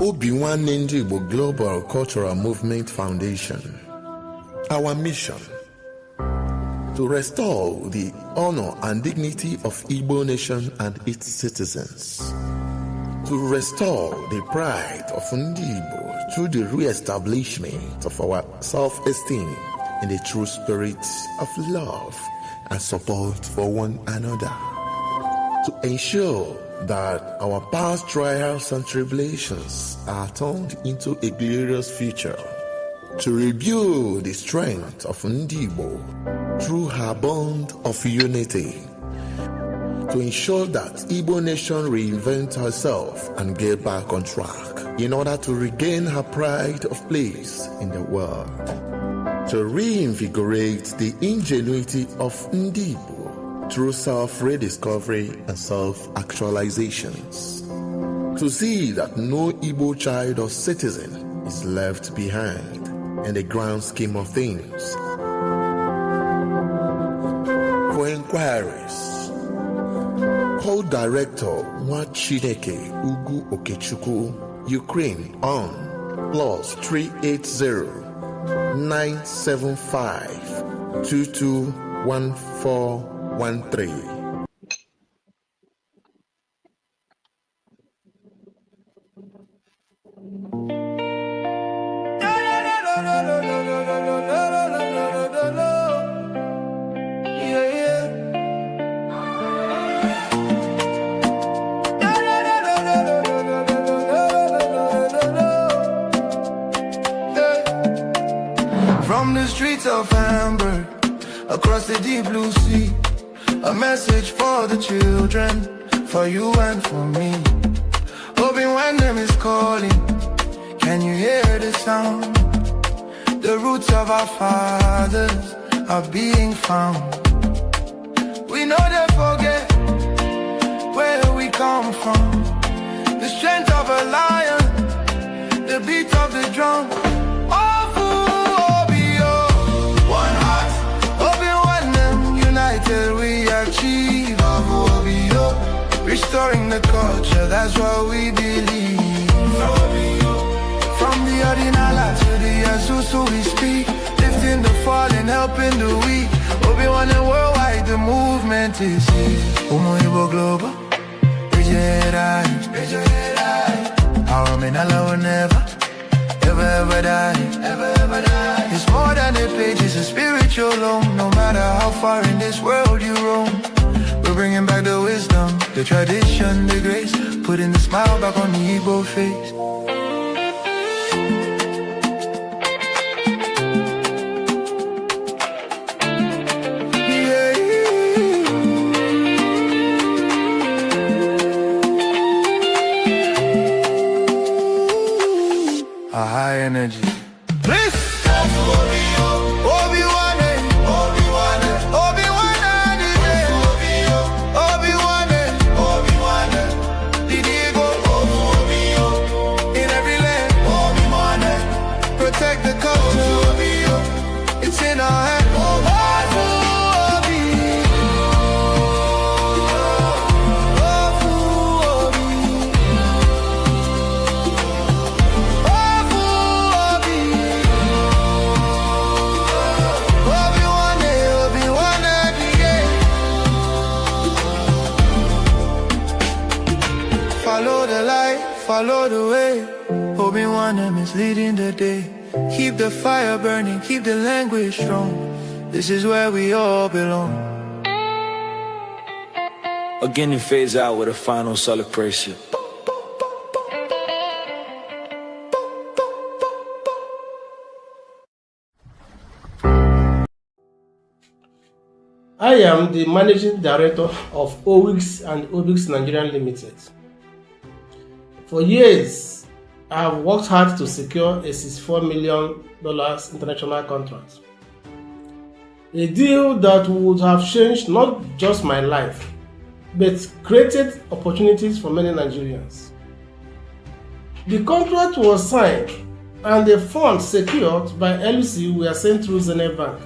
Obinwannem Global Cultural Movement Foundation. Our mission: to restore the honor and dignity of Igbo nation and its citizens. To restore the pride of Ndi Igbo through the re-establishment of our self-esteem in the true spirit of love and support for one another. To ensure that our past trials and tribulations are turned into a glorious future. To rebuild the strength of Ndi Igbo through her bond of unity. To ensure that Igbo nation reinvent herself and get back on track in order to regain her pride of place in the world. To reinvigorate the ingenuity of Ndi Igbo through self-rediscovery and self-actualizations. To see that no Igbo child or citizen is left behind in the grand scheme of things. For inquiries, call Director Nwachineke Ugu Okechukwu, Ukraine on +380 975 221413. From the streets of Hamburg, across the deep blue sea, a message for the children, for you and for me. Obinwannem is calling, can you hear the sound? The roots of our fathers are being found. We know they forget where we come from. The strength of a lion, the beat of the drum. We achieve restoring the culture, that's what we believe. From the Ordinala to the Azusu we speak, lifting the fallen, helping the weak. Obinwannem worldwide, the movement is here. Igbo Global, raise your head high. Our men will never, ever die. It's more than a page, it's a spiritual loan. No matter how far in this world you roam, we're bringing back the wisdom, the tradition, the grace, putting the smile back on the Igbo face. A high energy. Please. Protect the culture. It's in our hands. Follow the light, follow the way. Obinwannem is leading the day. Keep the fire burning, keep the language strong. This is where we all belong. Again, it fades out with a final celebration. I am the Managing Director of Owix and Obix Nigeria Limited. For years, I have worked hard to secure a $64 million international contract. A deal that would have changed not just my life, but created opportunities for many Nigerians. The contract was signed and the funds secured by LC were sent through Zenith Bank,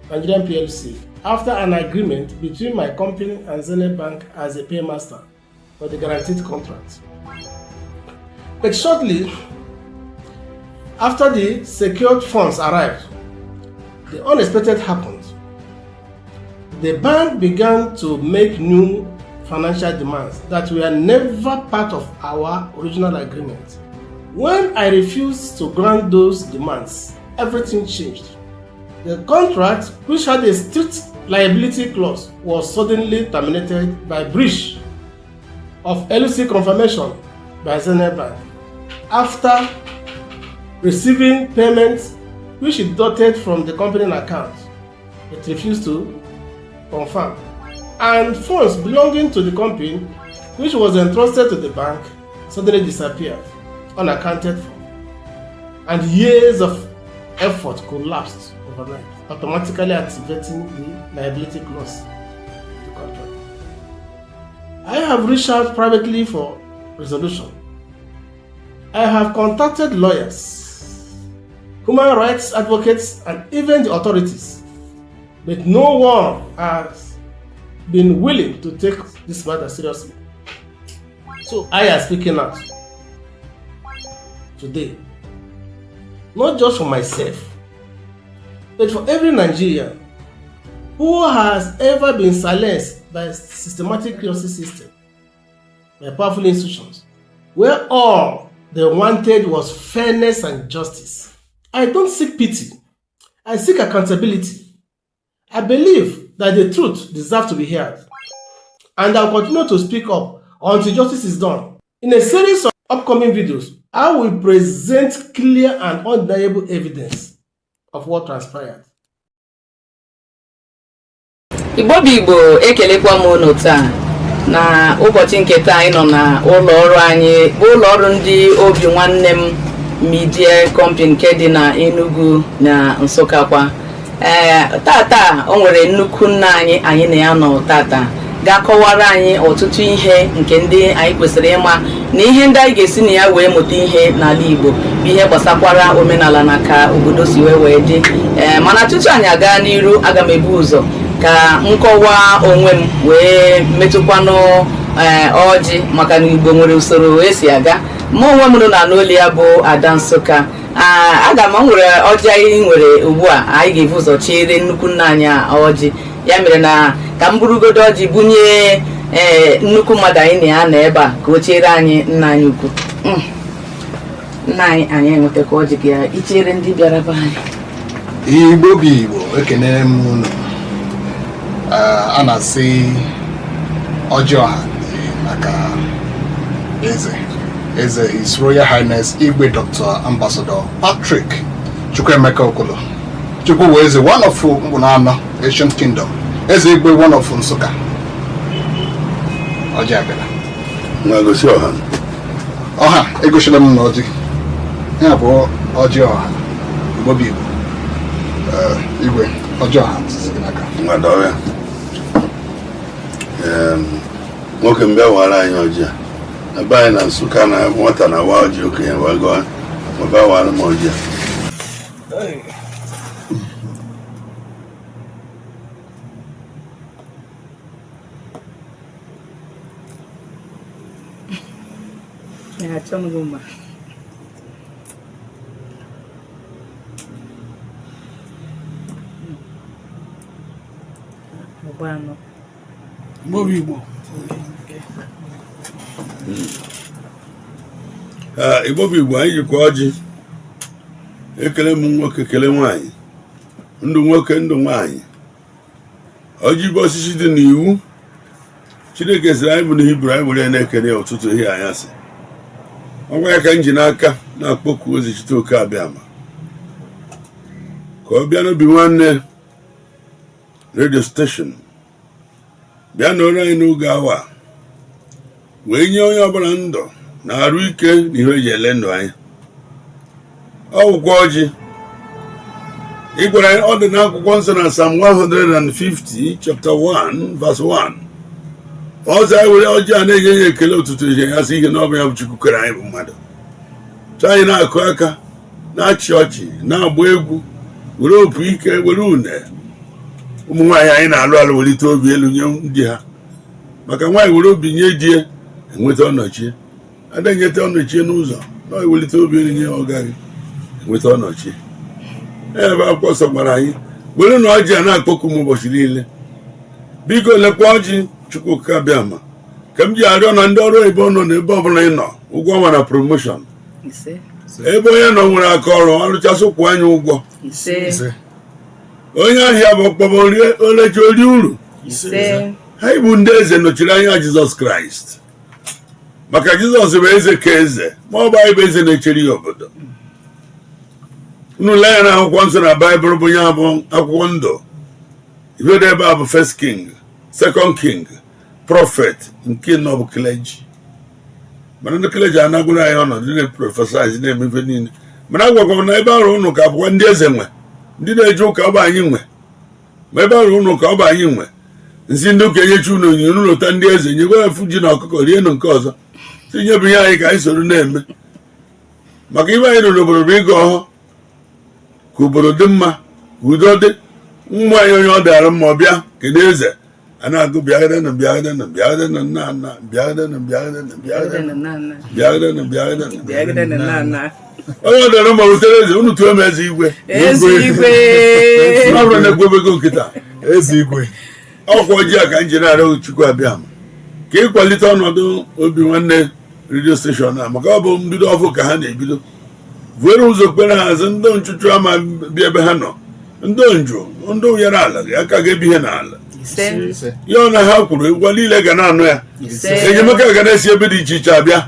Nigerian PLC, after an agreement between my company and Zenith Bank as a paymaster for the guaranteed contract. But shortly after the secured funds arrived, the unexpected happened. The bank began to make new financial demands that were never part of our original agreement. When I refused to grant those demands, everything changed. The contract, which had a strict liability clause, was suddenly terminated by breach of LC confirmation by Zenith Bank after receiving payments which it deducted from the company account. It refused to confirm, and funds belonging to the company which was entrusted to the bank suddenly disappeared unaccounted for, and years of effort collapsed overnight, automatically activating the liability clause of the contract. I have reached out privately for resolution. I have contacted lawyers, human rights advocates, and even the authorities, but no one has been willing to take this matter seriously. So I am speaking out today, not just for myself, but for every Nigerian who has ever been silenced by a systematic justice system, by powerful institutions, where all they wanted was fairness and justice. I don't seek pity, I seek accountability. I believe that the truth deserves to be heard, and I'll continue to speak up until justice is done. In a series of upcoming videos, I will present clear and undeniable evidence of what transpired. Igbo bụ Igbo, ekelekwa m unu taa na ụbọchị nke taa anyị nọ na ụlọ ọrụ anyị bụ ụlọ ọrụ ndị Obinwannem Media Company nke dị na Enugu na Nsụka kwa. Tata o nwere nnukwu nna anyị na ya nọ tata ga-akọwara anyị ọtụtụ ihe nke ndị anyị kwesịrị ịma na ihe ndị anyị ga-esi na ya wee mụta ihe n'ala Igbo bụ ihe gbasakwara omenala na ka obodo si wee dị. Mana tutu anyị aga n'iru, aga m ebu ụzọ ka nkọwa onwe m wee metụkwanụ ọjị, maka na Igbo nwere usoro esi aga. Mụ onwe m nọ na n'olu ya bụ Ada Nsụka. Aga m nwere ọjị anyị nwere ugbu a, anyị ga-ebu ụzọ chere nnukwu nna anyị ọjị. Ya mere na ka m burugodo ọjị bunye nnukwu mmadụ anyị na ya na ebe a ka o chere anyị nna anyị ukwu. Nna anyị enwetakwa ọjị ka ichere ndị bịara be anyị. Igbo bụ Igbo, ekene m unu. A na-asị ọjị ọha maka eze His Royal Highness Igwe Dr. Ambassador Patrick Chukwuemeka Okolo Chukwu eze, one of Mbunano Ancient Kingdom, eze Igwe, one of Nsụka. Ọjị abịara na-egosi ọha egosila m n'ọjị ya bụ ọjị ọha. Igbo bụ Igbo, Igwe ọjị ọha n'aka nwoke mbịa wara anyị ọjị a ebe anyị na Nsụka na nwata na wa ọjị okenye wagoa maba wara m ọjị Igbo bụ Igbo, anyị jikwa ọjị ekele m nwoke kele nwaanyị, ndụ nwoke ndụ nwaanyị. Ọjị bụ osisi dị n'iwu Chineke sịrị anyị bụ na Hibru, anyị were na-ekele ọtụtụ ihe anyasị. Ọgwa ya ka m ji n'aka na-akpọku ozi chite oke abịama ka ọ bịa n'Obinwannem redio steshọn, bịa n'ọrụ anyị n'oge awa wee nye onye ọbụla ndụ na arụ ike na ihe eji ele ndụ anyị. Ọgwụgwọ ọjị ị gwara anyị ọ dị n'akwụkwọ nsọ na Psalm 150 chapter 1 verse 1. Ọzọ anyị were ọjị a na-enye ya ekele ụtụtụ ihe ya sị ihe na ọ bụ ya bụ Chukwu kere anyị bụ mmadụ. Chọọ anyị na-akụ aka, na-achị ọchị, na-agba egwu, were opu ike, were une. Ụmụ nwaanyị anyị na-alụ alụ welite obi elu nye ndị ha, maka nwaanyị were obi nye di ya enweta ọnọchie, ada nyeta ọnọchie n'ụzọ. na iwelite obi elu nye ọga gị nweta ọnọchi ebe akwụkwọ nsọ gwara anyị were na ọjị a na-akpọku m ụbọchị niile biko lekwa ọjị Chukwuka bịa ma ka m ji arịọ na ndị ọrụ oyibo nọ n'ebe ọbụla ị nọ ụgwọ ọnwa na promoshọn ebe onye nọ nwere aka ọrụ ọrụchasị kwụ anya ụgwọ onye ahịa bụ ọkpọbọ oleji ori uru ha bụ ndị eze nọchiri anya Jizọs Kraịst maka Jizọs bụ eze ka eze ma ọ bụ anyị bụ eze na-echere ya obodo unu lee ya na akwụkwọ nsọ na Baịbụl bụ ya bụ akwụkwọ ndụ ibedo ebe a bụ first king second king prophet nke nọ bụ clergy mana ndị clergy anagụrụ anyị ọnọdụ dị na-prọfesaiz na-eme ife niile mana agwakwa m na ebe ọrụ ụnụ ka bụkwa ndị eze nwe ndị na-eje ụka ọ bụ anyị nwe ma ebe ọrụ ụnụ ka ọ bụ anyị nwe nsị ndị ụka enyechi unu onyinye unu lụta ndị eze nyegwa efu ji na ọkụkọ rienụ nke ọzọ tinyebụ ihe anyị ka anyị soro na-eme maka ibe anyị nọ n'obodo bụ ịga ọhụ ka obodo dị mma ka udo dị mmụ anyị onye ọ dịara mma ọ bịa kedu eze a na-agụ bịagadena bịagadena bịagadena nna nna bịagadena bịagadena bịagadena bịagadena onye ọ dịara mma rutere eze unu tụọ m eze igwe abụrụ na-ekwebego nkịta eze igwe ọkwa ojii a ka m ji na-arịọ Chukwu abịa ma ka ịkwalite ọnọdụ Obinwannem redio steshọn a maka ọ bụ mbido ọfụ ka ha na-ebido vuere ụzọ kpere hazi ndị nchụchụ ama bịa ebe ha nọ ndị njụ ndị ụnyere ala gị aka ga-ebi ihe n'ala ya ọ na ha kwuru ụgwọ niile ga na-anụ ya enyemaka ga na-esi ebe dị iche iche abịa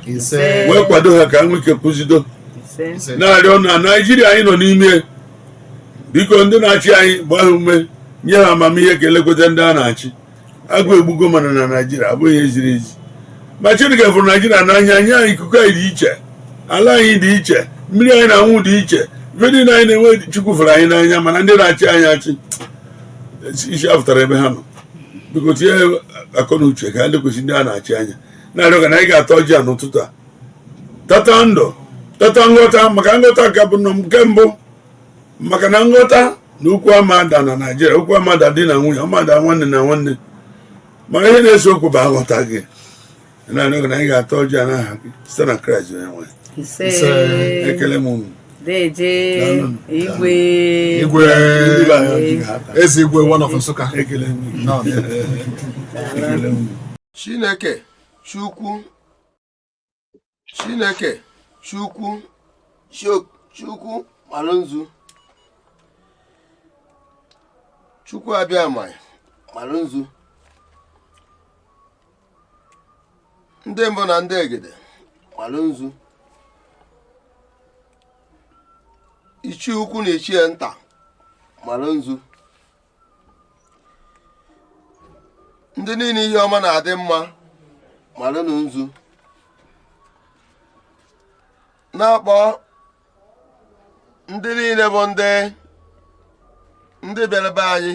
wee kwado ha ka nwee ike kwụzido na-arịọ na Naijiria anyị nọ n'ime biko ndị na-achị anyị gbaa ha ume nye ha amamihe ka elekweta ndị a na-achị agụ egbugo mana na Naijiria abụghị ihe ziri ezi ma Chineke fụrụ Naijiria n'anya nye anyị ikuku anyị dị iche ala anyị dị iche mmiri anyị na-anwụ dị iche ife niile anyị na-enwe Chukwu fụrụ anyị n'anya mana ndị na-achị anyị achị isi afụtara ebe ha nọ biko tinye akọ na uche ka ha lekwesị ndị a na-achị anya na-arịọ ka na anyị ga-ata ọjị a n'ụtụtụ a tata ndụ tata nghọta maka nghọta ka bụ nke mbụ maka na nghọta na okwu amada na Naijiria okwu amada dị na nwunye ọmada nwanne na nwanne mana ihe na-eso okwu bụ aghọta gị na-arịọ ka na anyị ga-ata ọjị a n'aha gị site na Kraịst onye nwe ekele m unu Igwe eze igwe one of Nsụka Chineke Chukwu Malụnzu Chukwu abịa ma Malụnzu ndị mbụ na ndị egede Malụnzu ichi ukwu na ichie nta Malụnzu ndị niile ihe ọma na-adị mma Malụnzu na-akpọ ndị niile bụ ndị bịara be anyị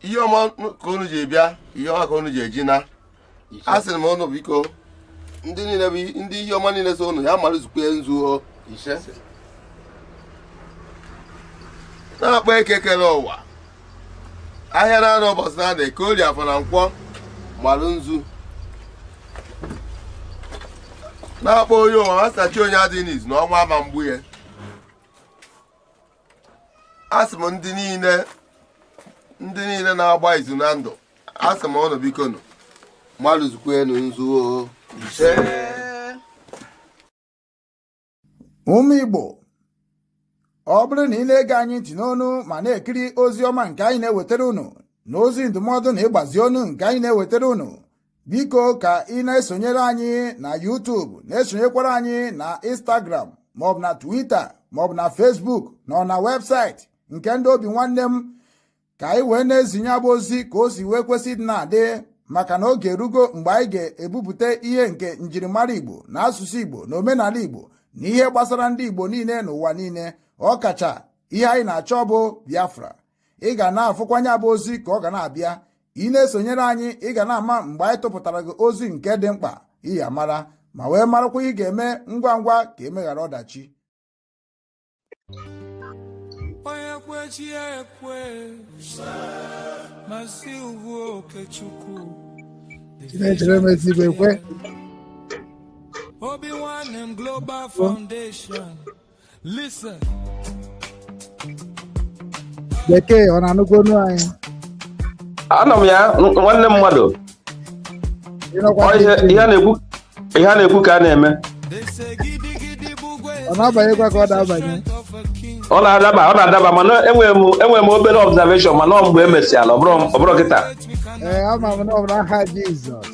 ihe ọma ka unu ji bịa ihe ọma ka unu ji eji na a sị m unu biko ndị niile bụ ndị ihe ọma niile so unu ya malụzukwe nzu ise na-akpọ ekekere ụwa ahịa na-anọ ụbọchị na-adị ka Orie afọ na Nkwọ Malụnzu na-akpọ onye ụwa masachi onye adịghị n'izu na ọnwa ama mgbu ya asị m ndị niile na-agba izu na ndụ asị m ụnụ biko nụ malụzukwenu nzu ise ụmụ Igbo ọ bụrụ na ị na-ege anyị ntị n'onu ma na-ekiri ozi ọma nke anyị na-ewetara unu na ozi ndụmọdụ na ịgbazi ọnụ nke anyị na-ewetara unu biko ka ị na-esonyere anyị na YouTube na-esonyekwara anyị na Instagram maọbụ na Twitter maọbụ na Facebook na na webụsaịtị nke ndị Obinwannem ka anyị wee na-ezinye abụ ozi ka o si wee kwesị dị na-adị maka na oge erugo mgbe anyị ga-ebupụta ihe nke njirimara Igbo na asụsụ Igbo na omenala Igbo na ihe gbasara ndị Igbo niile n'ụwa niile ọ kacha ihe anyị na-achọ bụ Biafra. Ị ga na-afụkwanye abụ ozi ka ọ ga na-abịa ị na-esonyere anyị ị ga na-ama mgbe anyị tụpụtara gị ozi nke dị mkpa ị ya mara ma wee marakwa ị ga-eme ngwa ngwa ka emeghara ọdachi. Obinwannem Global Foundation. Listen. Bekee ọ na-anụkwu onu anyị? Anọ m ya nwanne mmadụ. Ihe a na-ekwu ka a na-eme. Ọ na-abanyekwa ka ọ na-abanye? Ọ na-adaba mana enwere m obere observation mana ọ mgbe emesiala ọ bụrụ kịta. Ama m na ọ bụ n'aha Jizọs.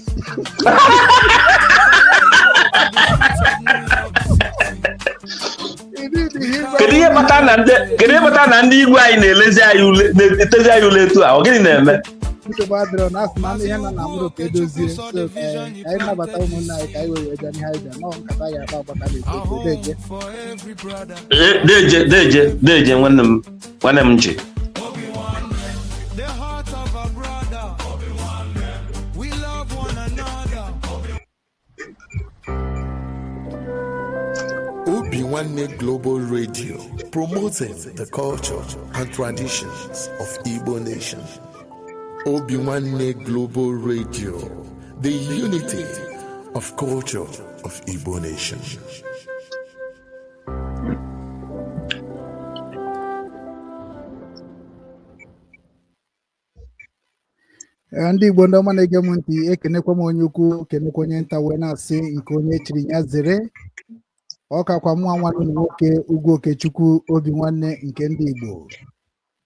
Kedu ihe kpatara na ndị igwe anyị na-etezi anyị ule etu a? Ọ gịnị na-eme? Nsogbu adịrọ na asị na ihe nọ na mụrụ ka edozie anyị nabata ụmụnne anyị ka anyị wee bịa n'ihe anyị bịa nọọ nkata ya akpa agbata deje nwanne m ji Obinwannem Global Radio, promoting the culture and traditions of Igbo nation. Obinwannem Global Radio, the unity of culture of Igbo nation. Ndị Igbo ndị ọma na-ege m ntị, ekenekwa m onye ukwu kenekwa onye nta wee na-asị nke onye chiri ya zere. Ọ kakwa mụnwa nwanne nwoke Ugwu Okechukwu Obinwannem nke ndị Igbo.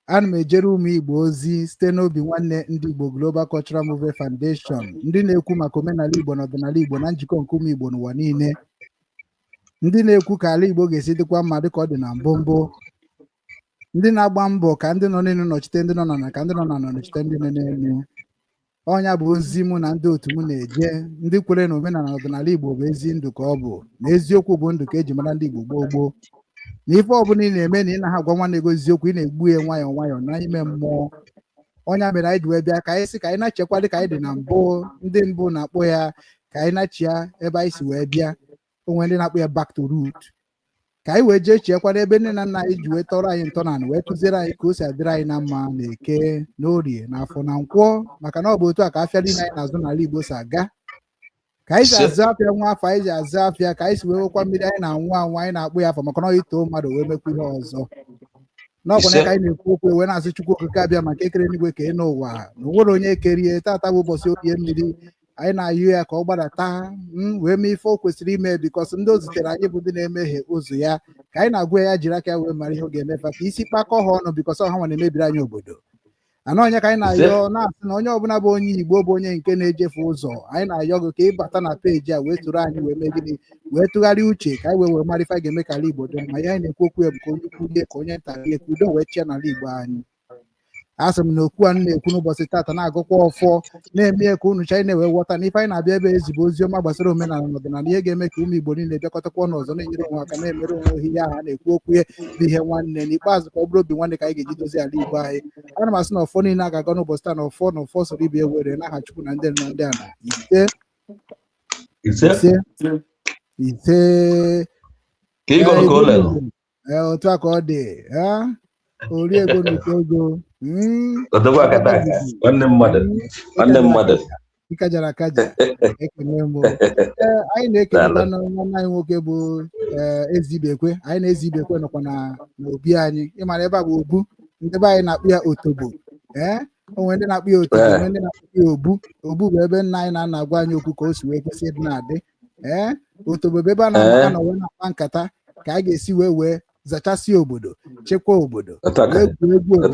Ana m ejere ụmụ Igbo ozi site n'Obinwannem ndị Igbo Global Cultural Movement Foundation, ndị na-ekwu maka omenala Igbo na ọdịnala Igbo na njikọ nke ụmụ Igbo n'ụwa niile, ndị na-ekwu ka ala Igbo ga-esi dịkwa mma dịka ọ dị na mbụ, ndị na-agba mbọ ka ndị nọ n'elu nọchite ndị nọ n'ala, ka ndị nọ n'ala nọchite ndị nọ n'elu. Ọnya bụ ozi mụ na ndị otu m na-eje, ndị kwere na omenala ọdịnala Igbo bụ ezi ndụ ka ọ bụ, na eziokwu bụ ndụ ka eji mara ndị Igbo gboo. Na ife ọbụla ị na-eme na ị naghị agwa nwanne gị eziokwu, ị na-egbu ya nwayọọ nwayọọ n'ime mmụọ. Ọnya mere anyị ji wee bịa ka anyị sị ka anyị na-achekwa dị ka anyị dị na mbụ. Ndị mbụ na-akpọ ya ka anyị na-achịa ebe anyị si wee bịa, onwe ndị na-akpọ ya back to root, ka anyị wee jee chekwara ebe nne na nna anyị ji wee tọrọ anyị ntọala wee kụziere anyị ka o si adịrị anyị na mma na Eke na Orie na Afọ na Nkwọ, maka na ọ bụ otu a ka afịa niile anyị na-azụ n'ala Igbo si aga. Ka anyị si azụ afịa nwa afọ anyị ji azụ afịa, ka anyị si wee nwekwa mmiri anyị na-anwụ anyị na-akpụ ya afọ maka na ọ itoo mmadụ wee mekwa ihe ọzọ. N'ọbụna ka anyị na-ekwu okwu wee na-asị Chukwu okike abịa maka ekere n'igwe kee n'ụwa na onwere onye ekerie. Tata bụ ụbọchị Orie mmiri, anyị na-ayụ ya ka ọ gbadata wee mee ife o kwesịrị ime, bikọs ndị o zitere anyị bụ ndị na-emehie ụzọ ya, ka anyị na-agwa ya jiri aka ya wee mara ihe ọ ga-emefa ka isi kpakọ ha ọnụ, bikọs ọha nwa na-emebiri anyị obodo. Onye ka anyị na-ayọ na-asị na onye ọbụla bụ onye Igbo bụ onye nke na-ejefe ụzọ, anyị na-ayọ gị ka ịbata na peji a wee tụrụ anyị wee mee gịnị, wee tụgharịa uche ka anyị wee mara ife ga-eme ka ala Igbo dị mma. Ihe anyị na-ekwu okwu ya bụ ka onye kwulie ka onye nta rie ka udo wee chịa n'ala Igbo anyị. Asị m na okwu a na-ekwu n'ụbọchị tata na-agụkwa ọfọ na-eme ka unu anyị na-ewe ghọta na ife anyị na-abịa ebe ezigbo ozi ọma gbasara omenala na ọdịnala, ihe ga-eme ka ụmụ Igbo niile bịakọtakwa n'ọzọ na-enyere onwe aka na-emere onwe ihe ahụ a na-ekwu okwu ya bụ ihe nwanne. N'ikpeazụ ka ọ bụrụ Obinwannem ka anyị ga-eji dozie ala Igbo anyị. Ana m asị na ọfọ niile a ga-aga n'ụbọchị taa na ọfọ soro ibe ewere n'aha Chukwu na ndị nna ndị ana ise otu a ka ọ dị. Orie ego n'uko ego ịkajara akaja ekene m. Anyị na-ekelekwa nwanne anyị nwoke bụ Ezibekwe. Anyị na Ezibekwe nọkwa na obi anyị. Ịmara ebe a bụ Obu, ndị be anyị na-akpụ ya Otobo. Onwe ndị na-akpụ ya Otobo, onwe ndị na-akpụ ya Obu. Obu bụ ebe nna anyị na-ana agwa anyị okwu ka o si wee kwesị ịdị na-adị. Otobo bụ ebe a na-anọ wee na-akpa nkata ka a ga-esi wee zachasị obodo, chekwa obodo, egwu obodo,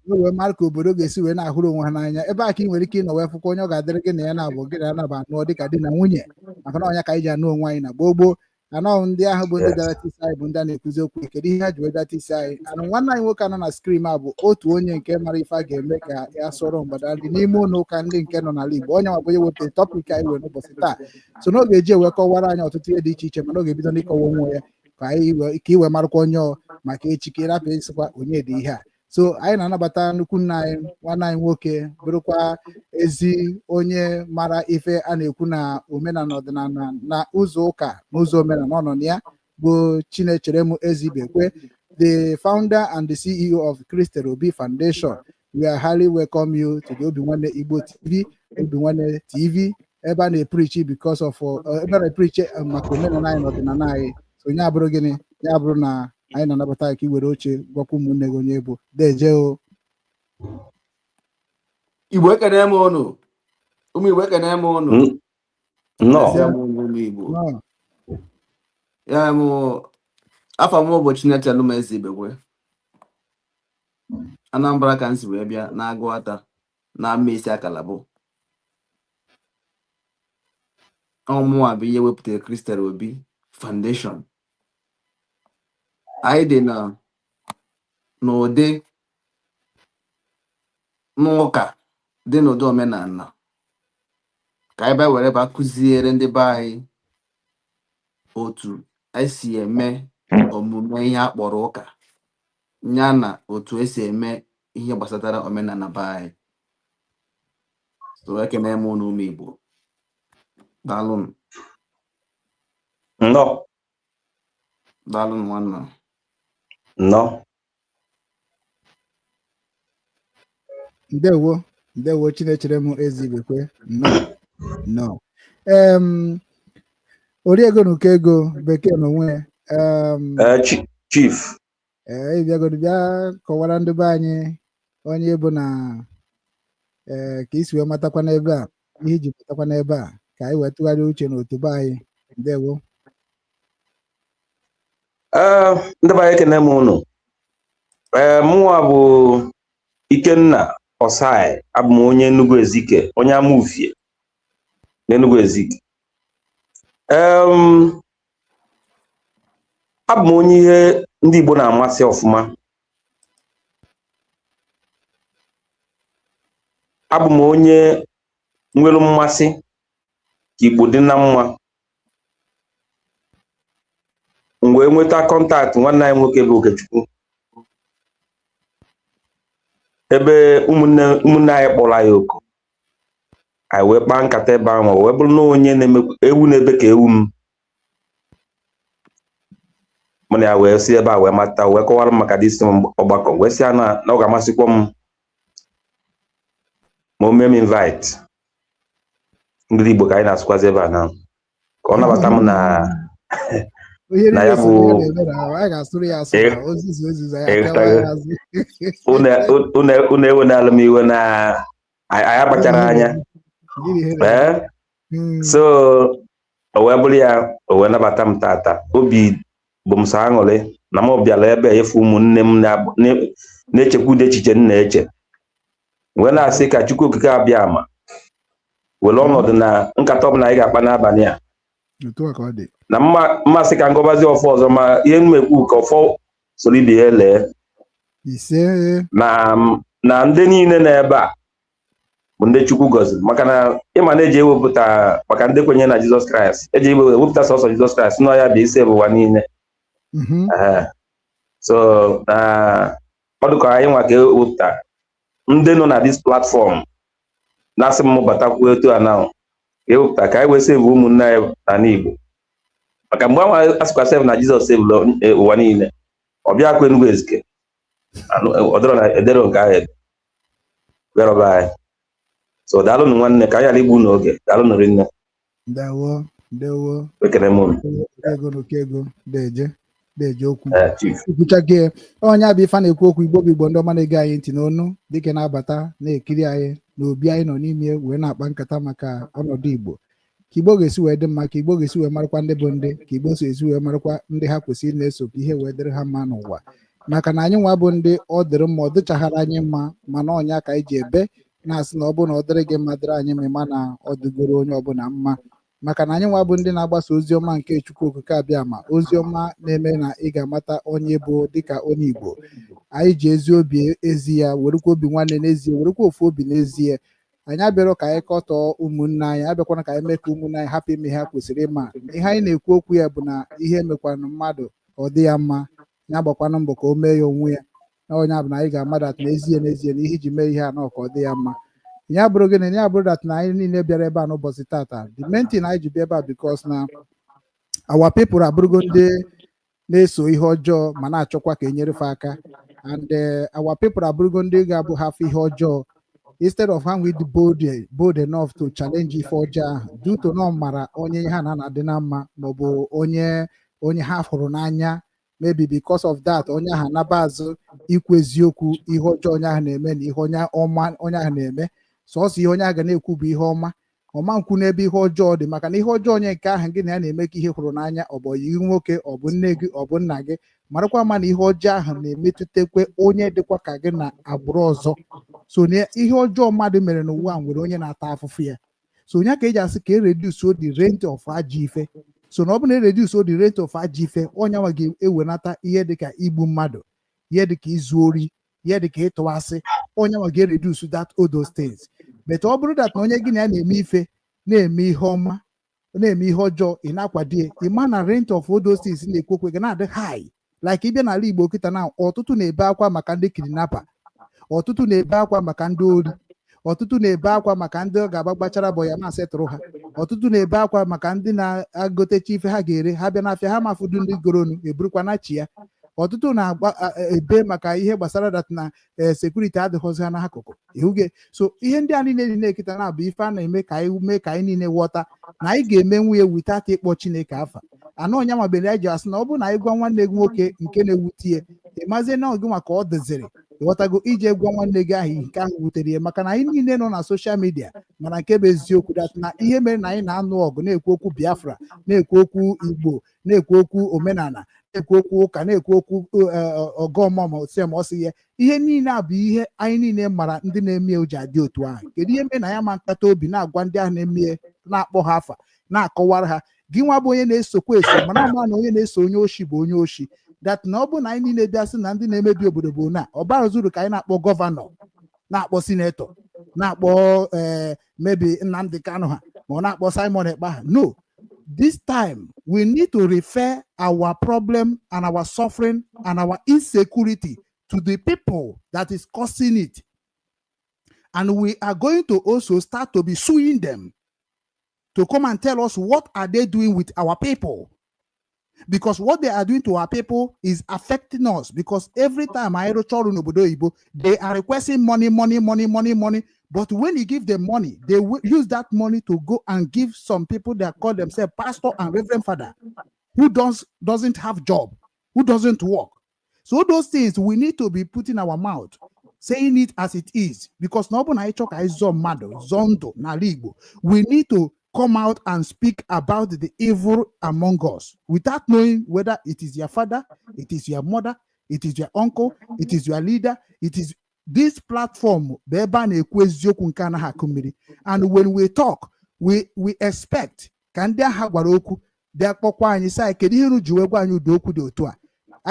wee mara ka obodo ga-esi wee na-ahụrụ onwe ha n'anya. Ebe a ka ị nwere ike ịnọ wee fụkwa onye ọ ga-adịrị gị na ya na-abụ gị na anaba anụọ dịka di na nwunye, maka na ọnya ka anyị ji anụ onwe anyị na gboo. Anọ ndị ahụ bụ ndị bịara tisi anyị bụ ndị a na-ekuzi okwu. Kedu ihe ha ji wee bịa tisi anyị? Nwanne anyị nwoke anọ na skrim a bụ otu onye nke mara ife a ga-eme ka ya sọrọ mgbada dị n'ime ụlọ ụka ndị nke nọ n'ala Igbo. Onye nwabụ onye wepụtara tọpik anyị were n'ụbọchị taa, so na ọ ga-eji wee kọwara anyị ọtụtụ ihe dị iche iche, mana ọ ga-ebido n'ịkọwa onwe ya ka iwe marakwa onye maka echi ka ịrapụ ịsịkwa onye dị ihe a. So anyị na-anabata nnukwu nna anyị nwanne anyị nwoke bụrụkwa ezi onye mara ife a na-ekwu na omenala ọdịnala na ụzọ ụka na ụzọ omenala ọnọ na ya bụ Chinecherem Ezibekwe, the founder and the CEO of Christel Obi Foundation. We are highly welcome you to the Obinwannem Igbo TV, Obinwannem TV. ebe a na-eprichi because of ebe a na-eprichi maka omenala anyị na ọdịnala anyị. So onye abụrụ gịnị ya bụrụ na anyị na-anabata ka iwere oche gwakwa ụmụnne gị onye bụ deje o. Igbo ekene m unu. Ụmụ Igbo ekene m unu. Ụmụ Igbo. Ya mụ afọ m ụbọchị na-echelụ m ezi ibekwe. Anambra ka m si wee bịa na-agụata na ama isi akala bụ. Ọmụnwa bụ ihe wepụtara Christian Obi Foundation. Anyị dị n'ụdị n'ụka dị n'ụdị omenala ka anyị bịa were ba kụziere ndị be anyị otu esi eme omume ihe a kpọrọ ụka ya na otu esi eme ihe gbasatara omenala be anyị. So ekene m unu ụmụ Igbo. Daalụnụ. Daalụnụ nwanna. Ndewo Chinechere m ezi ibekwe. Oriego n'ụkọ ego bekee n'onwe Chief. Ịbịagoro bịa kọwara ndị be anyị onye bụ na ka isi wee matakwa n'ebe a ihe iji matakwa n'ebe a ka anyị wee tụgharịa uche n'otu be anyị. Ndewo. Ndị be anyị ekene m unu. Mụnwa bụ Ikenna Osai, abụ m onye Enugu Ezike, onye Amufie n'Enugu Ezike. Abụ m onye ihe ndị Igbo na-amasị ọfụma. Abụ m onye nwere mmasị ka Igbo dị na mma. M wee nweta kọntaktị nwanne anyị nwoke bụ Okechukwu, ebe ụmụnne anyị kpọrọ anyị oku, anyị wee kpaa nkata ebe ahụ, wee bụrụ na onye na-eme ewu na-ebe ka ewu m. Mụ na ya wee si ebe a wee mata, wee kọwara m maka disi ọgbakọ, wee sị ya na ọ ga-amasịkwa m ma o mee m invite ndị Igbo ka anyị na-asụkwazi ebe a na ka ọ nabata m na ya bụ unu ewe na alụm iwe na anyị akpachara anya. So o wee bụrụ ya, o wee nabata m tata. Obi bụ m sọ aṅụrị na m bịara ebe efu ụmụnne m na-echekwa ụdị echiche m na-eche, wee na-asị ka Chukwu Okike abịa ama were ọnọdụ na nkata ọbụla anyị ga-akpa n'abalị a na mmasị ka ngọbazi ọfọ ọzọ, ma ihe mmekwu ka ọfọ soro ibe ya lee na ndị niile n'ebe a bụ ndị Chukwu gọziri, maka na ịma na eji ewepụta maka ndị kwenye na Jizọs Kraịst, eji ewepụta sọsọ Jizọs Kraịst nọ ya bụ isi ụwa niile. So na ọ dịka anyị nwa ka ewepụta ndị nọ na dis platform na-asị m batakwu etu a na ewepụta ka anyị wee save ụmụnne anyị n'ala Igbo, maka mgbe ahụ asịkwa save na Jizọs save ụwa niile, ọ bịa akwa Enugu Ezike ọdọrọ na edero nke ahụ bịarọba anyị. So daalụnụ nwanne, ka anyị ala igbu n'oge. Daalụnụ rinne. Ndewo ekele m ego deje okwu ikwuchake onye abụ ife na-ekwu okwu. Igbo bụ Igbo ndị ọma na-ege anyị ntị n'onu dịka na-abata na-ekiri anyị na obi anyị nọ n'ime wee na-akpa nkata maka ọnọdụ Igbo, ka Igbo ga-esi wee dị mma, ka Igbo ga-esi wee marakwa ndị bụ ndị, ka Igbo so esi wee marakwa ndị ha kwesịrị na-eso ka ihe wee dịrị ha mma n'ụwa. Maka na anyị nwa bụ ndị ọ dịrị mma, ọ dịchaghara anyị mma, mana ọnya ka anyị ji ebe na-asị na ọ bụ na ọ dịrị gị mma dịrị anyị mma na ọ dịgoro onye ọbụla mma. Maka na anyị nwa bụ ndị na-agbasa ozi ọma nke Chukwu Okike abịa ma ozi ọma na-eme na ị ga-amata onye bụ dịka onye Igbo. Anyị ji ezi obi ezi ya, werekwa obi nwanne n'ezie, werekwa ofu obi n'ezie. Anyị abịara ka anyị kọtọọ ụmụnne anyị, abịakwana ka anyị mee ka ụmụnne anyị hapụ ime ihe ha kwesịrị ịma. Ihe anyị na-ekwu okwu ya bụ na ihe emekwanụ mmadụ ka ọ dị ya mma, ya gbakwanụ mbọ ka o mee ya onwe ya. Na onye bụ na anyị ga-amada n'ezie na ihe iji mee ihe anọ ka ọ dị ya mma. Ya bụrụ gịnị, ya bụrụ dat na anyị niile bịara ebe a n'ụbọchị tata, the main thing anyị ji bịa ebe a because na our people abụrụgo ndị na-eso ihe ọjọọ ma na-achọkwa ka e nyerefe aka, and our people abụrụgo ndị ga-abụ hafụ ihe ọjọọ instead of ha with bold enough to challenge ife ọjọọ ahụ due to na ọ mara onye ha na-adị na mma maọbụ onye ha hụrụ n'anya, maybe because of that onye ahụ anaba azụ ikwu eziokwu ihe ọjọọ onye ahụ na-eme na ihe onye ahụ na-eme, sọsọ ihe onye ahụ ga na-ekwu bụ ihe ọma nkwu n'ebe ihe ọjọọ dị, maka na ihe ọjọọ onye nke ahụ gị na ya na-eme ka ihe hụrụ n'anya, ọ bụ yi nwoke, ọ bụ nne gị, ọ bụ nna gị, marakwa ma na ihe ọjọọ ahụ na-emetụtakwa onye dịkwa ka gị na agbụrụ ọzọ. So na ihe ọjọọ mmadụ mere n'ụwa nwere onye na-ata afụfụ ya. So onye ka eji asị ka reduce the rate of ajọ ife. So na ọ bụ na reduce the rate of ajọ ife, onye nwa ga-ewenata ihe dịka igbu mmadụ, ihe dịka izu ori, ihe dịka ịtụasị, onye nwa ga-reduce that all those things. But ọ bụrụ that na onye gị na ya na-eme ife na-eme ihe ọma na-eme ihe ọjọọ, ị na-akwado ya, ịma na rate of all those things na-ekwu okwe ga na-adị high. Like ịbịa n'ala Igbo kịta na ọtụtụ na-ebe akwa maka ndị kidnapper, ọtụtụ na-ebe akwa maka ndị ori, ọtụtụ na-ebe akwa maka ndị ọ ga-agba gbachara bọ ya na-asetụrụ ha, ọtụtụ na-ebe akwa maka ndị na-agotecha ife ha ga-ere, ha bịa n'afịa ha mafudu ndị goronu eburukwa na chi ya. Ọtụtụ na-ebe maka ihe gbasara dat na sekuriti adịghịzi ha n'akụkụ ihuge. So ihe ndị a niile dị na-ekita na-abụ ife a na-eme ka anyị mee ka anyị niile ghọta na anyị ga-emenwu ya witata ịkpọ Chineke afa. Anọ onye mabere ya ji asị na ọ bụ na anyị gwa nwanne gị nwoke nke na-ewute ya, ịmazie na ọgụ maka ọ dịziri ịghọtago ije gwa nwanne gị ahụ nke ahụ wutere ya, maka na anyị niile nọ na soshal midia mana nke bụ eziokwu dat na ihe mere na anyị na-anụ ọgụ na-ekwu okwu Biafra, na-ekwu okwu Igbo, na-ekwu okwu omenala, na-ekwu okwu ụka, na-ekwu okwu ọgọmọsị ya, ihe niile a bụ ihe anyị niile mara ndị na-eme ụji adị otu ahụ. Kedu ihe mere na ya ma nkata obi na-agwa ndị ahụ na-eme na-akpọ ha afa na-akọwara ha gị nwa bụ onye na-esokwa eso, mana ama na onye na-eso onye oshi bụ onye oshi. Dat na ọ bụ na anyị niile bịasị na ndị na-emebi obodo bụ na ọ bara zuru ka anyị na-akpọ gọvanọ, na-akpọ sinetọ, na-akpọ mebi Nnamdi Kanu ha, ma ọ na-akpọ Simon Ekpa ha. No, this time we need to refer our problem and our suffering and our insecurity to the people that is causing it, and we are going to also start to be suing them to come and tell us what are they doing with our people, because what they are doing to our people is affecting us. Because every time I they are requesting money, but when you give them money, they will use that money to go and give some people that call themselves pastor and reverend father who doesn't have job, who doesn't work. So those things we need to be putting our mouth, saying it as it is, because we need to come out and speak about the evil among us without knowing whether it is your father, it is your mother, it is your uncle, it is your leader, it is this platform. And when we talk, we expect I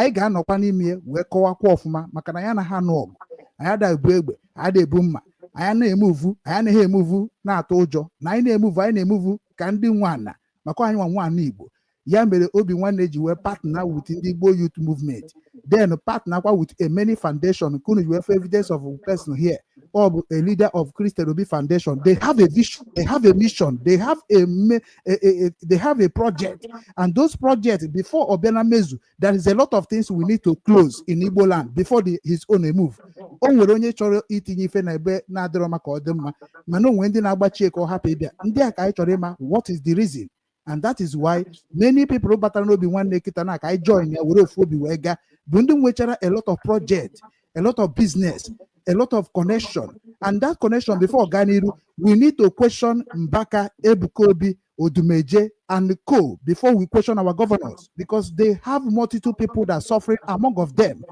ga anọkwa n'ime wee kọwakwa ọfụma maka na ya na ha nụ ọgụ, anyị da ebu egbe, anyị da ebu mma, anyị na-emuvu, anyị anaghị emuvu na-atụ ụjọ, na anyị na-emuvu ka ndị nwana maka anyị nwana Igbo. Ya mere Obinwannem ji wee partner with ndị Igbo Youth Movement, then partner with a many foundation. Kunu you have evidence of a person here, or a leader of Christian Obi Foundation. They have a vision, they have a mission, they have they have a project, and those projects before Obianna Mezu, there is a lot of things we need to close in Igbo land before his own move. Onwere onye chọrọ itinye ife na ebe na-adịrọ maka ọdịmma, mana onwe ndị na-agbachi eke ọhapụ ịbịa, ndị a ka anyị chọrọ ịma what is the reason. And that is why many people batara n'Obinwannem kita na ka I join ya were ofu obi wee ga bụ ndị nwechara a lot of project, a lot of business, a lot of connection. And that connection before Ganiru, we need to question Mbaka, Ebuka, Odumeje, and co before we question our governors, because they have multitude people that are suffering among of them.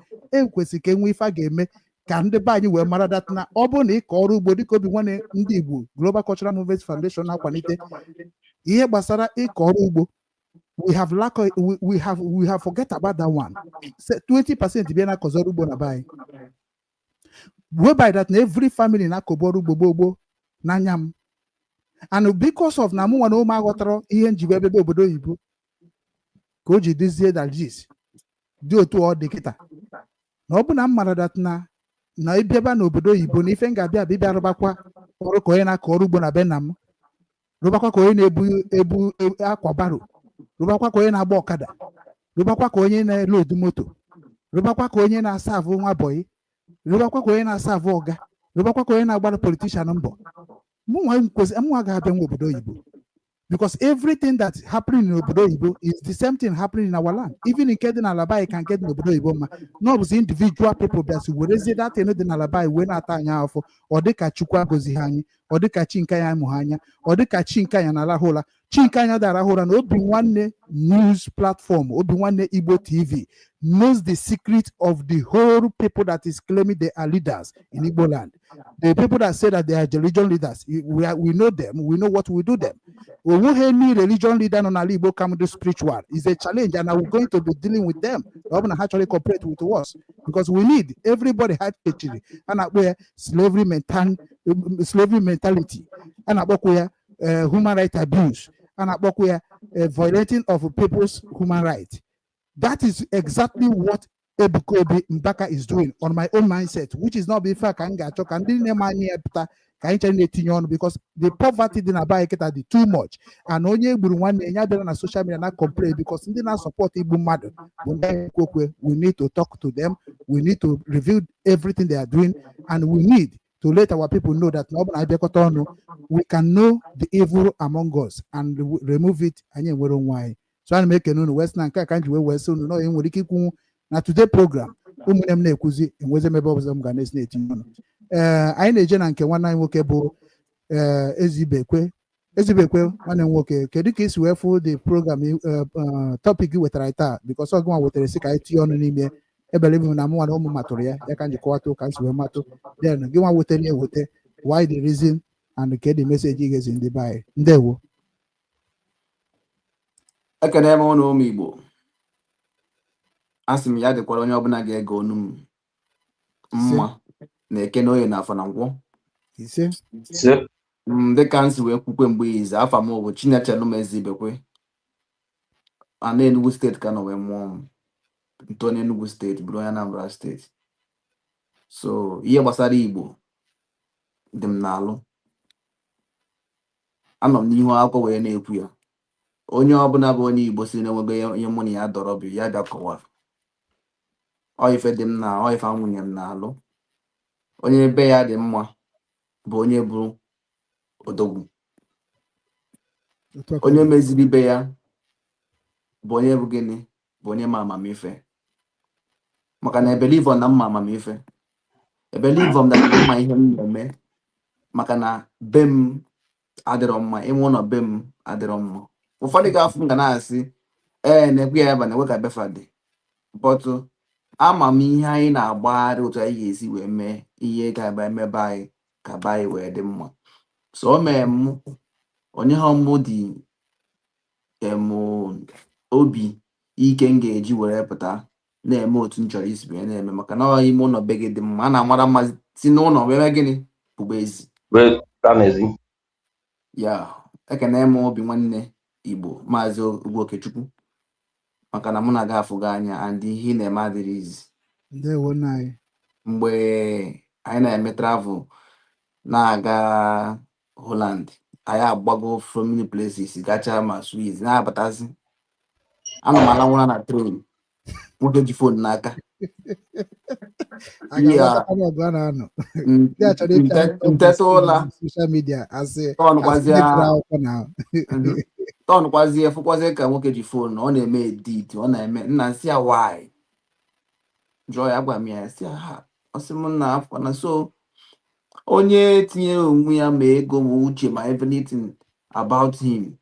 Ka ndị be anyị wee mara dat na ọ bụ na ịkọ ọrụ ugbo dịka Obinwannem ndị Igbo Global Cultural Movement Foundation na-akwalite ihe gbasara ịkọ ọrụ ugbo, we have forget about that one. 20% bịa na-akọzi ọrụ ugbo na be anyị, whereby that na every family na-akọbu ọrụ ugbo gbogbo n'anya m. And because of na mụ nwa na ụmụ aghọtara ihe njibe ebe obodo oyibo ka o ji dizie daljis dị otu ọ dị kịta, na ọ bụ na m mara dat na ịbịaba n'obodo oyibo na ife m ga-abịa abịa rụbakwa ọrụ ka onye na-akọ ọrụ ugbo na be nna m, rụbakwa ka onye na-ebu akwa baro, rụbakwa ka onye na-agba ọkada, rụbakwa ka onye na-elodu moto, rụbakwa ka onye na-asa avụ nwa bọyị, rụbakwa ka onye na-asa avụ ọga, rụbakwa ka onye na-agbara politician mbọ mụnwa ga-abịa nwa obodo oyibo because everything that's happening in obodo oyibo is the same thing happening in our land. Even in Kedin Alabai can get in obodo oyibo ma no bụ individual people bịasị werezie that in dị n'alabai wee na-ata anya afọ ọ dịka Chukwu agọzighị anyị ọ dịka chi nke ya amụghị anya ọ dịka chi nke anya na-arahụ ụra chi nke anya darahụ ụra na Obinwanne news platform Obinwanne Igbo TV knows the secret of the whole people that is claiming they are leaders in Igbo land. The people that say that they are religion leaders, we know them, we know what we do them. Any religion leader on Igbo come to spiritual is a challenge, and we're going to be dealing with them. We're going to actually cooperate with us because we need everybody had and where slavery mentality, and where human rights abuse, and where violating of people's human rights. That is exactly what Ejike Mbaka is doing on my own mindset, which is not being fair. Because the poverty in Abaiketa is too much. And only Burunwan na social media not complain because they not support Igbo mother. We need to talk to them. We need to review everything they are doing, and we need to let our people know that we can know the evil among us and remove it. So I make a no Western country where West no in Wiki na today program ụmụnne na-ekwuzi enweze mebe ọbụla m ga na-etinye ọnụ anyị na-eje na nke nwanne anyị nwoke bụ Ezibekwe nwanne m nwoke kedu ka isi wee fụ the program topic wetara taa because ọgụ nwa wetara si ka anyị tinye ọnụ n'ime ebele ibu na mụnwa na ụmụ matụrụ ya ka anyị kọwata ka nsi wee matụ then gị nwa wetara ya ewete why the reason and ke the message igezi ndị be anyị ndewo ekene m ụnụ ụmụ Igbo asị m ya dịkwara onye ọbụla ga-ege onu m mma na-eke na oye na afọ na nkwọ dịka nsi wee kwukwe mgbe izi afa m bụ Chinechelụ m Ezibekwe ana Enugu steeti ka nọ wee mụọ m ntoni Enugu steeti bụrụ onye Anambra steeti. So ihe gbasara Igbo dị m n'alụ, anọ m n'ihu akwụkwọ wee na-ekwu ya. Onye ọbụla bụ onye Igbo si na-enwego onye mụ na ya dọrọ bụ ya bịa kọwara ife dị m na ife nwunye m na-alụ. Onye be ya dị mma bụ onye bụ odogwu, onye meziri ibe ya bụ onye bụ gịnị bụ onye ma amamife. Maka na ebelive na mma amamife, ebelive na mma ihe m na-eme, maka na be m adịrọ mma, ime ụlọ be m adịrọ mma. Ụfọdụ ga-afụ m ga na-asị na-ekwe ya ebe na-ekwe ka befa dị, but ama m ihe anyị na-agbagharị otu anyị ga-esi wee mee ihe ga-aba emebe anyị ka be anyị wee dị mma. So o mee m onye ha mụ dị obi ike m ga-eji were pụta na-eme otu m chọrọ isi wee na-eme, maka na ime ụlọ be gị dị mma, a na-amara mma si n'ụlọ wee gịnị bụgba ezi ya. Ekene m Obinwanne Igbo Maazị Okechukwu, maka na mụ na ga afụgo anya and ihe na-eme adịrị izi. Mgbe anyị na-eme travel na-aga Holland, anyị agbago from many places gacha ma Swiss na-abatazi, ana m ala nwụra na train, nwoke ji fon n'aka nteta ụla tọnụkwazie fụkwazie ka nwoke ji fon ọ na-eme edit, ọ na-eme nna nsị ya why jụọ ya, gwa m ya si ha ọsị m na afọ na. So onye tinyere onwe ya ma ego ma uche ma everything about him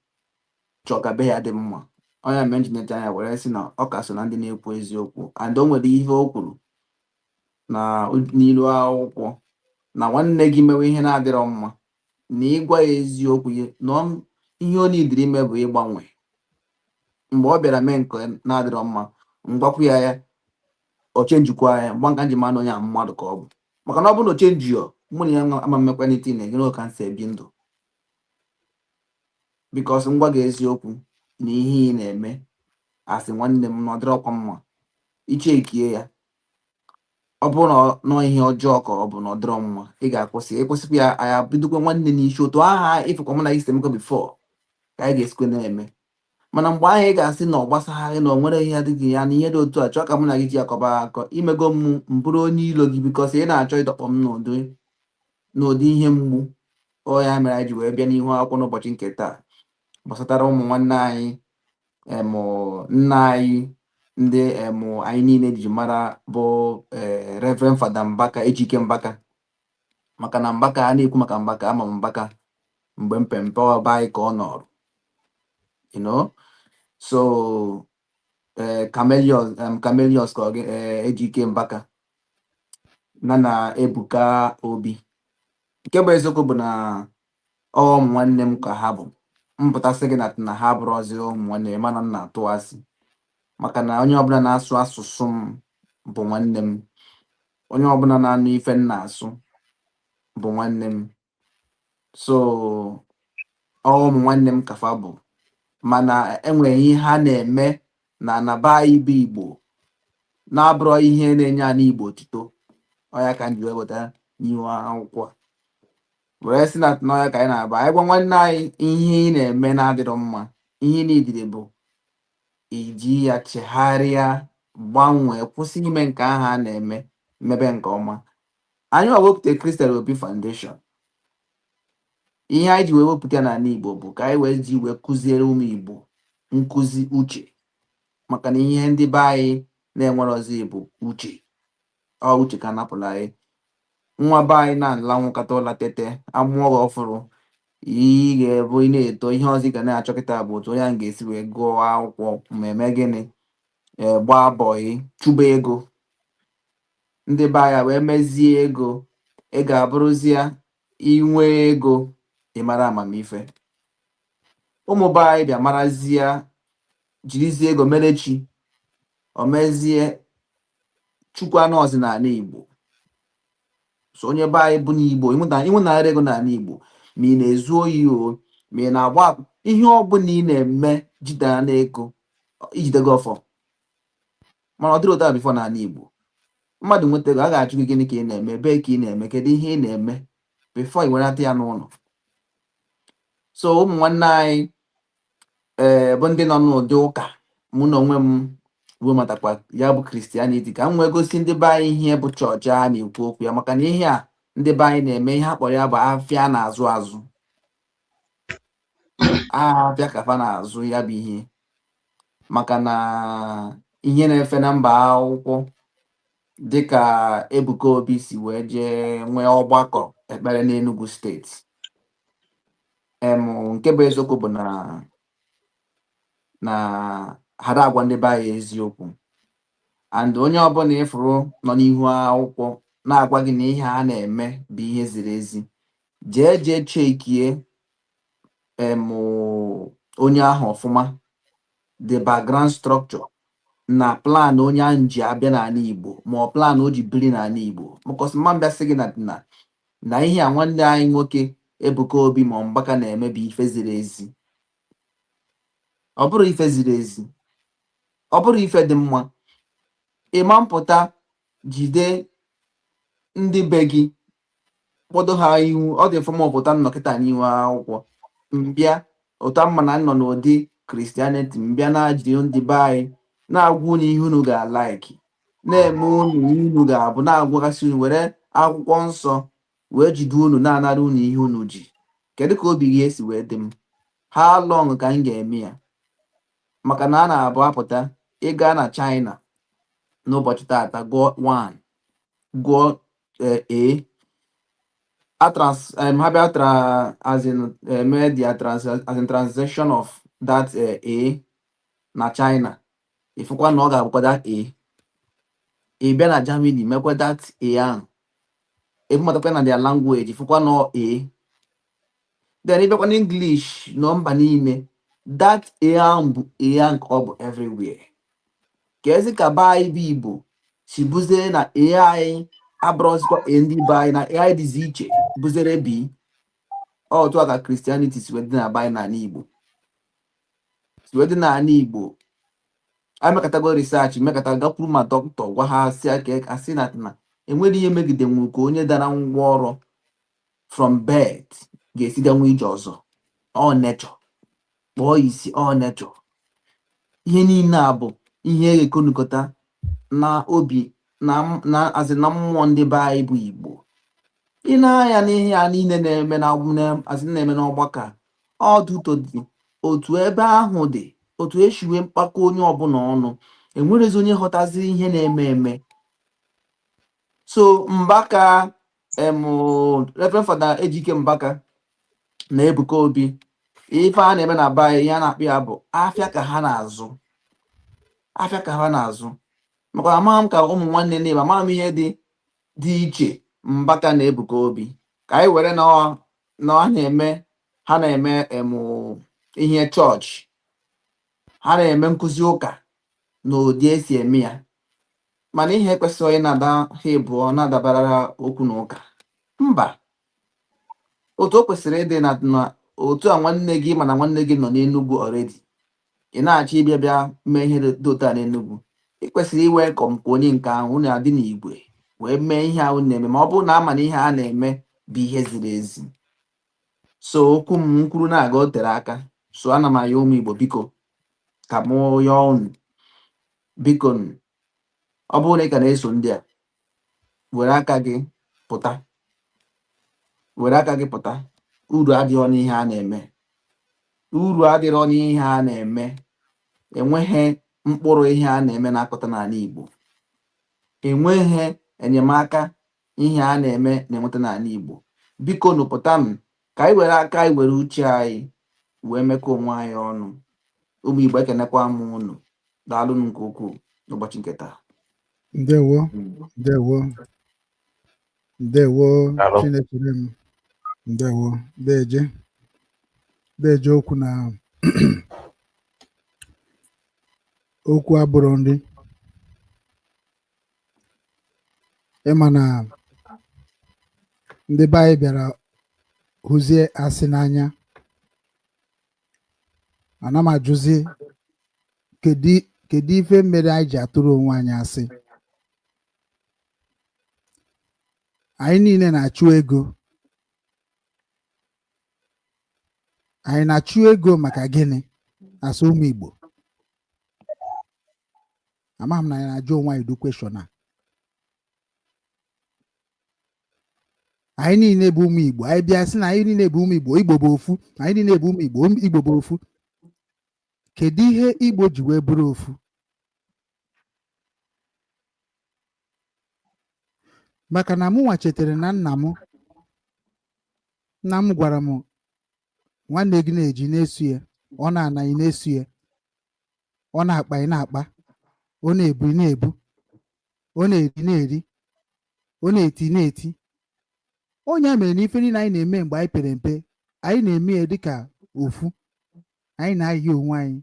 chọ ka be ya dị mma, onye mentionet anya were sị na ọ ka so na ndị na-ekwu eziokwu. And o nwere ihe o kwuru na n'ilu akwụkwọ na nwanne gị mewe ihe na-adịrọ mma na ịgwa ya eziokwu ya na ihe ọ na-ediri ime bụ ịgbanwe. Mgbe ọ bịara mee nke na-adịrọ mma, mgbakwu ya o chenjikwa ya, mgba nka nji ma na onye a mmadụ ka ọ bụ, maka na ọ bụrụ na o chenji ya mụ na ya ama mmekwa n'iti na egere ka nsi ebi ndụ. Because ngwa gị eziokwu na ihe ị na-eme asị nwanne m na ọ dịrọkwa mma, ichekie ya. Ọ bụrụ na ihe ọjọọ ka ọ bụ na ọ dịrọ mma, ị ga-akwụsị ekwesịkwa ya. Anya bidokwa nwanne n'isi otu aha ịfụkwa mụ na gị sitemekọ bifọ ka anyị ga-esikwe na-eme. Mana mgbe ahụ ị ga-asị na ọ gbasagharị na o nwere ihe adịghị ya na ihe dị otu a, chọọ ka mụ na gị ji akọba akọ imego m mbụrụ onye ilo gị, bikọs ị na-achọ ịdọkpọ m n'ụdị n'ụdị ihe mgbu. Ọ ya mere anyị ji wee bịa n'ihu akwụkwọ n'ụbọchị nke taa gbasatara ụmụ nwanne anyị nna anyị ndị anyị niile ji mara bụ Reverend Fada Mbaka, Ejike Mbaka. Maka na Mbaka, a na-ekwu maka Mbaka, ama m Mbaka mgbe mpempe ọba anyị ka ọ nọrọ, so Camelius ka Ejike Mbaka na Ebuka Obi. Nke bụ eziokwu bụ na ụmụ nwanne m ka ha bụ. Mpụtasị gị na ha bụrụzi ụmụ nwanne m, mana m na-atụ asị, maka na onye ọbụla na-asụ asụsụ m bụ nwanne m. Onye ọbụla na-anụ ife m na-asụ bụ nwanne m. So ụmụ nwanne m kafa bụ, mana enwere ihe ha na-eme na anaba anyị bụ Igbo na-abụrọ ihe na-enye anyị Igbo otito. Ọya ka anyị wee weta n'ihu akwụkwọ were si na n'ọya ka anyị na-aba anyị gwa nwanne anyị ihe ị na-eme na-adịrọ mma. Ihe niile bụ iji ya chegharịa, gbanwee, kwụsị ime nke ahụ a na-eme, mebe nke ọma. Anyị wepụta Christian Obi Foundation. Ihe anyị ji wee wepụta n'ala Igbo bụ ka anyị wee ji wee kụziere ụmụ Igbo nkụzi uche, maka na ihe ndị be anyị na-enwerozi bụ uche. Uche ka napụla anyị. Nwa be anyị na-alanwụkata ụla tete, amụọ gị ọfụrụ, ị ga-ebu ị na-eto, ihe ọzọ ị ga na-achọkịta bụ otu onye ahụ ga-esi wee gụọ akwụkwọ ma eme gịnị, gbaa bọyị, chụba ego. Ndị be anyị wee mezie ego, ị ga-abụrụzie inwe ego ịmara amamife. Ụmụ be anyị bịa marazie, jirizie ego mere chi, o mezie chukwu anụ ọdịnala Igbo. So onye be anyị bụ n'Igbo, ịnwụnara ego n'ala Igbo, ma ị na-ezu oyi o, ma ị na-agba ihe ọbụla ị na-eme jidere na ego, ijidego ọfọ. Mana ọ dịrị ụta bifo n'ala Igbo. Mmadụ nweta ego, a ga-achụ gị gịnị ka ị na-eme, ebee ka ị na-eme, kedu ihe ị na-eme bifo ị werata ya n'ụlọ. So ụmụ nwanne anyị bụ ndị nọ n'ụdị ụka, mụ na onwe m ruo matakwa ya bụ Kristianity, ka m wee gosi ndị be anyị ihe bụ chọọchị a na-ekwu okwu ya. Maka na ihe a ndị be anyị na-eme, ihe a kpọrọ ya bụ afịa na-azụ azụ. Afịa kafa na-azụ ya bụ ihe, maka na ihe na-efe na mba akwụkwọ dịka Ebuka Obi si wee jee nwee ọgbakọ ekpere n'Enugu steeti. Nke bụ eziokwu bụ na ha agwa ndị be anyị eziokwu, and onye ọbụla ịfụrụ nọ n'ihu akwụkwọ na-agwa gị na ihe a na-eme bụ ihe ziri ezi, jee chekie onye ahụ ọfụma, the background structure na plan onye ahụ ji abịa n'ala Igbo, ma ọ plan o ji biri n'ala Igbo. Because mma mbịasị gị na ihe a nwanne anyị nwoke Ebuka Obi ma Mbaka na-eme bụ ife ziri ezi. Ọ bụrụ ife ziri ezi, ọ bụrụ ife dị mma, ịma mpụta jide ndị be gị kpọdo ha ihu. Ọ dị mfe ma ọpụta nnọkịta n'ihu akwụkwọ mbịa ụta mma na nọ n'ụdị Kristianity, mbịa na-ajide ndị be anyị na-agwa unu ihe unu ga-alaiki, na-eme unu ihe unu ga-abụ, na-agwagasị unu, were akwụkwọ nsọ wee jide unu, na-anara unu ihe unu ji. Kedu ka obi gị esi wee dị m? Ha long ka m ga-eme ya? Maka na a na-abụ apụta ịga na China n'ụbọchị tata, gụọ 1, gụọ ha bịa as in translation of that A na China, ịfụkwa na ọ ga-abụkwa that A. Ị bịa na Germany mekwa that A ahụ, ebumatakwa na their language, ịfụkwa na A. Then ị bịakwa na English nọ mba niile, that A ahụ bụ A ahụ ka ọ bụ everywhere. Ka ezi ka be anyị bụ Igbo si buzie na AI abụrụzikwa ndị be anyị, na AI dịzi iche buzere bi. Otu a ka Christianity si wedị na be anyị n'ala Igbo, si wedị n'ala Igbo. Anyị mekọtago research, mekọta gakwuru ma dọkịta gwa ha asị na enwere ihe megide nwu ka onye dara ngwa ọrụ from birth ga-esiganwu ije ọzọ. Ọ nature kpọọ isi, ọ nature. Ihe niile a bụ ihe ga-ekonukọta na obi na mmụọ ndị be anyị bụ Igbo. ị na-anya n'ihe ya niile na-eme n'ọgbakọ ọdụtụ dị otu ebe ahụ dị otu eshiwe mkpakọ onye ọbụla ọnụ enwerezi onye ghọtaziri ihe na-eme eme. So Mbaka Reverend Fada Ejike Mbaka na Ebuka Obi ife a na-eme na be ihe a na-akpụ ya bụ afịa ka ha na-azụ maka amaghị m ka ụmụ nwanne na-ebe amaghị m ihe dị iche Mbaka na Ebuka Obi ka anyị were na ha na-eme ihe chọọchị, ha na-eme nkụzi ụka na ụdị esi eme ya, mana ihe kwesịrị onye na-ada ha ịbụọ na-adabara ha okwu na ụka mba. Otu o kwesịrị ịdị na otu a nwanne gị mana nwanne gị nọ n'Enugu already ị na-achọ ịbịa mee ihe dị otu a n'Enugu, ị kwesịrị iwe kọm ka onye nke ahụ na-adị n'igwe wee mee ihe ahụ na-eme ma ọ bụrụ na ama na ihe a na-eme bụ ihe ziri ezi. So okwu m kwuru na-aga o tere aka, so ana m aya ụmụ Igbo biko ka mụ yọọ unu biko ọ bụrụ na ị ka na-eso ndị a were aka gị pụta uru adịrọ n'ihe a na-eme enweghị mkpụrụ ihe a na-eme na-akọta n'ala Igbo, enweghị enyemaka ihe a na-eme na-enweta n'ala Igbo. Biko nụpụta m ka anyị were aka anyị were uche anyị wee mekọ onwe anyị ọnụ. Ụmụ Igbo ekenekwa m unu, daalụ nke ukwuu n'ụbọchị nke taa. Ndewo Chinechere m, ndewo deje okwu na okwu abụrụ nri. Ịma na ndị be anyị bịara hụzie asị n'anya, ana m ajụzi kedu ife mere anyị ji atụrụ onwe anyị asị. Anyị niile na-achụ ego, anyị na-achụ ego maka gịnị? Asị ụmụ Igbo, amaghị m na anyị na-ajụ onwe anyị du kweshọn a. Anyị niile bụ ụmụ Igbo, anyị bịa sị na anyị niile bụ ụmụ Igbo, Igbo bụ ofu, anyị niile bụ ụmụ Igbo, Igbo bụ ofu. Kedu ihe Igbo ji wee bụrụ ofu? Maka na mụ nwa chetara na nna m gwara m nwanne gị na-eji na-esu ya, ọ na-anaghị na-esu ya, ọ na-akpa ị na-akpa, ọ na-ebu ị na-ebu, ọ na-eri na-eri, ọ na-eti na-eti. Onye mere na ife niile anyị na-eme mgbe anyị pere mpe anyị na-eme ya dịka ofu, anyị na-ayị onwe anyị.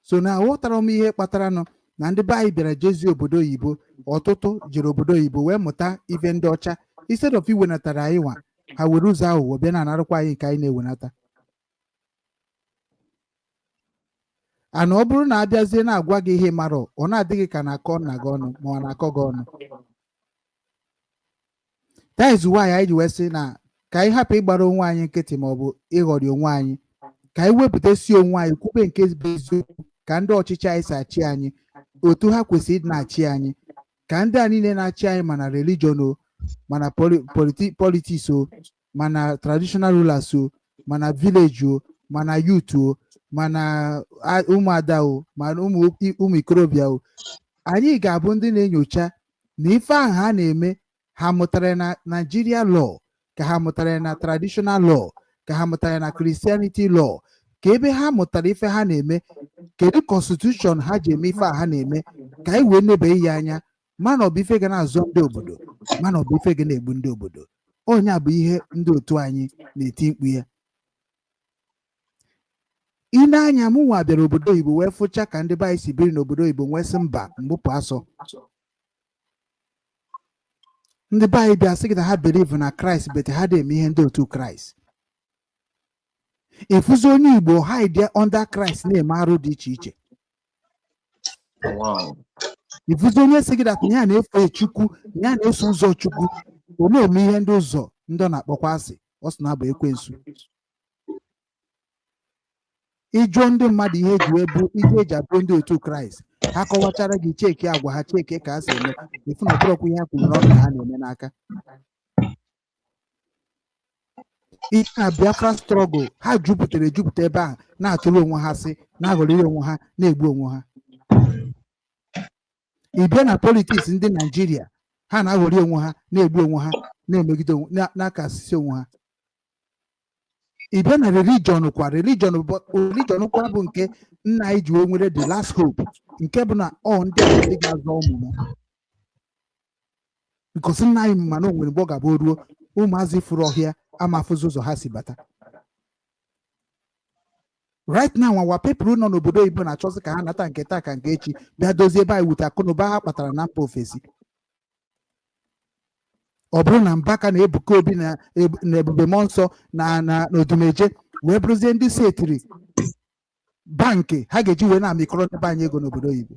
So na aghọtara m ihe kpatara nọ na ndị be anyị bịara jezie obodo oyibo, ọtụtụ jere obodo oyibo wee mụta ife ndị ọcha, instead of iwenatara anyị nwa ha were ụzọ aghụghọ bịa na-anarakwa anyị nke anyị na-ewenata. Ana ọ bụrụ na abịazie na-agwa gị ihe mara ọ na-adịghị ka na-akọ nna gị ọnụ ma ọ na-akọ gị ọnụ. That is why anyị ji wee sị na ka anyị hapụ ịgbara onwe anyị nkịtị ma ọ bụ ịghọrị onwe anyị, ka anyị wepụta si onwe anyị kwube nke bụ eziokwu, ka ndị ọchịchị anyị si achị anyị otu ha kwesịrị ịdị na-achị anyị, ka ndị a niile na-achị anyị mana religion o, mana politics o, mana traditional rulers o, mana village o, mana youth o, mana ụmụada o, mana ụmụ ikorobịa o, anyị ga-abụ ndị na-enyocha na ife ahụ ha na-eme ha mụtara na Nigeria law, ka ha mụtara na traditional law, ka ha mụtara na Christianity law, ka ebe ha mụtara ife ha na-eme, kedu constitution ha ji eme ife a ha na-eme, ka anyị wee nebe ya anya, mana ọ bụ ife ga na-azọ ndị obodo, mana ọ bụ ife ga na-egbu ndị obodo. Onye a bụ ihe ndị otu anyị na-eti mkpu ya. Ị na-anya m nwa bịara obodo oyibo wee fụcha ka ndị be anyị si biri n'obodo oyibo nwee sị mba mgbupụ asọ. Ndị be anyị bịa sị gị na ha believe na Kraịst bete ha na-eme ihe ndị otu Kraịst. Efuzi onye Igbo ha dị under Kraịst na-eme arụ dị iche iche. Ifuzi onye sị gị na ya na-efe Chukwu, ya na-eso ụzọ Chukwu, ọ na-eme ihe ndị ụzọ ndị ọ na-akpọkwa asị, ọ sị na abụ ekwensu. Ịjụọ ndị mmadụ ihe eji wee bụ ihe eji abụ ndị otu Kraịst, ha kọwachara gị cheki agwa ha cheki ka ha si eme ifu na ọbụrụkwa ihe ha kwuru n'ọnụ ka ha na-eme n'aka ihe a Biafra strọgụl ha jupụtara ejupụta ebe ahụ na-atụrụ onwe ha sị na-aghọrịrị onwe ha na-egbu onwe ha ị bịa na politiks ndị Naijiria ha na-aghọrị onwe ha na-egbu onwe ha na-emegide na-akasịsị onwe ha ị bịa na religion kwa bụ nke nna anyị ji wee nwere the last hope nke bụ na ndị a ndị ga-azọ ụmụ m because nna anyị mana o nwere mgbe ọ ga-abụ ruo ụmụazị furu ọhịa amafụzi ụzọ ha si bata right now our people nọ n'obodo oyibo na-achọzi ka ha nata nke taa ka nke echi bịa dozie ebe anyị wute akụnụba ha kpatara na mba ofesi ọ bụrụ na Mbaka na Ebuka Obi na Ebube Mmụọ Nsọ na Odumeje wee bụrụzie ndị setiri bankị ha ga-eji wee na-amịkọrọ ebe anyị ego n'obodo oyibo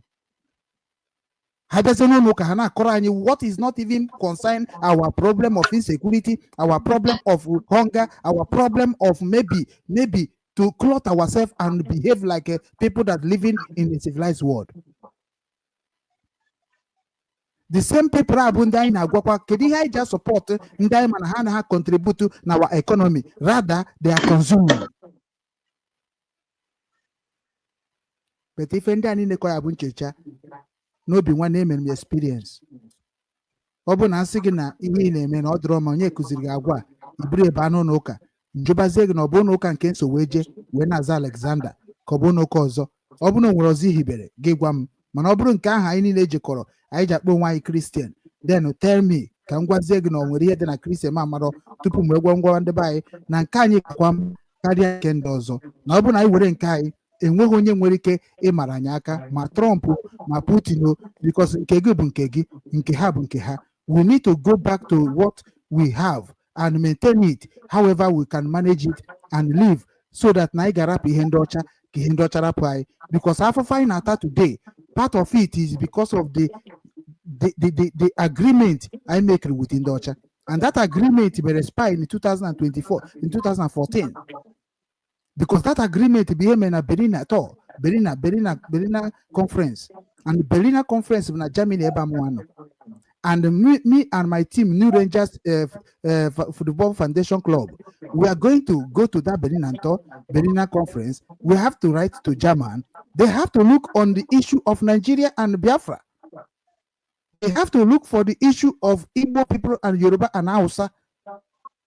ha bịazie n'ụlọ ụka ha na-akọrọ anyị what is not even concern our problem of insecurity, our problem of hunger, our problem of maybe to clothe ourselves and behave like people that living in a civilized world. The same people abụ ndị anyị na-agwakwa kedu ihe anyị ji support ndị anyị mana ha na ha contribute na our economy, rather they are consuming. But ife ndị anyị na-ekọ ya bụ nchecha n'obi nwanne emere m experience. Ọ bụ na asị gị na ihe ị na-eme na ọ dịrọ ma onye kụziri gị agwa iburu ebe anụ n'ụka njụbazie gị na ọ bụ n'ụka nke nso wee jee wee na-aza Alexander ka ọ bụ n'ụka ọzọ ọ bụ na o nwere ọzọ ihibere gị gwa m mana ọ bụrụ nke ahụ anyị niile jikọrọ anyị ji akpọ onwe anyị Christian then tell me ka m gwazie gị na ọ nwere ihe dị na Christian ma amarọ tupu m egwa ngwa ndị be anyị na nke anyị kakwa m karịa nke ndị ọzọ na ọ bụ na anyị were nke anyị enweghị onye nwere ike ịmara anyị aka ma Trump ma Putin because nke gị bụ nke gị nke ha bụ nke ha. We need to go back to what we have and maintain it however we can manage it and live so that na anyị ga-arapụ ihe ndị ọcha ka ihe ndị ọcha rapụ anyị because after anyị na-ata today part of it is because of the agreement I make with ndị ọcha and that agreement will expire in 2014 because that agreement became na Berlin at all Berlin conference and Berlin conference na Germany ebe amụanọ. And me and my team, New Rangers Football Foundation Club, we are going to go to that Berlin conference. We have to write to German. They have to look on the issue of Nigeria and Biafra. They have to look for the issue of Igbo people and Yoruba and Hausa.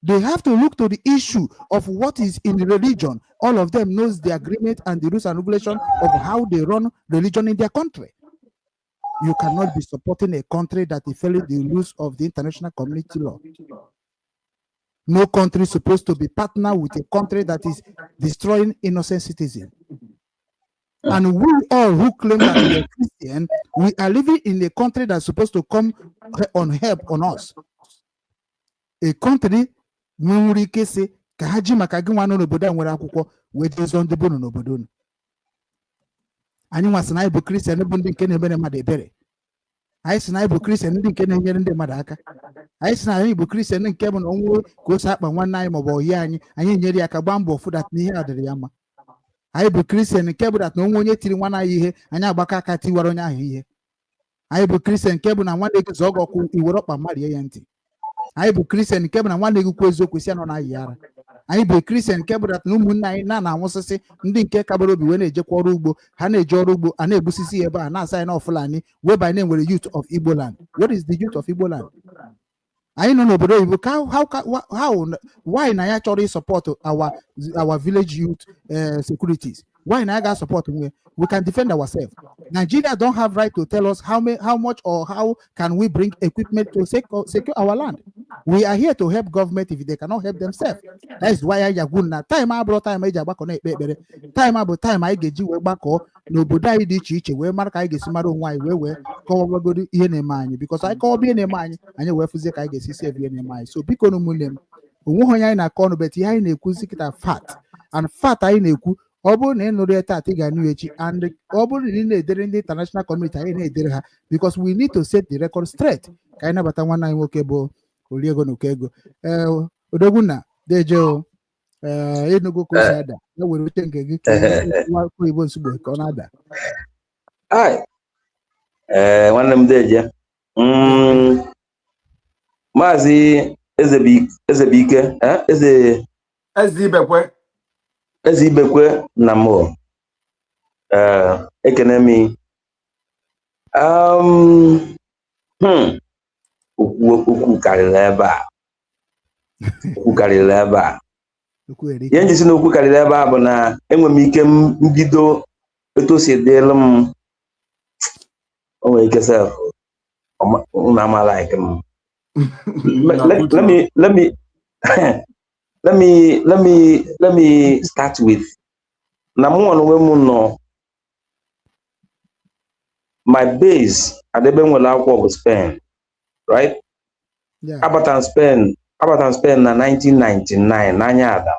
They have to look to the issue of what is in the religion. All of them knows the agreement and the rules and regulations of how they run religion in their country. You cannot be supporting a country that is failing the rules of the international community law. No country is supposed to be partner with a country that is destroying innocent citizens. And we all who claim that we are Christian, we are living in a country that's supposed to come on help on us. A country nwere ike sị ka ha ji maka gị nwa n'obodo a nwere akwụkwọ wee jezo ndị bụ n'obodo unu. Anyị nwasị na anyị bụ Christian bụ ndị nke na-emere mmadụ ebere. Anyị sị na anyị bụ Christian ndị nke na-enyere ndị mmadụ aka. Anyị sị na anyị bụ Christian nke bụ na onwe ka o si akpa nwanne anyị maọbụ ọyị anyị nyere ya aka gbaa mbọ fụ dat na ihe a dịrị ya mma. Anyị bụ Christian nke bụ dat na onwe onye tiri nwanne anyị ihe anyị agbaka aka tiwara onye ahụ ihe. Anyị bụ Christian nke bụ na nwanne gị zọọ gị ọkụ iwere ọkpa mmadụ ya ntị. Anyị bụ Christian nke bụ na nwanne gị kwuo eziokwu si anọ na-ayị ara. Anyị bụ Christian nke bụ dat na ụmụnne anyị na-anwụsịsị ndị nke kabara obi wee na-ejekwa ọrụ ugbo ha na-eje ọrụ ugbo a na-egbusisi ebe a na-asa anyị na Fulani whereby na-enwere youth of Igbo land. What is the youth of Igbo land? Anyị nọ n'obodo oyibo why na ya chọrọ support our village youth securities? Why na ya ga support we can defend ourselves? Nigeria don't have right to tell us how much or how can we bring equipment to secure our land. We are here to help government if they cannot help themselves. That is why I agwụ na time abụrụ time eji agbakọ na-ekpe ekpere. Time abụ time anyị ga-eji wee gbakọ n'obodo anyị dị iche iche wee mara ka anyị ga-esi mara onwe anyị wee kọwagodo ihe na-eme anyị because anyị kọwa ihe na-eme anyị wee fụzie ka anyị ga-esi save ihe na-eme anyị. So biko na ụmụnne m onweghị onye anyị na-akọ ọnụ bet ihe anyị na-ekwuzi kịta fat and fat anyị na-ekwu ọ bụrụ na ị nụrụ ya taa ị ga-anụ echi and ọ bụrụ na ị na-edere ndị international community anyị na-edere ha because we need to set the record straight ka anyị nabata nwanne anyị nwoke bụ Orie ego na ụkọ ego odogwu na deje enugo ka o si ada ya were oche nke gị ka Igbo nsogbu ka ọ na-ada. nwanne m deje Maazị Ezebike Eze Ibekwe na m ekene m okwu karịrị ebe a ihe nji si na okwu karịrị ebe a bụ na enwe m ike mbido etu o si dịrị m o nwere ike sef na ama like m let me start with na mụ onwe m nọ my base adebe nwere akwụkwọ bụ Spain, right? Abatan Spain na 1999 n'anya ada.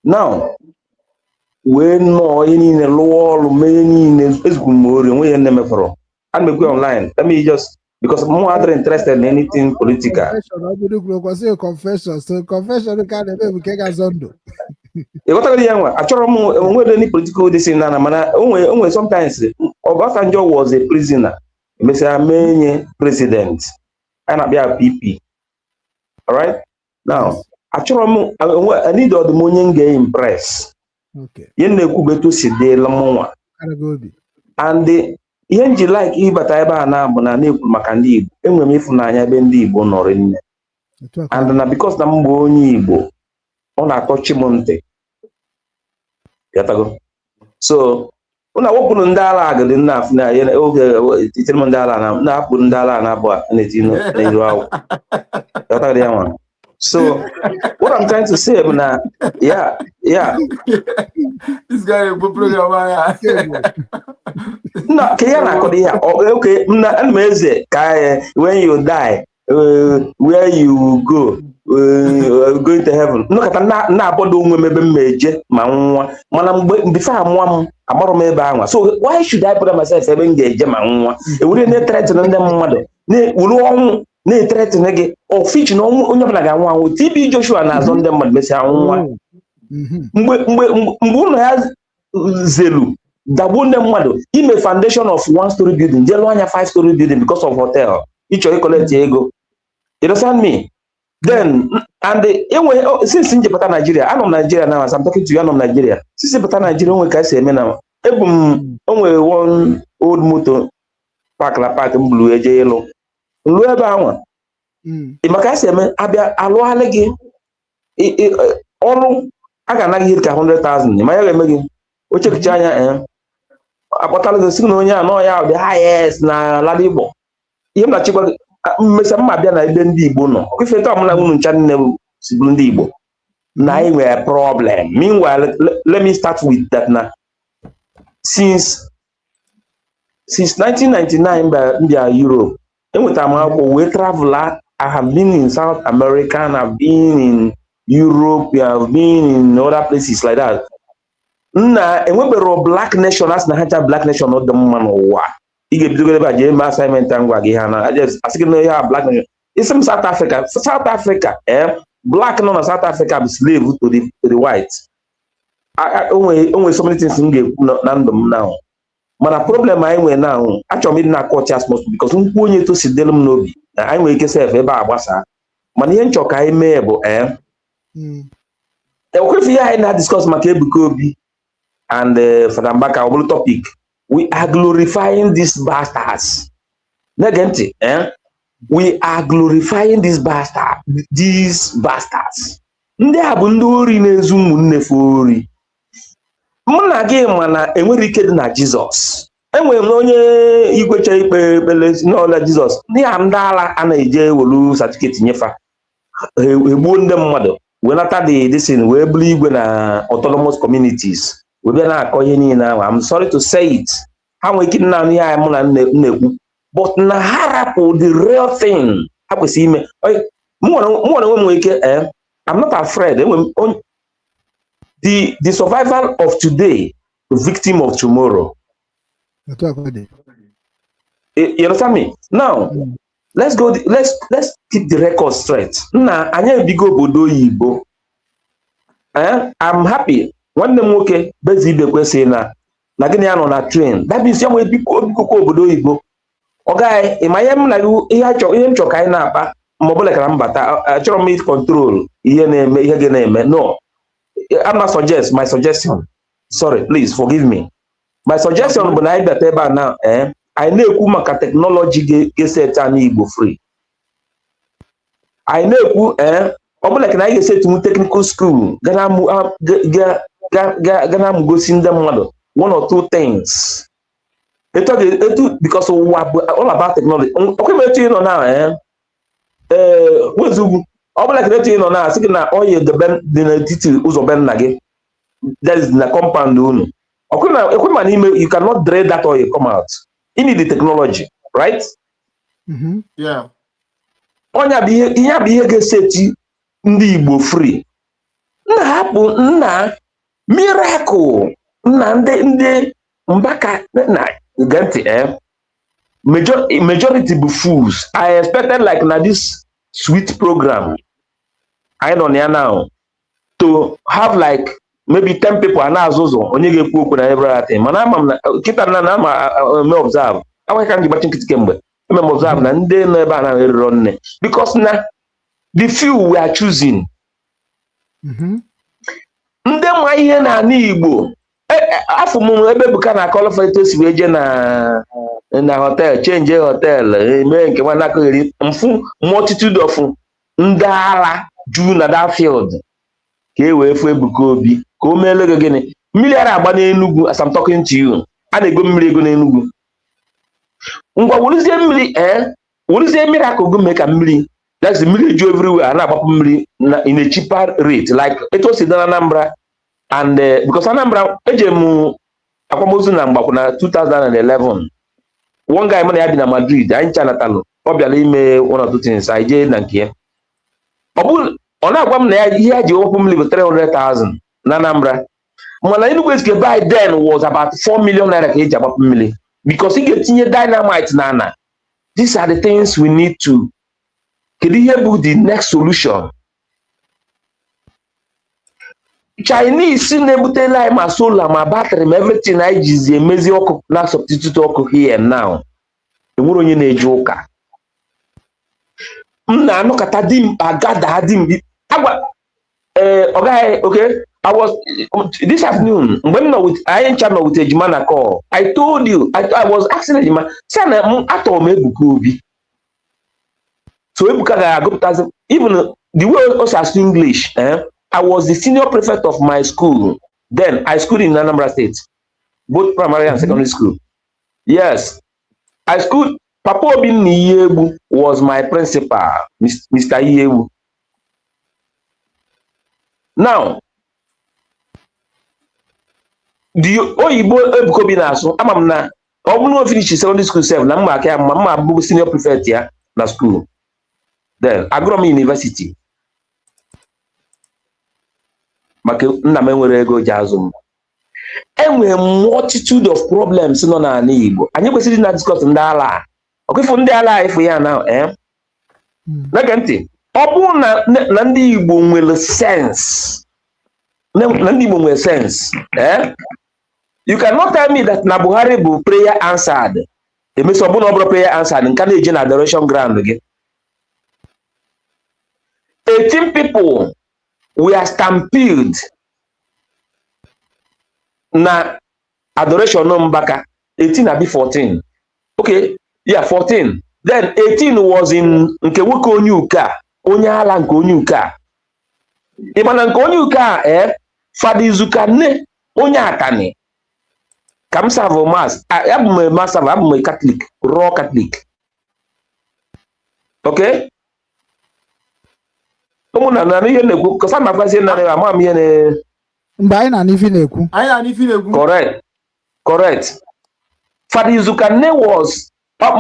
Now wee nọ ihe niile lụọ ọrụ mee niile ezigbo m ori onwe ihe na-emefọrọ. I'm going online. Let me just, because I'm more interested in anything political. Confession. So confession can't be zondo. You got to young one. I told any political decision. Only sometimes Obasanjo was a prisoner. Mr. Many president. And I be a PP. All right. Now, I told I need all the money get impressed. Okay. You know, to see the Lamoa. And the ihe nji like ịbata ebe a na-abụ na na-ekwu maka ndị Igbo enwere m ịfụnanya ebe ndị Igbo nọrọ nne and na because na mgbe onye Igbo ọ na-akọchi m ntị yatago so ụna wepụrụ ndị ala agadi nna afụ na ya oge titere m ndị ala na-apụ ndị ala na-abụ na-eti n'iru awụ yatago ya nwa. So what I'm trying to say na yeah this guy will program no, okay, when you die, where you go, going to heaven. No, so why should I put myself seven days? It wouldn't threaten them. Threaten again or fish no one TB Joshua and on them has Zelu. That wouldn't in a foundation of 1-story building, Jelwanya 5-story building because of hotel. Each of you collect ego. You understand me? Then and since in Japan, Nigeria, I'm Nigeria now as I'm talking to you, I'm Nigeria. Since Japan, Nigeria, we can say now. Only one old motor park la park in blue yellow. Lueba in Macassi, Abia Aloalegi all I can get 100,000 in my making. Which is China, Apotalo the signal, no, the highest na Ladibo. You not cheap, Miss Mabiana, Bendi Bono. If you talk about Channel Sibundibo, now a problem. Meanwhile, let me start with that now. Since 1999 by Europe, and with Amako, we travel. I have been in South America, and I've been in Europe, I've been in other places like that. Na enwebero black nation as na hacha black nation no dem man wa ige bido ba je ma assignment angwa gi hana I just asking no ya black nation it's in South Africa black no na South Africa be slave to the white only so many things nge na ndom now mana problem I nwe now actually na court as most because nkwu onye to si delum nobi na I nwe ike self ebe agbasa mana ihe nchoka ime bụ okwefi ya na discuss maka Ebuka Obi and Fada Mbaka topic. We are glorifying these bastards. Negenti, we are glorifying these bastards. Ndị a bụ ndị ori na-ezu ụmụnne fori. Mụ na gị mana enwere ike dị na Jizọs. Enwere onye igwecha ikpe ekpele n'ọla Jizọs. Ndị a ndị ala a na-eje welu certificate nyefa. Egbuo ndị mmadụ. Wenata dị disin wee bụrụ igwe na autonomous communities. I'm sorry to say it. How we can now but na harapo the real thing. I'm not afraid. The survival of today, the victim of tomorrow. You understand me? Now, let's go. Let's keep the record straight. Now, I'm happy. One them okay, Bezi Ibekwe say na na gịnị ya nọ na train, that means ya nwere bikokwa obodo oyibo. Ọ gaghị ịma ihe m na ihe m chọrọ ka anyị na-akpa ma ọ bụla kara m bata, achọrọ m control ihe na-eme ihe gị na-eme. No, I'm not suggest my suggestion. Sorry, please forgive me. My suggestion bụ na anyị bata ebe a na anyị na-ekwu maka teknọlọji ga-eset anyị Igbo free. Anyị na-ekwu ọ bụla ka na anyị ga-esetinwu technical school ga na-amụgosi ndị mmadụ one or two things. Etu because ụwa bụ all about technology. Ọkwa ebe etu ị nọ na wezugwu ọ bụla ka etu ị nọ na asị gị na oyi dị n'etiti ụzọ be nna gị, that is na compound unu. Ekwe ma n'ime, you cannot dread that oil come out. You need the technology, right? Yeah. Onye bụ ihe ga-eseti ndị Igbo free. Nna hapụ nna miracle nna ndị Mbaka na gantị majority bụ fools. I expected like na this sweet program I know now to have like maybe 10 people are na azụzụ onye ga-ekwu okwu na everything. Mana ama m na kita na ama me observe. Awa ka ngi gbachin kitike mgbe. Me observe na ndị nọ ebe a na eriro nne because na the few we are choosing. Ndị ma ihe na ana Igbo afọ m ebe Ebuka na qualify to si weje na hotel, change hotel, eme nke nwa na-akọgheri mfu multitude of ndị ala ju na that field ka e wee fu Ebuka Obi ka o meele gị gịnị. Mmiri ara agba n'Enugu, as I'm talking to you, a na-ego mmiri ego n'Enugu. Ngwa wuruzie mmiri akụgo mee ka mmiri, that's the mmiri ju everywhere, na-agbapụ mmiri in a cheaper rate like etu o si na Anambra. And because Anambra ejem akwamozu na mgbakwu na 2011, one guy mana ya bi na Madrid, anyị ncha natalụ, ọ bịara ime one or two things, anyị jee na nke ya. Ọ na-agwa m na ya ihe ya ji okwu mmiri bụ 300,000 na Anambra. Mana Enugu Ezike by then was about 4 million naira ka eji agbapụ mmiri because ị ga-etinye dynamite na ana. These are the things we need to. Kedu ihe bụ the next solution? Chinese na-ebutela anyị ma solar ma battery ma everything anyị jizi emezi ọkụ na substitute ọkụ here and now. Enwere onye na-eje ụka. M na-anọkọta di m agada di m agwa okay, I was this afternoon when I nọ with Ejima na call. I told you I was asking Ejima say na atọ m Ebuka Obi. So Ebuka ga-agụpụtazi even the way also as English. I was the senior prefect of my school. Then I schooled in Anambra State, both primary and secondary school. Yes, I schooled. Papa Obi Niyebu was my principal, Mr. Iyebu. Now, the Oyibo Ebuka Obi na-asụ ama m na ọ bụrụ na o finish secondary school self na mma aka mma abụ senior prefect ya na school. Then agụrụ m university. Maka nna m enwere ego ji azụ m. Enwere multitude of problems nọ n'ala Igbo. Anyị kwesịrị na discuss ndị ala. Ọkụfụ ndị ala ifu ya na nege ntị. Ọ bụrụ na ndị Igbo nwere sense. Na ndị Igbo nwere sense. You cannot tell me that na Buhari bụ prayer answered. Emesi ọ bụrụ na ọ bụrụ prayer answered nke na-eje na adoration ground gị. 18 people we are stampeded na adoration no Mbaka. 18 na be 14. Okay, yeah, 14. Then 18 was in nke nwoke onye uka, onye ala nke onye uka. Ịmana nke onye uka Fada Izuka nne onye Atani. Ka m serve mass. Abụ m mass serve, abụ m Catholic, raw Catholic. Okay? Ụmụnna na ihe na-ekwu kọsa na kwasị na ama m ihe na mgbe anyị na n'ifi na-ekwu. Correct. Fada Izuka nne was mgbe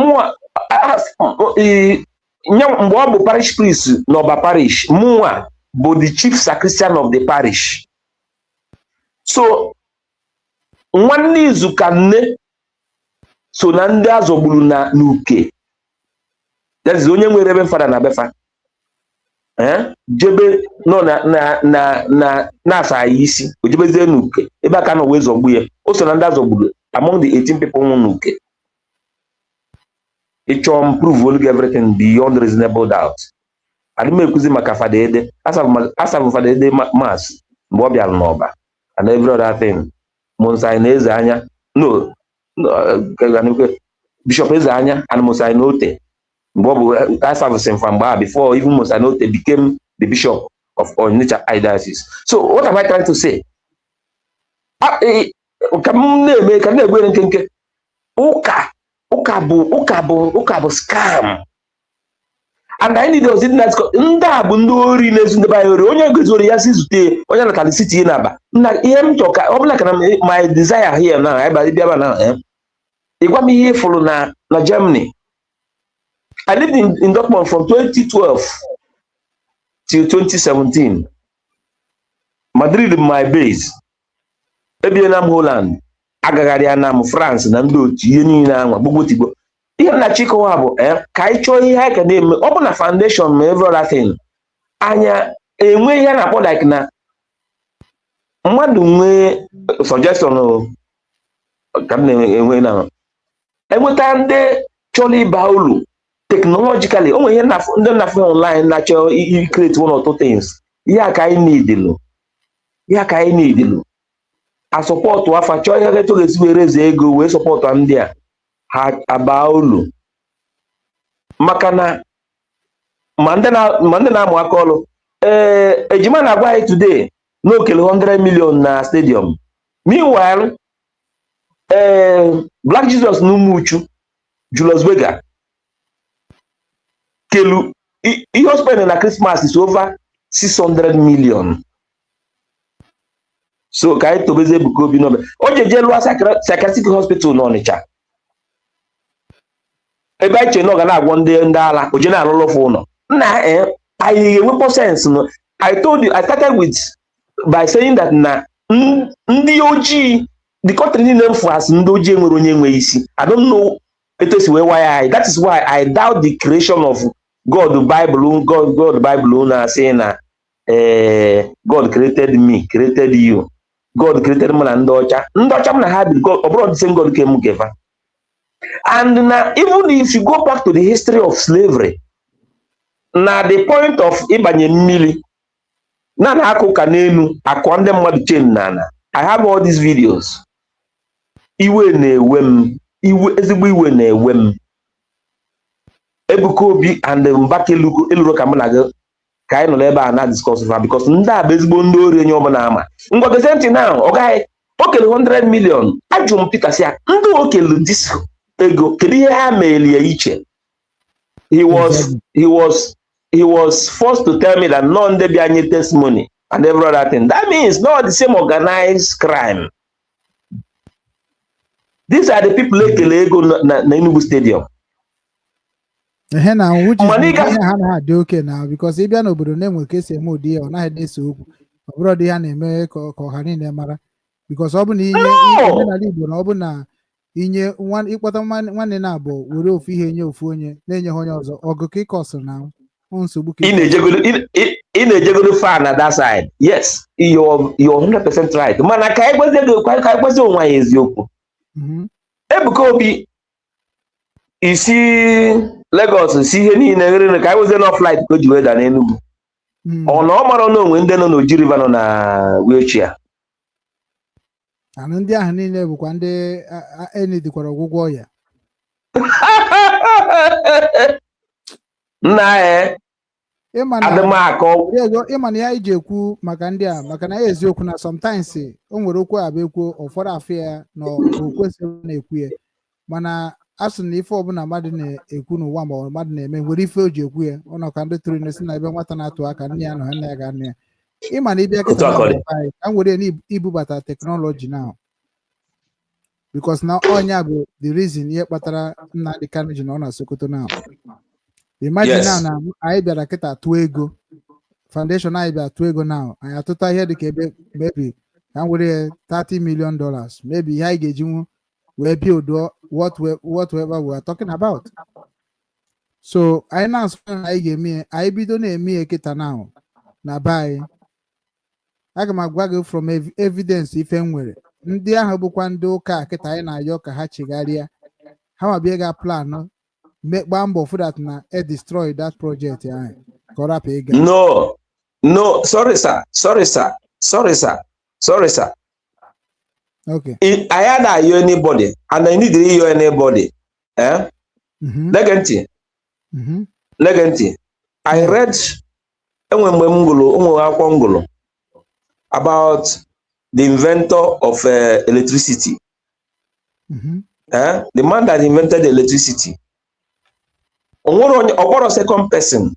ọ bụ parish priest n'Ọba parish, mụnwa bụ the chief sacristan of the parish. So nwanne Izuka nne so na ndị azọgburu na n'uke. That is onye nwere ebe fada na befa. Jebe no na asa isi ojebeze n'uke ebe aka na wee zọgbu ya also under among the 18 people who it prove everything beyond reasonable doubt. And me kuzi maka fadede asabu fadede mass mgbe ọ n'ọba and every other thing Monsai na-eze anya no Bishop eze anya and Monsai Note mgbe ọ bụ asabu from before even Monsai Note became the bishop of Onitsha Diocese. So what am I trying to say? Ka m na-egwere nkenke ụka bụ scam. And I need those in that ndị a bụ ndị ori na-ezu ndị banyere onye gozoro ya si zute onye natali city na-aba na ihe m chọrọ ka ọ bụla ka my desire here now bịaba na ịgwa m ihe fụrụ na Germany. I lived in Dortmund from 2012 till 2017. Madrid my base. Ebiena m Holland, agagharịa na m France na ndị otu ihe niile anwa gbogbotigbo. Ihe na chikowa bụ ka anyị chọọ ihe anyị ka na-eme ọ bụ na foundation ma every other thing anya enwe ihe na-akpọ like na mmadụ nwee suggestion ka m na-enwe na enweta ndị chọrọ ịba ulu technologically o nwere ihe ndị na-afụ online na-achọ create one or two things ihe ka anyị need a support afa chọọ ihe ga-eto ga-esi were eze ego wee support ndị a ha aba ulu maka na ma ndị na-amụ aka ọrụ ejima na-agwa anyị today n'okele 100 million na stadium. Meanwhile Black Jesus na Umuchu Julius Berger kelu ihe spend na Christmas is over 600 million. So ka anyị tobeze Ebuka Obi n'obe o jeje lụọ psychiatric hospital n'Ọnịcha ebe anyị chere na ọ ga na-agwọ ndị ala o je na-alụlụfụ ụlọ nna anyị ga-enwekwa sense no. I started with by saying that na ndị ojii the country niile mfu as ndị ojii nwere onye nwe isi. I don't know etu esi wee waya anyị. That is why I doubt the creation of God Bible na-asị na God created me, created you. God created me na ndị ọcha m na ha bi ọ bụrụ the same God came Mukeva. And now, even if you go back to the history of slavery, now the point of ịbanye mmiri na akụ ka n'elu akwa ndị mmadụ chain nana. I have all these videos. Iwe na-ewe m, ezigbo iwe na-ewe m. Ebuka Obi and Mbaka eluro ka m na gị ka anyị nọ ebe a na discuss ha because ndị a bụ ezigbo ndị ori onye ọbụla ama. Ngwa gazeti now ọ gaghị okele 100 million. Ajụ m Peter sia ndị okele dis ego kedu ihe ha mere ya iche. He was forced to tell me that none dey be any testimony and every other thing. That means not the same organized crime. These are the people ekele ego na Enugu Stadium. Ihe na which is ha na-adị oke na because ịbịa n'obodo na-enwe ka esi eme ụdị ya ọ naghị na-ese okwu ọ bụrụ dị ha na-eme ka ọha niile mara because ọ bụ na inye omenala Igbo na ọ bụ na inye ịkpọta nwanne na-abụ were ofu ihe nye ofu onye na-enye onye ọzọ ọgụ ka ịkọsịrị na nsogbu ka ị na-ejegoro fan na that side. Yes, you're 100% right. Mana ka egwezi onwe anyị eziokwu. Ebuka Obi isi Lagos si ihe niile nrere ka anyị wezie na flight ka o ji weda n'Enugu. Ọ na ọ mara na onwe ndị nọ n'Oji River nọ na wheelchair. Ndị ahụ niile bụkwa ndị enidikwara ọgwụgwọ ya. Nna ịma na ya iji ekwu maka ndị a maka na ya eziokwu na sometimes o nwere okwu abụ ekwu ụfọdụ afọ ya na okwesịrị na-ekwu ya mana asụ na ife ọbụla mmadụ na-ekwu n'ụwa ma mmadụ na-eme nwere ife o ji ekwu ya ọ nọ ka ndị tụrụ na-esi na ebe nwata na-atụ aka nne ya nọ nne ya ga nne ya ịma na ịbịa kịta ka m were ibubata teknọlọji now because na ọnya bụ the reason ihe kpatara Nnamdi Kanu ji na ọ na Sokoto now. Imagine now na anyị bịara kịta tụọ ego foundation anyị bịara tụọ ego now anyị atụta ihe dịka ebe maybe ka m were $30 million maybe ihe anyị ga-eji wee build whatever we are talking about. So anyị na-asụ na anyị ga-eme anyị bido na-eme kịta now na be anyị aga m agwa gị from evidence ife m nwere ndị ahụ bụkwa ndị ụka kịta anyị na-ayọ ka ha chegharịa ha ma bịa ga plan gbaa mbọ for that na destroy that project ahụ ka ọ rapụ ịga. No, sorry sir. Okay. I had a hear anybody, and I need to hear anybody. Leganti. I read about the inventor of electricity. The man that invented electricity. Or second person.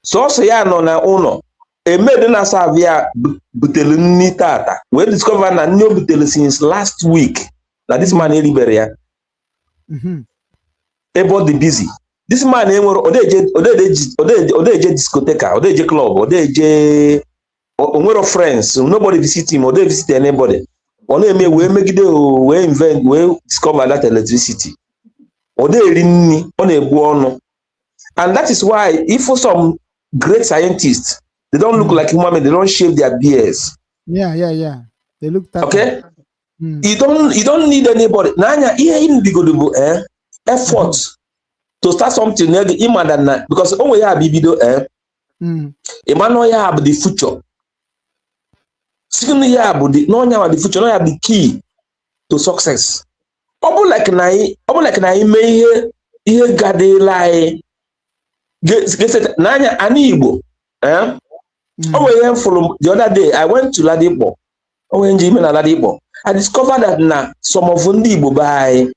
So ya no na uno. A made na savia butelini tata. We discover na new butel since last week. That this man Liberia. About the busy. This man odeje discotheca, odeje club, odeje onwero friends. Nobody visit him, ode visit anybody. One me we make it we invent, we discover that electricity. Ode rini on a buono. And that is why if for some great scientists, they don't look like human beings, they don't shave their beards. Yeah. They look that okay. You don't need anybody. Nanya in the effort to start something because we have bibido Emmanuel have the future. Secondly, have the future, no have the key to success. Obu like na me here gade lie. Get nanya ani Igbo. From the other day, I went to Ladipo. I discovered that now some of the Igbo by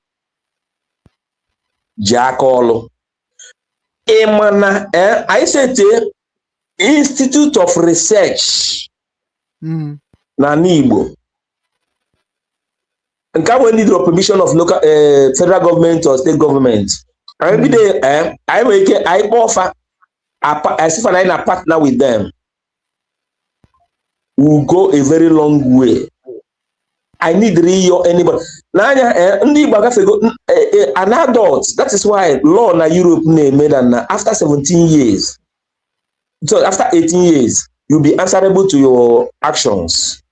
Jackolo. I said Institute of Research. Na Igbo. And can we need the permission of local federal government or state government? Every day, I offer. As if I partner with them, will go a very long way. I need real anybody. An adult. That is why law in Europe made after 17 years. So after 18 years, you'll be answerable to your actions.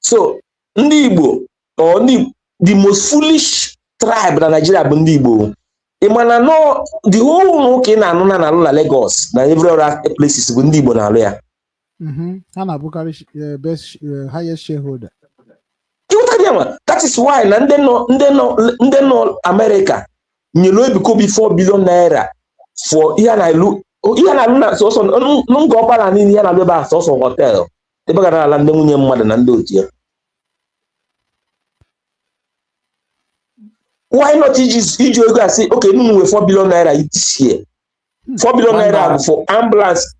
So Igbo or the most foolish tribe in Nigeria, Igbo. Imana no the whole na Lagos na every other places with Igbo na alo ya. Hana Bukari best highest shareholder. That is why na ndị no America nyelo Ebuka be 4 billion naira for ihe na so ngo ọkpara nini ya na leba so hotel. Ebe gara ala ndị nwunye mmadụ na ndị otu ya. Why not Ejike say, okay, we 4 billion naira this year. 4 billion naira for ambulance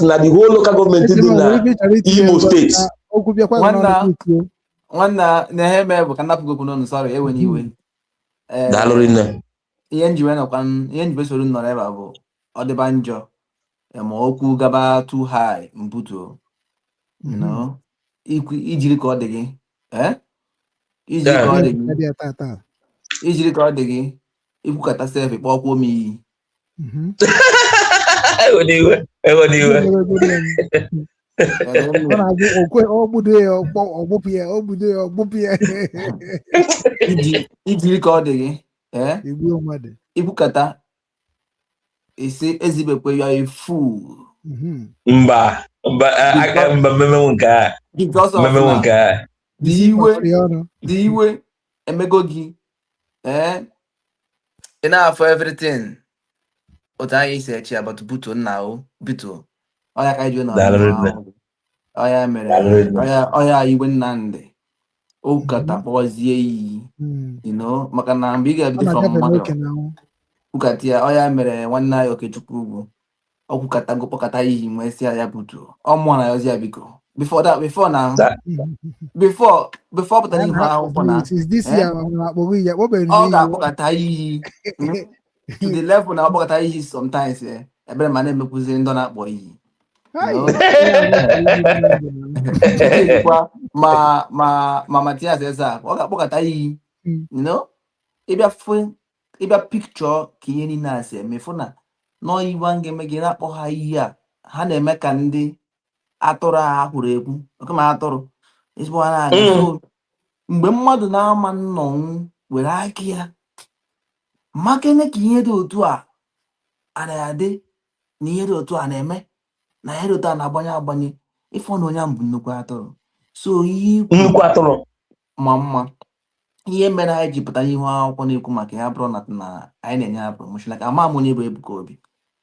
na the whole local government in Imo State. One na bụ ka napụgo kwuno sorry ewenye iwe. Dalorina. Ihe njiwe soro nnọrọ ebe bụ ọdịba njọ. Ma okwu gaba too high mbuto. You know, ijiri ka ọ dị gị. Ijiri ka ọ dị gị ikwukata sef kpọkwuo m iyi. Ijiri ka ọ dị gị ikwukata isi ezibekwe ya ifu mba dị iwe emego gị ị na-afọ everything otu anyị isi echi about buto nna o buto ọya ka iju na ọya mere ọya iwe Nnamdi ụkata kpọzie iyi maka na mgbe ị ga-ebido from mmadụ ụkata ya ọya mere nwanne anyị Okechukwu ugwu ọkwụkata kpọkata iyi nwee si ya buto ọmụọ na yozi ya biko before pụtara ihe akwụkwọ na ọ ga-akpọkata iyi to the level na ọkpọkata iyi sometimes ebere ma na-emekwuziri ndị na-akpọ iyi ma Matias eza ọ ga-akpọkata iyi ịbịa pikchọ ka ihe niile asị emefu na nọiwa ngeme gị na-akpọ ha iyi a ha na-eme ka ndị atụrụ ha hụrụ egwu okema atụrụ ezigbo ara aga. So mgbe mmadụ na-ama nnọnwụ were aka ya makene ka ihe dị otu a anaghị adị na ihe dị otu a na-eme na ihe dị otu a na-agbanye ịfọ na onye ahụ bụ nnukwu atụrụ. So ihe nnukwu atụrụ ma mma ihe mere anyị ji pụtara ihu akwụkwọ na-ekwu maka ya bụrụ na anyị na-enye ya promotion like ama m onye bụ Ebuka Obi.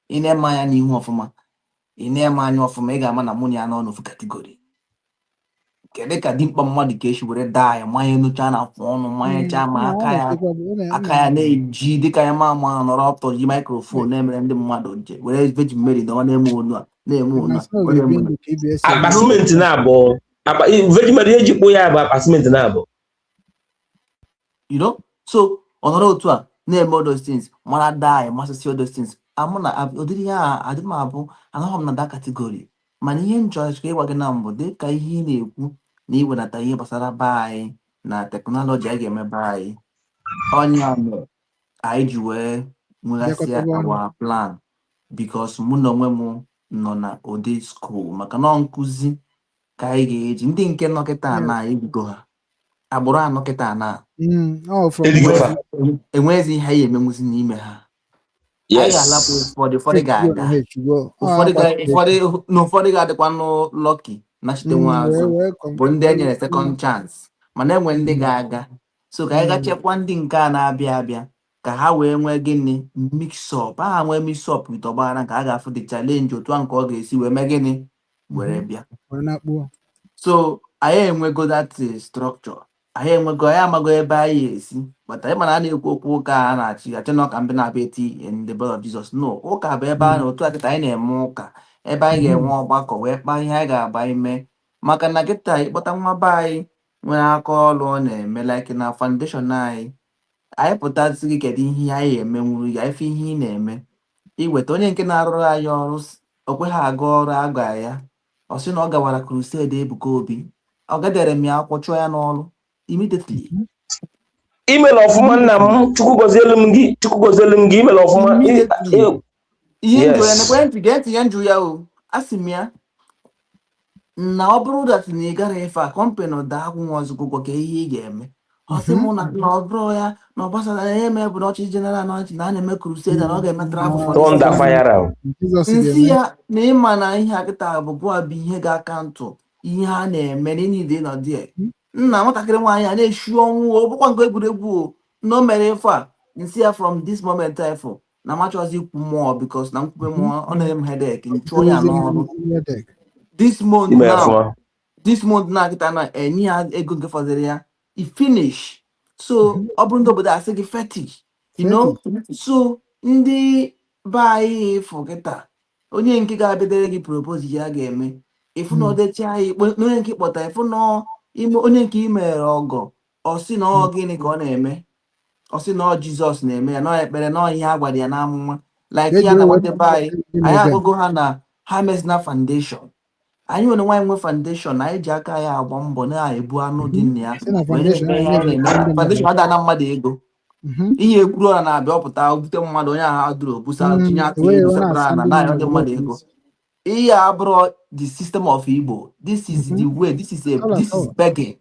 Ị na-eme anya n'ihu ọfụma, ị na-eme anya ọfụma, ị ga-ama na mụ na ya nọ n'ofu kategori. Kedu ka dimkpa mmadụ ka esi were daa ya manye nụcha na afụ ọnụ manyecha ma aka ya na-eji dịka ya ma nọrọ ọtọ ji maikrofon na-emere ndị mmadụ nje were Virgin Mmiri dọwa na-eme onu a na-eme onu a akpasimenti na-abụ Virgin Mmiri ejikpo ya bụ akpasimenti na-abụ, you know. So ọ nọrọ otu a na-eme all those things mara daa ya masịsị all those things. Amụ na ụdịrị ihe a adị m abụ anaghị m na da kategori, mana ihe nchọchị ịgwa gị na mbụ dị ka ihe ị na-ekwu na iwenata ihe gbasara be anyị na teknọlọji anyị ga-eme be anyị. Onye mere anyị ji wee nweghasịa our plan because mụ na onwe m nọ na ụdị skuul maka na nkụzi ka anyị ga-eji ndị nke nọkịta na ebigo ha agbụrụ anọkịta na enweghịzi ihe anyị emenwuzi n'ime ha. Anyị ga-alapụ ụfọdụ ga-aga ụfọdụ ga-adịkwa n'lọki nachite nwa azụ bụ ndị e nyere second chance, mana enwe ndị ga-aga. So ka anyị gachekwa ndị nke a na-abịa abịa ka ha wee nwee gịnị mix-up. Ha nwee mix-up with ọgbara nke a ga-afụ dị challenge otu a nke ọ ga-esi wee mee gịnị were bịa. So anyị enwego that structure, anyị amago ebe anyị esi bata ịmana a na-ekwu okwu ụka a na-achị achị na ọka mbe na-abịa eti in the blood of Jesus. No, ụka bụ ebe a na otu a kịta anyị na-eme ụka ebe anyị ga-enwe ọgbakọ wee kpaa ihe anyị ga-agba ime maka na kịta ịkpọta nwa be anyị nwere aka ọrụ ọ na-eme like na foundation anyị pụtasị gị kedu ihe anyị emenwuru ya ife ihe ị na-eme iweta onye nke na-arụrụ anyị ọrụ okwe ha aga ọrụ agwa ya ọ sị na ọ gawara crusade Ebuka Obi ọ gadere m ya akwụkwọ chụọ ya n'ọrụ immediately. Imela ọfụma nna m, Chukwu gozielu m gị imela ọfụma. Ihe njụ ya nekwentị ga-etinye njụ ya o asị m ya na ọ bụrụ dat na ị gara ife a kọmpanị daa akwụnwa ọzụgwụgwọ ka ihe ị ga-eme ọ sị mụ na ọ bụrụ ya na ọ gbasara ya eme bụ na ọchịchị jeneral na na a na-eme crusade na ọ ga-eme travel nsị ya na ịma na ihe akịta abụbụa bụ ihe ga-aka ntụ ihe a na-eme n'inide nọdị nna nwatakịrị nwaanyị a na-eshi ọnwụ ọ bụkwa nke egwuregwu na o mere ife a nsị ya from this moment ifo na machọzi ikwu mmụọ because na nkwube mmụọ ọ na-enye m headache nchụọ ya n'ọrụ this month na akịta na enye ya ego nke fọdụrụ ya finish. So ọ bụrụ ndị obodo asị gị fetish, you know. So ndị be anyị ịfụ kịta onye nke ga-abịadere gị propose ya ga-eme ịfụ na ọdechi anyị onye nke kpọta ịfụ na onye nke imere ọgọ ọ sị na ọ gịnị ka ọ na-eme ọ sị na ọ Jizọs na-eme ya na ekpere na ihe a gwara ya n'amụma like ya na nwata be anyị agụgo ha na ha mesna foundation. Anyị nwere nwaanyị nwe foundation anyị ji aka ya agba mbọ na-ebu anụ dị nna ya foundation ada na mmadụ ego ihe ekwuru ọra na-abịa ọpụta bute mmadụ onye agha duru obusa tinye aka busara na na ndị mmadụ ego. Ihe abụrụ the system of Igbo. This is the way. This is begging.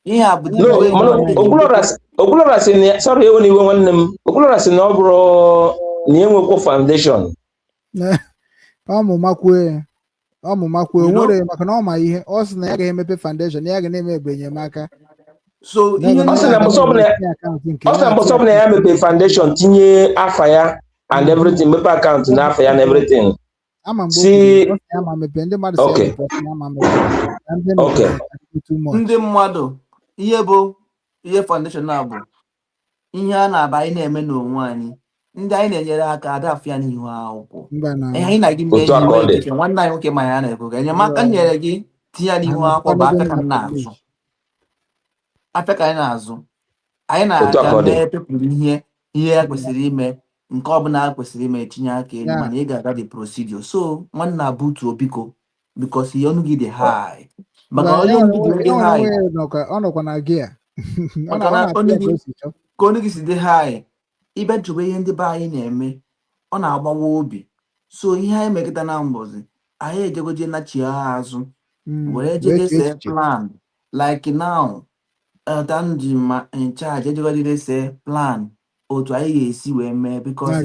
Ihe a bụ the way. Okwulora sị na sorry ewe n'iwe nwanne m. Okwulora sị na ọ bụrụ na enwekwa foundation. Ọmụmakwe nwere maka na ọ ma ihe ọ sị na ya ga-emepe foundation ya ga na-eme ebe enyemaka. So ọ sị na mbọsọ ọbụla ya mepe foundation tinye afa ya and everything mepe akaụntụ na afa ya and everything. Ndị mmadụ ihe bụ ihe foundation a bụ ihe a na-aba anyị na-eme n'onwe anyị ndị anyị na-enyere aka adafụ ya n'ihu akwụkwọ anyị na gị mee nwanne anyị nwoke ma ya na-ekwu ka enyemaka nyere gị tinye ya n'ihu akwụkwọ bụ afịa ka anyị na-azụ anyị na-aga mee pepụrụ ihe ya kwesịrị ime nke ọbụla kwesịrị ime tinye aka elu mana ị ga-aga the procedure. So nwanne abutu obiko because ihe ọnụ gị dị high maka onye ọnụ gị dị high ọ nọkwa na gia ka ọnụ gị si dị high ibe jụba ihe ndị be anyị na-eme ọ na-agbawa obi. So ihe anyị megide na mbọzi anyị ejegoje nachi ha azụ were jege see plan like now Danji ma in charge ejigodi say plan otu anyị ga-esi wee mee because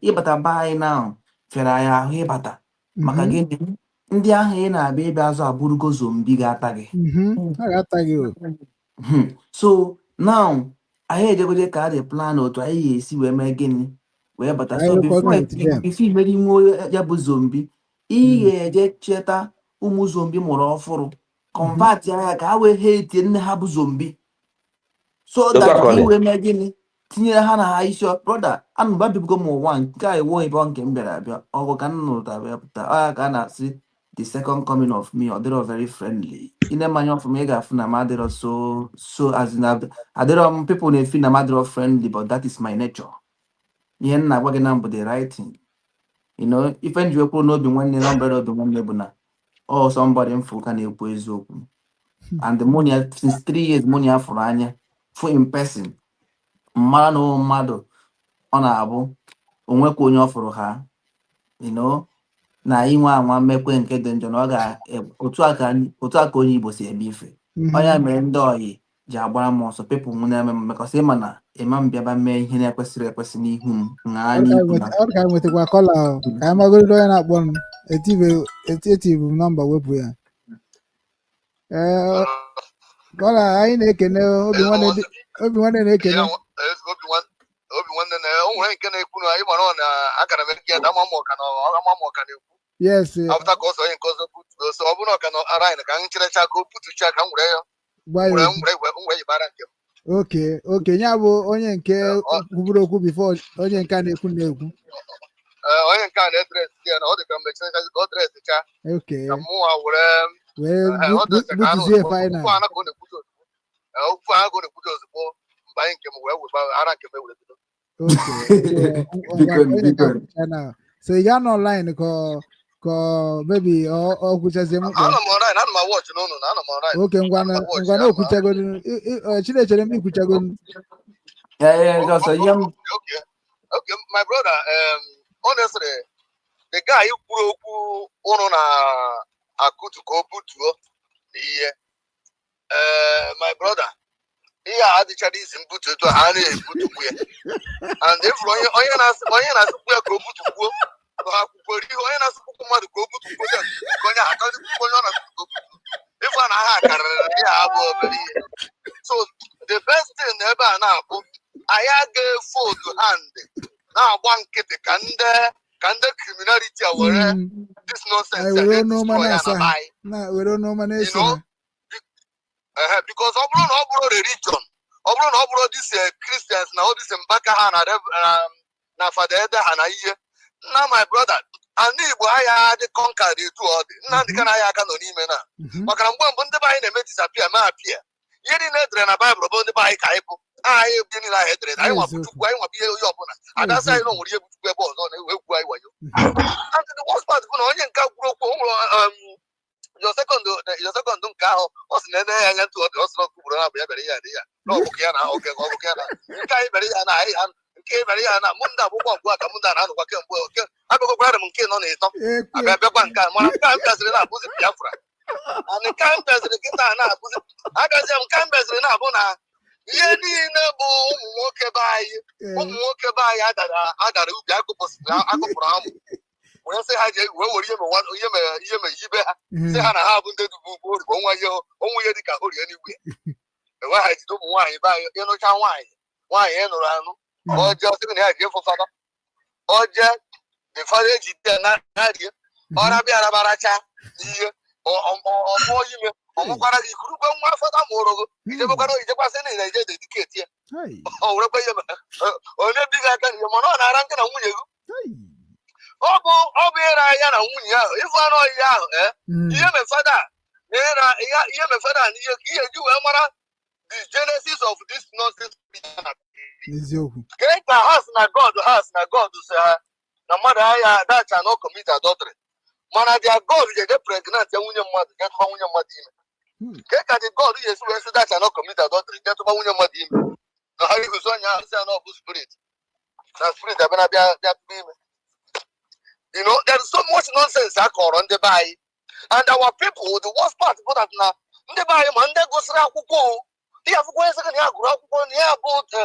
ịbata be anyị now fere anyị ahụ ịbata maka gịnị ndị ahụ ị na-abịa ịbịa azụ abụrụgo zombi ga-ata gị so now anyị ejegode ka a dị plan otu anyị ga-esi wee mee gịnị wee bata so before imere inwe ya bụ zombi ị ga-eje cheta ụmụ zombi mụrụ ọfụrụ convert ya ka ha wee hate nne ha bụ zombi so that ka iwe mee gịnị tinyere ha na ha isi brother anụba bibugo m ụwa nke a iwu ịbọ nke m bịara abịa ọgụ ka m nụrụta bịa pụta ọ ka a na-asị the second coming of me ọ dịrọ very friendly ine mmanya ọfụma ị ga-afụ na m adịrọ so as in adịrọ m people na-efi na m adịrọ friendly but that is my nature ihe m na-agwa gị na mbụ the right thing you know ife nji ekwuru n'obi nwanne na mbere obi nwanne bụ na somebody mfụ ka na-ekwu eziokwu and the money since 3 years money afụrụ anya for in person mara na mmadụ ọ na-abụ onwekwa onye ọfụrụ ha you know na inwe anwa mmekwe nke dị njọ na ọ ga otu aka onye Igbo si eme ife onye mere ndị oyi ji agbara m ọsọ pepụ m na-eme mmekọsị ịma na ịma m bịaba mee ihe na-ekwesịrị ekwesị n'ihu m ka nwetakwa kọla ka anyị magoro onye na-akpọ m etibu m nọmba wepụ ya kọla anyị na-ekene Obinwanne na-ekene Obinwanne na o nwere nke na-ekwu na anyị mara na akara m eke da ama m ọka na-ekwu yes afta ka ọsọ onye nke ọzọ butuo so ọ bụrụ na ọka na araị ka m cherecha ka o butucha ka m were ya were yibara nke m oke ya bụ onye nke kwuburu okwu bifo onye nke a na-ekwu onye nke a na-edres ya na ọ dị ka mmechicha ka ọ dresịcha ka mụnwa butuzie final okwu ahụ na-ekwudo ozugbo mgbe anyị nke m wee weba ara nke m ewere bido so ị ga-anọ online ka maybe ọ kwuchazie m ana m online ana m watch n'ụnụ na ana m online oke ngwana okwuchagodu Chinechere m ikwuchagodu okay my brother honestly the guy kwuru okwu ụnụ na akụtu ka o butuo ihe my brother ihe a adịchara isi mbutu etu ha na-ebutukwu ya and ifuru onye na-asụkwu ya ka o butukwuo akwụkwọ ihe onye na-asụkwu mmadụ ka o butukwuo ya ka onye akarịkwu onye ọ na-asụkwu ife a na ha karịrị ihe abụ obere ihe so the best thing ebe a na-abụ anyị aga-efu otu hand na-agba nkịtị ka ndị criminality a were this nonsense because ọ bụrụ na ọ bụrụ religion ọ bụrụ na ọ bụrụ this Christians na all this Mbaka ha na fada ede ha na ihe nna my brother ndị Igbo agha dị conquered etu ọ dị nna ndị ka na ya aka nọ n'ime na maka na mgbe mbụ ndị be anyị na-eme disappear ma apịa ihe niile edere na Baịbụl bụ ndị be anyị ka anyị bụ anyị ebi niile ahụ edere anyị nwapụ Chukwu anyị nwapụ ihe onye ọbụla adasị anyị na nwere ihe bụ Chukwu ebe ọzọ na-egwu anyị wayo and the worst part bụ na onye nke gwuru okwu o nwere your second nke ahụ ọ sị na ya anya ntụ ọ dị ọ sị na kwuburu na bụ ya bere ya dị ya na ọbụka ya na oke ka ọbụka ya na nke anyị bere ya na anyị ha nke bere ya na mụ ndị agbụgbọ ọgụ a ka mụ ndị na-anụkwa kemgbe oke abịagwakwara m nke nọ n'ịtọ abịa bịakwa nke a mana nke a mbeziri na-abụzi Biafra and nke a mbeziri kịta na-abụzi agazie m nke a mbeziri na-abụ na ihe niile bụ ụmụ nwoke be anyị adara ubi akụpụrụ amụ wee sị ha je wee were ihe mere ibe ha sị ha na ha bụ ndị dubu ugbo oribo onwe ihe dị ka orie n'igwe enwe ha jide ụmụ nwaanyị be anyị ịnụcha nwaanyị ịnụrụ anụ oje ọsịrị na ya ji ịfụ oje the fada eji de na-adịe ọra bịa arabaracha ihe ọmụọ ime ọmụkwara gị kurukwe nwa fada mụrụ gị ijekwasị na ije dediketi ya o werekwa ihe onye bi gị aka n'ihe mana ọ na-ara nke na nwunye gị ọ bụ ịra ya na nwunye ahụ ịfụ anụ ọhịa ahụ ihe mefada na ihe ka ihe ji wee mara the genesis of this nonsense ka has na God si ha na mmadụ agha dacha no commit adultery mana dia God ga-eje pregnant ya nwunye mmadụ getụba nwunye mmadụ ime ka dị God ga-esi wee si dacha no commit adultery getụba nwunye mmadụ ime na ha igosi onye ahụ si ya na ọ bụ spirit na spirit abịa bịa tụba ime. You know, there is so much nonsense I call on the by. And our people, the worst part about that now, ndị be anyị ma ndị gụsịrị akwụkwọ ihe akwụkwọ eze na ya gụrụ akwụkwọ na ya bụ onye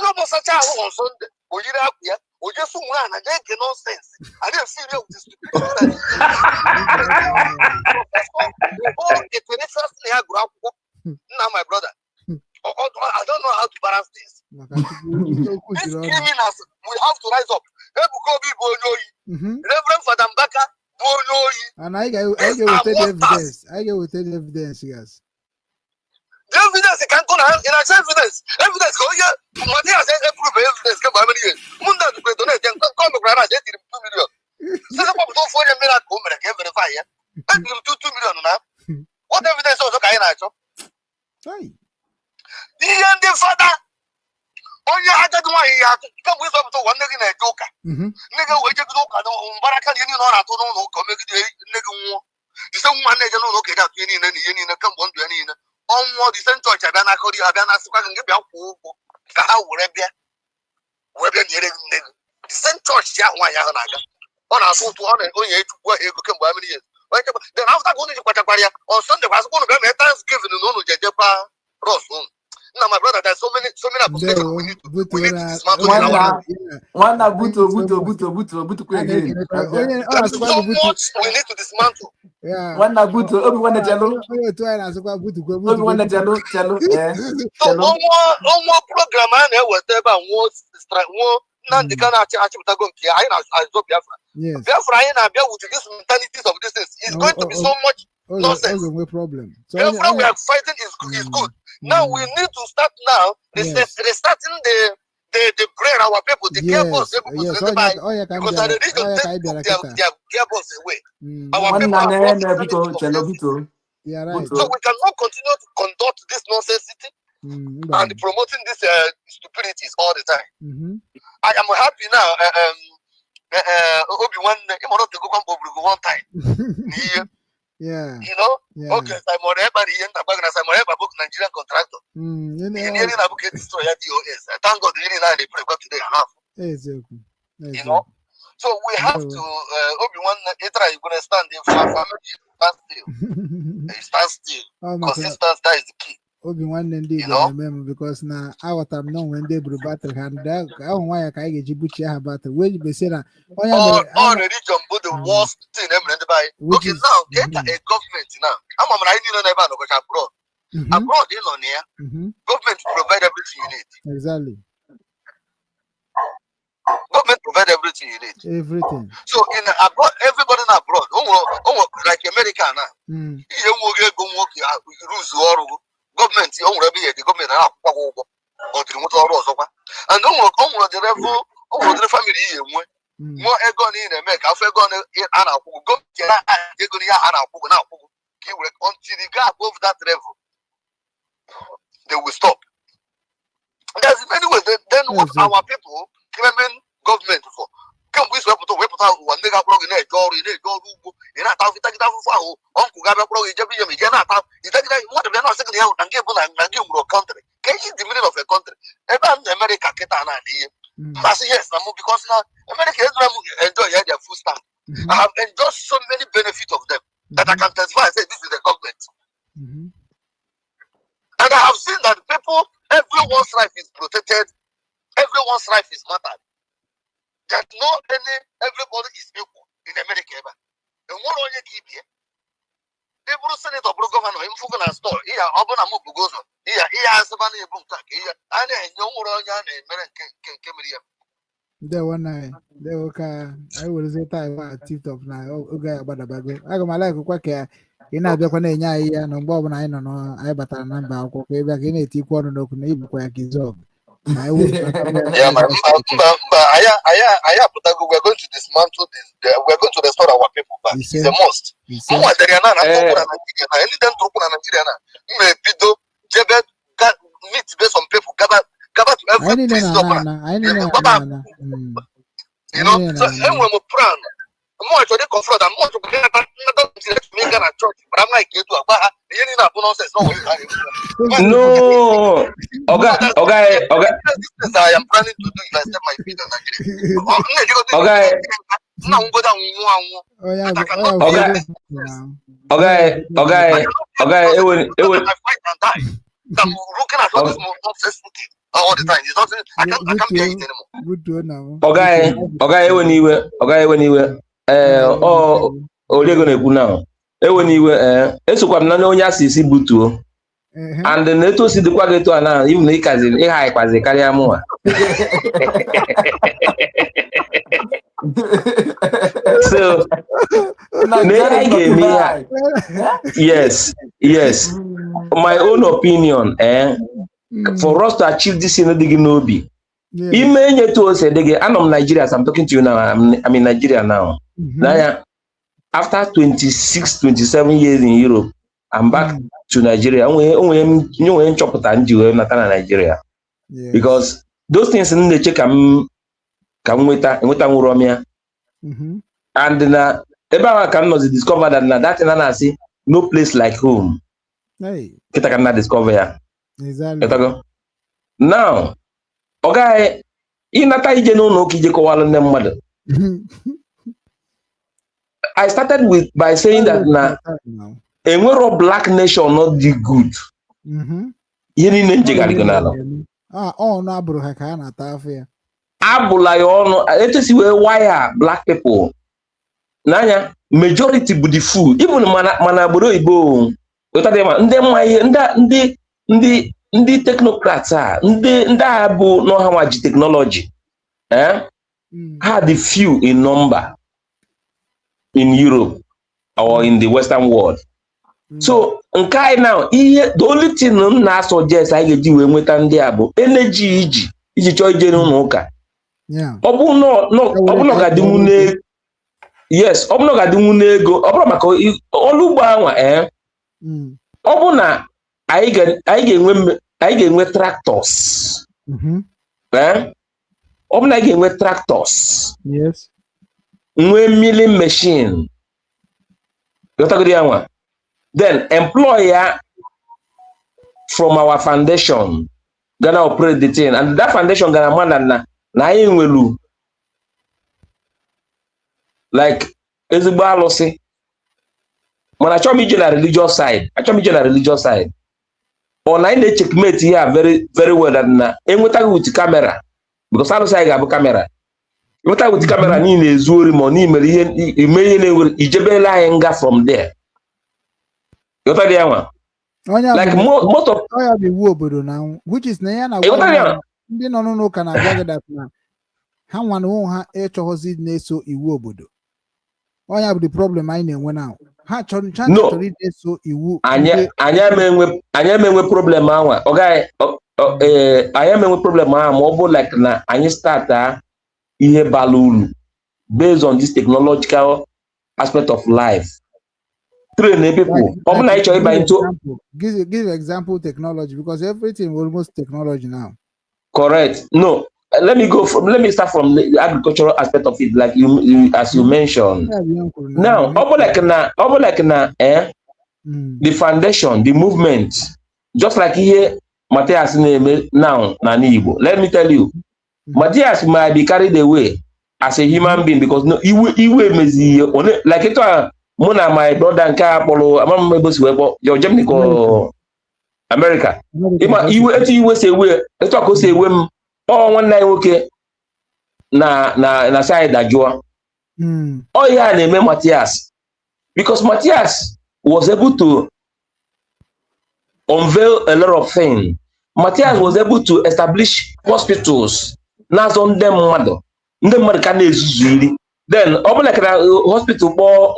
ọbụ sacha ahụ on Sunday o yiri akpụ ya o jesu nwere ana na-ege nọnsens a na-esi ire na ya gụrụ akwụkwọ nna my brother I don't know how to balance this. These criminals we have to rise up. Ebuka Obi bụ onye oyi, Reverend Father Mbaka bụ onye oyi. And I get evidence. I get evidence, yes. The evidence can go now. In a evidence go here. Money has proof evidence come how many years? Munda to donate and come to Ghana 2 million. So the people don't find a miracle and can verify it. But you 2 million now. What evidence also can I show? The end father. Onye agadi nwaanyị ya kemgbe ịzọpụta ụwa nne gị na-eje ụka nne gị wee jegide ụka na mbaraka ihe niile ọ na-atụ n'ụlọ ụka megide nne gị nwụọ ise nwa na-eje n'ụlọ ụka eji atụ ihe niile na ihe niile kemgbe ndụ ya niile ọnwụọ dise chọọchị abịa n'aka ori ha bịa na-asịkwa gị bịa kwụọ ụgwọ ka ha wee bịa nyere gị nne gị dise chọọchị ahụ nwaanyị ahụ na-aga ọ na-atụ ụtụ onye echukwu ahụ ego kemgbe amịrị ya then after ka unu jikwachakwara ya on Sunday kwa asịkwa unu bịa mee Thanksgiving na unu jejekwa Ross unu. Now, my brother, there's so many applications we need to dismantle. One buto again. So much we need to dismantle. Yeah. One buto, Obi-Wan Jello. Obi-Wan Jello. So one more program and whatever one Nandi can actually go here. I know Biafra. Yes. Biafra and Abia with these mentalities of this things. It's going to be so much nonsense. No problem. So Biafra we are fighting is good. Now we need to start now restarting the brain our people, the gearbox because the region take their gearbox away. Our people are so we cannot continue to conduct this nonsense and promoting these stupidities all the time. I am happy now. Obi-Wannem one time. Yeah. You know? Yeah. Okay, Simon book Nigerian contractor. Book destroy DOS. Thank God really now they pray today enough. Exactly. You know? So we have to Obi-Wannem you're gonna stand in for family. Stand still. Consistency, that is the key. Obi-Wannem indeed, remember because now our time know when they brought battle hand that I don't why I can get Djibouti have battle. Where you be saying all the region but the worst thing by okay now get a government now. I'm never abroad. Abroad in on here. Government provide everything you need. Exactly. Government provide everything you need. Everything. So in abroad, everybody in abroad, like America now. You will go work rules government, the government or the motor and the level of the family. More egon in America, I've gone in Anna who go to Anna until they go above that level. They will stop. There's many ways. Then what our people claiming government for? Can we swap to whip out one nigga blog in a door in a door? In a town, Uncle Gabba blog is every year. What if they're not second out and give a country? Can you the middle of a country? America, Ketana, yes, because now America enjoy their food stamp. I have enjoyed so many benefits of them that I can testify and say this is the government. And I have seen that people, everyone's life is protected, everyone's life is mattered. That everybody is equal in America. And what are you keep here? People Senate or governor, him for a store. Here, open a move goes on. Here, has a money book. Here, and no more American. There one night, there I will say time tip top now. Okay, about the bag. I got my life quite care. In a Japan, no Bob and I don't know. I but a number of okay back in a tea corner of neighbor quack is off. I will. Yeah, I we're going to dismantle this. We're going to restore our people back. It's a must. Meet based on people. Gaba to every place. You know, so when we plan, more to the confront and more to get a church, but I'm like you to a bar. No, okay. I am planning to do if I step my feet on Nigeria. Okay. Now go down. Okay, I fight and die. I'm looking at all this nonsense all the time. It's nothing. I can't bear it anymore. Good to know. Ewe n'iwe. Orie go na-ekwu now. Ewe n'iwe, esokwa m na onye asị butuo. And na-etu osi dịkwa gị etu a na iwu na ịha ịkwazi karịa mụnwa. So, yes. My own opinion, for us to achieve this in the Ginobi. Ime to us, I'm Nigeria, so I'm talking to you now. I'm in Nigeria now. Now, after 26, 27 years in Europe, I'm back to Nigeria. I'm chop Nigeria. Because those things in the check can wait. And everyone can discover that I see no place like home. Hey. Kita cannot discover here. Exactly. Now, okay, I started by saying that now a black nation not the good. Why black people? Nanya majority bụ the fool. Even mana obodo Igbo ndị technocrats ndị a bụ no ha nwaji technology had the few in number in Europe or in the Western world. So nke now the only thing na suggest I ga-eji wee nweta ndị a bụ energy iji chọọ ije n'ụlọ ụka. Ọ bụ no ga-adịnwu n'ego. Yes, ọ bụ no ga-adịnwu n'ego. Ọ bụrụ maka ọlụ ugbo anwa ọ bụ na anyị ga-enwe tractors. Ọ bụ na anyị ga-enwe tractors. Yes. Nwee milling machine. Yotagodi anwa. Then employ from our foundation gonna operate the thing, and that foundation gonna man na anyị nwelu like ezigbo alụsị. Mana achọm ije na religious side. Or na anyị checkmate here very very well that na enwetaghị with camera, because alụsị anyị ga-abụ camera. Enwetaghị with camera niile ezu ori ma n'imere ihe na-ewere ijebela anyị nga from there. Yota dị anwa. Like most of iwu obodo now, which is na ya na ndị nọ n'ụka na-agwa gị that na ha nwa na onwe ha ịchọghọzi na-eso iwu obodo. Onya bụ the problem anyị na-enwe now. Ha chọrọ na-eso iwu. Anyị eme problem anwa. Anyị eme problem ahụ ma ọ bụ like na anyị start ihe bara uru based on this technological aspect of life. Train people. Give example technology, because everything almost technology now. Correct. No, let me start from the agricultural aspect of it, like as you mentioned. Now, the foundation, the movement, just like here, Matthias name now Nanibo. Let me tell you, Matthias might be carried away as a human being because no, he will like it. Mona my brother nke akpọrọ amamebosi webo your Germany ko America. Iwe say we eto ko say we m nwanne anyị nwoke na side ajụọ. Ya na-eme Matthias, because Matthias was able to unveil a lot of things. Matthias was able to establish hospitals na-azọ ndị mmadụ ka na-ezuzu iri. Then like hospital kpọọ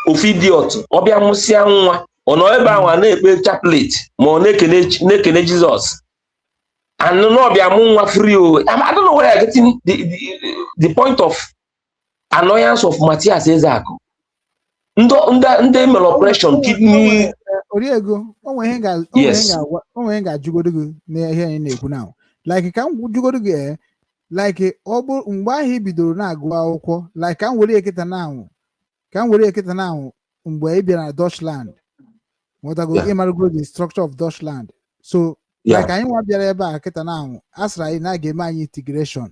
ofu idiot ọbịa nwụsịa nwa ọ nọ ebe ahụ na-ekpe chaplet ma ọ na-ekene Jesus and ọbịa mụ nwa free. I don't know where I'm getting the point of annoyance of Matthias Ezeaku. Ndị mere operation kidney. Oriego, onwe ihe ga-ajụgodo gị n'ihe anyị na-ekwu now. Like ka m jụgodo gị like ọ bụ mgbe ahụ ị bidoro na-agụ akwụkwọ, like ka m were eketa na ahụ mgbe ị bịara na Dutchland, nwetago ịmarago the structure of Dutchland. So like anyị nwa bịara ebe a kịta na ahụ asịrị anyị na ga-eme anyị integration.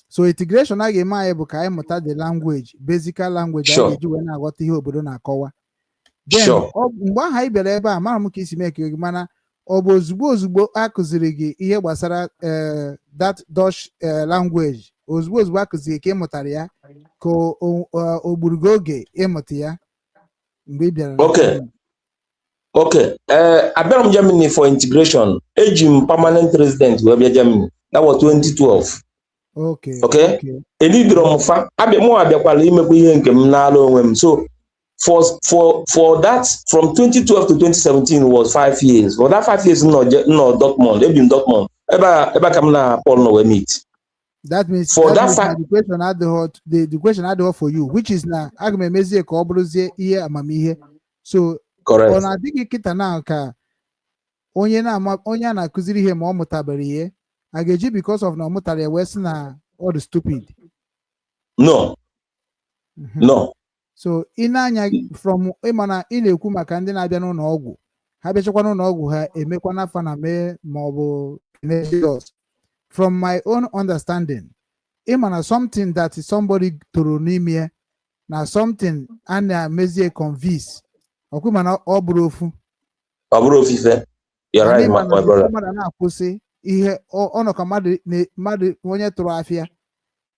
So integration a ga-eme anyị bụ ka anyị mụta the language, basic language anyị ga-eji wee na-aghọta ihe obodo na-akọwa. Then mgbe ahụ anyị bịara ebe a mara m ka isi mee ka gị mana ọ bụ ozugbo a kụziri gị ihe gbasara that Dutch language, ozugbo a kụziri ka ị mụtara ya ka o gburu gị oge ịmụta ya mgbe ị bịara. Okay. Abịara m Germany for integration. Eji m permanent resident wee bịa Germany. That was 2012. Okay. Elidoro m fa. Mụ abịakwala imekwa ihe nke m n'ala onwe m. So for that, from 2012 to 2017 was 5 years. For that 5 years, no Dortmund. Ebi m Dortmund. Ebe ka m na Paul no we meet. That means the question I do for you, which is na aga m emezie ka ọ bụrụzie ihe amamihe. So ọ na-adịghị kịta na ka onye a na-akụziri ihe ma ọ mụtabere ihe a ga-eji because of na ọ mụtara ya wee sị na ọ dị stupid. No. So ị na-anya from ịmana ị na-ekwu maka ndị na-abịa n'ụlọ ọgwụ ha bịachakwa n'ụlọ ọgwụ ha emekwa n'afa na mee ma ọ bụ from my own understanding ịmana something that somebody toro n'ime ya na something a na-emezie convince ọkụ mana ọ bụrụ ofu ife. You're right, my brother. Mmadụ na-akwụsị ihe ọnọka mmadụ onye tụrụ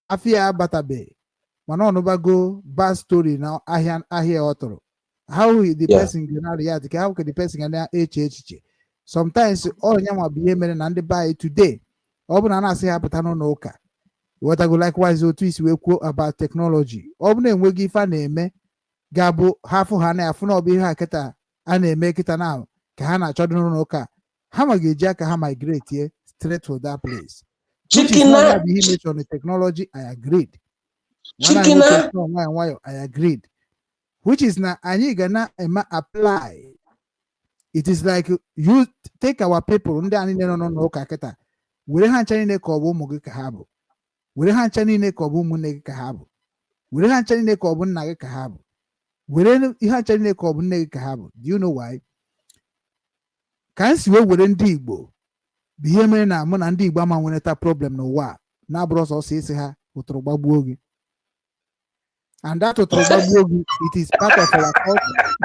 afịa abatabeghị mana ọnụbago bad story na ahịa ọ tụrụ. How the person ga react, how the person ga na-eche echiche. Sometimes onye nwa bụ ihe mere na ndị be today ọ bụ na na-asị ha pụta n'ụlọ ụka wetago likewise otu isi wee kwuo about technology. Ọ bụ na enweghị ife a na-eme ga-abụ hafụ ha na-afụ na ọ bụ ihe a kịta a na-eme kịta na ka ha na-achọ dị n'ụlọ ụka ha ma ga-eji aka ha migrate straight to that place. The technology I agreed. I agreed. Which is na anyị ga na apply. It is like you take our people ndị anyị nọ n'ụlọ ụka kịta were ha ncha niile ka ọ bụ ụmụ gị ka ha bụ, were ha ncha niile ka ọ bụ ụmụnne gị ka ha bụ, were ha ncha niile ka ọ bụ nna gị ka ha bụ, were ihe ncha niile ka ọ bụ nne gị ka ha bụ. Do you know why? Ka anyị si wee were ndị Igbo bụ ihe mere na mụ na ndị Igbo ama nwereta problem n'ụwa na-abụrụ ọsọ isi ha ụtụrụ gbagbuo gị. And that ụtụrụ gbagbuo gị, it is part of our culture.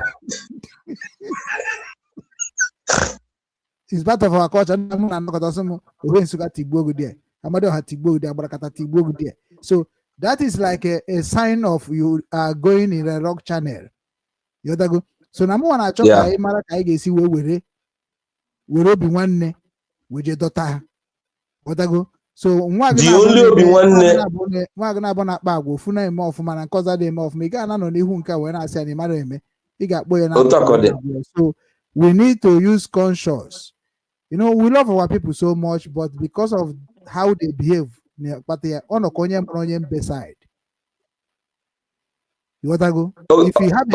It's part of our culture. Mụ na nnọkọta sị m ohe Nsụka tigbuo gị there, Amadioha tigbuo gị there, Agbarakata tigbuo gị there. So that is like a sign of you are going in a wrong channel. Yodago. So na mụ na-achọ ka anyị mara ka anyị ga-esi were Obinwanne weje dọta ha. Yodago. So nwa gị na-abụ na-akpa agwa ofu na-eme ọfụma na nke ọzọ dị eme ọfụma ị ga na-anọ n'ihu nke wee na-asị anyị mara eme ị ga-akpọ ya na. So we need to use conscious. You know, we love our people so much, but because of how they behave, but they are on beside. You want to go? If you have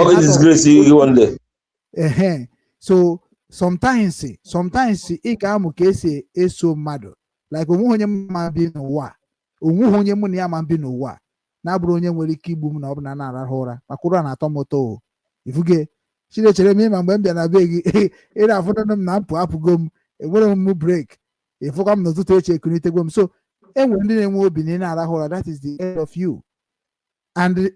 so sometimes it can is so mad. Like onye man be no wa. Onye money man be no wa. Na bro onye nwere ike igbu m na ọ bụ na na-arahụ ụra makụrụ na atọ moto. Ifuge Chinechere m ma mgbe m bịa na be gị ị na-afụnụ m na mpụ apụgo m enwere m break ịfụkwa m n'ụtụtụ echi ekunitegwo m. So enwere ndị na-enwe obi na ị na-arahụ ụra, that is the end of you. And ọ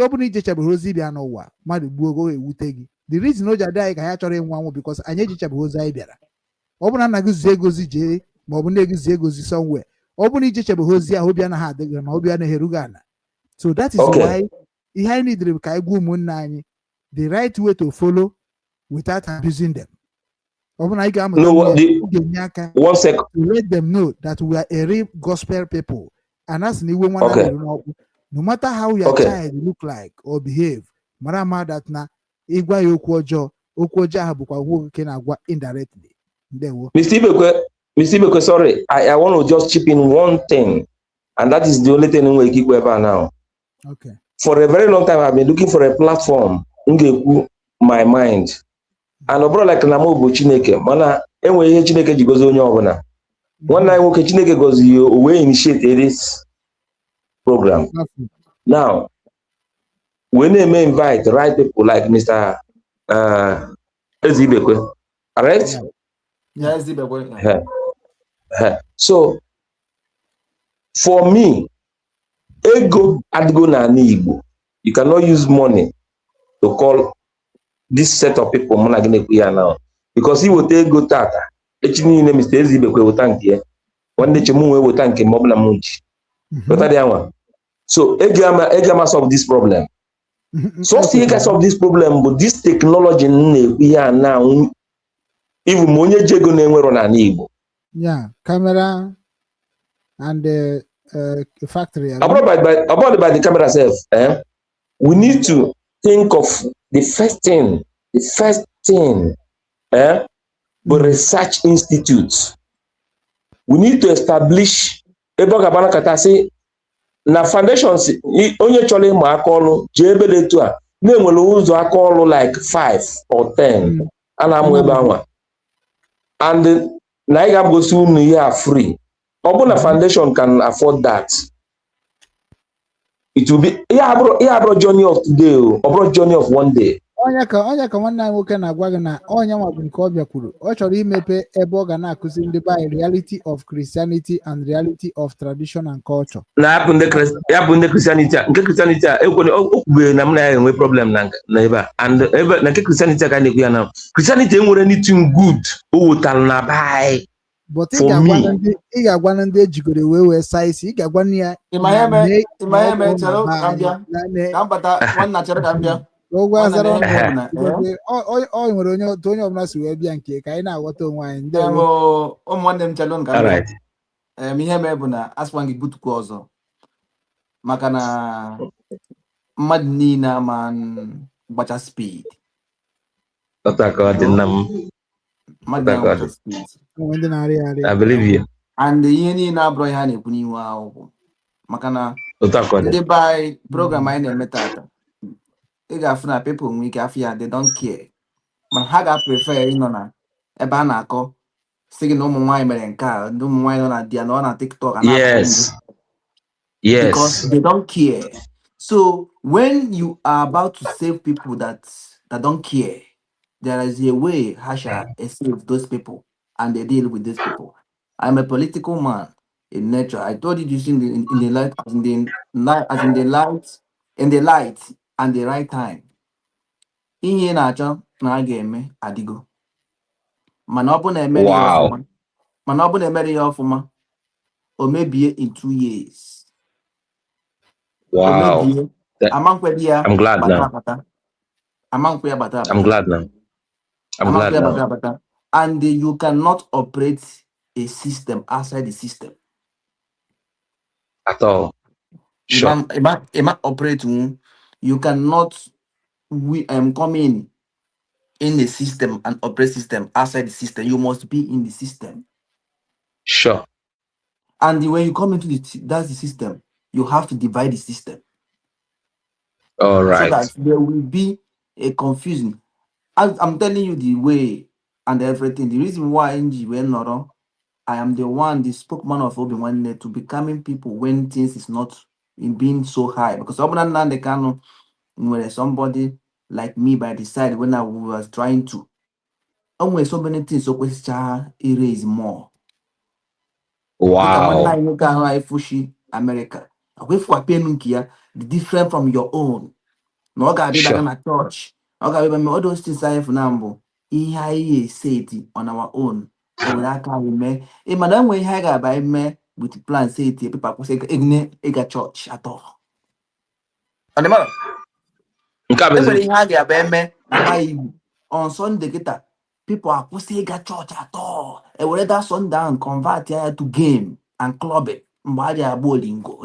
bụrụ ijechabeghị ozi bịa n'ụwa mmadụ gbuo ogo ewute gị. The reason o ji adị anyị ka ha chọrọ ịnwụ anwụ because anyị ejechabeghị ozi anyị bịara. Ọ bụrụ na nna gị zie egozi jee ma ọ bụ nne gị zie egozi somewhere, ọ bụrụ na ijechabeghị ozi ahụ obi anaghị adịghị ma obi anaghị erughị ala. So that is why ihe anyị nidere ka anyị gwa ụmụnne anyị the right way to follow without abusing them. To let them know that we are a real gospel people. And that's no matter how your child look like or behave, marama that na igwa okwojo can indirectly. Mr. Ibekwe, sorry, I want to just chip in one thing, and that is the only thing we keep ever now. Okay. For a very long time, I've been looking for a platform my mind. And a brother like Ubochi Chineke, mana enwe ihe Chineke ji gozi onye ọbụla. One I nwoke Chineke gozi you we initiate this program. Now, when they may invite right people like Mr. Ezibekwe, alright? Yeah, Ezibekwe. So, for me, ego adịgo n'ala Igbo. You cannot use money to call this set of people mụ na gị na-ekwu ya now. Because iweta ego tata, echi niile Mr. Ezibekwe weta nke ya. Nwanne chi mụ wee weta nke ma ọ bụla m ji. Weta dị anwa. So ego ama solve this problem. So see can solve this problem, but this technology na-ekwu ya now. Even ma onye ji ego na-enwero n'ala Igbo. Yeah, camera and the factory. About by the camera itself, we need to think of the first thing, but research institutes. We need to establish Ebuka Banakata say na foundations onye chọrọ ịmụ aka ọrụ ji ebe dị etu a na-enwere ụzọ aka ọrụ like 5 or 10 a na-amụ ebe anwa. And na ị ga-gosi unu ya free. Ọ bụ na foundation can afford that. It will be a journey of today or journey of one day. Onye ka nwanne anyị nwoke na-agwa gị na onye nwa bụ nke ọbịa kwuru ọ chọrọ imepe ebe ọ ga na-akụzi ndị be anyị reality of Christianity and reality of tradition and culture. Na ya bụ ndị Christianity nke Christianity a ekwere okwube na m na ya enwe problem na ebe a and ebe na nke Christianity ka na-ekwu ya na Christianity enwere anything good o wetara na bai. But ị ga-agwa na ndị ejigoro wee saa isi ị ga-agwa na ya ụgwọ azara ọ nwere onye ọbụla si wee bịa nke ka anyị na-aghọta onwe anyị ndị ụmụnne m chalụ nka ihe mee bụ na asịkwa gị butukwa ọzọ maka na mmadụ niile ama gbacha speed I believe you. And ihe niile abụrụ ihe a na-ekwu n'ihu akwụkwọ maka na ndị be anyị program anyị na-eme tata ị ga-afụ na people nwee ike afọ ya they don't care mana ha ga-prefer ịnọ na ebe a na-akọ sị gị na ụmụ nwaanyị mere nke a ndị ụmụ nwaanyị nọ na dia na ọ na TikTok yes because they don't care. So when you are about to save people that don't care, there is a way how shall save those people and they deal with these people. I'm a political man in nature. I told you this in the light and the right time. Ihe na-achọ na a ga-eme adigo. Mana ọ bụ na emere ya ọfụma. O mebie in 2 years. Wow. I'm glad now. And you cannot operate a system outside the system. At all. Sure. Operate. You cannot come in the system and operate system outside the system. You must be in the system. Sure. And when you come into that's the system, you have to divide the system. All right. So that there will be a confusion. I'm telling you the way and everything. The reason why I am the spokesman of Obinwannem to becoming people when things is not in being so high. Because somebody like me by the side when I was trying to. Always so many things so erase more. Wow. America. The different from your own. No be like na church. All those things I have now. Ihe say it on our own. Or that can we make. Madam we have by me with plan say it people say ega church at all. And the matter. On Sunday people are saying ega church at all. And whether that sundown convert here to game and club it. Mbadi abolingo.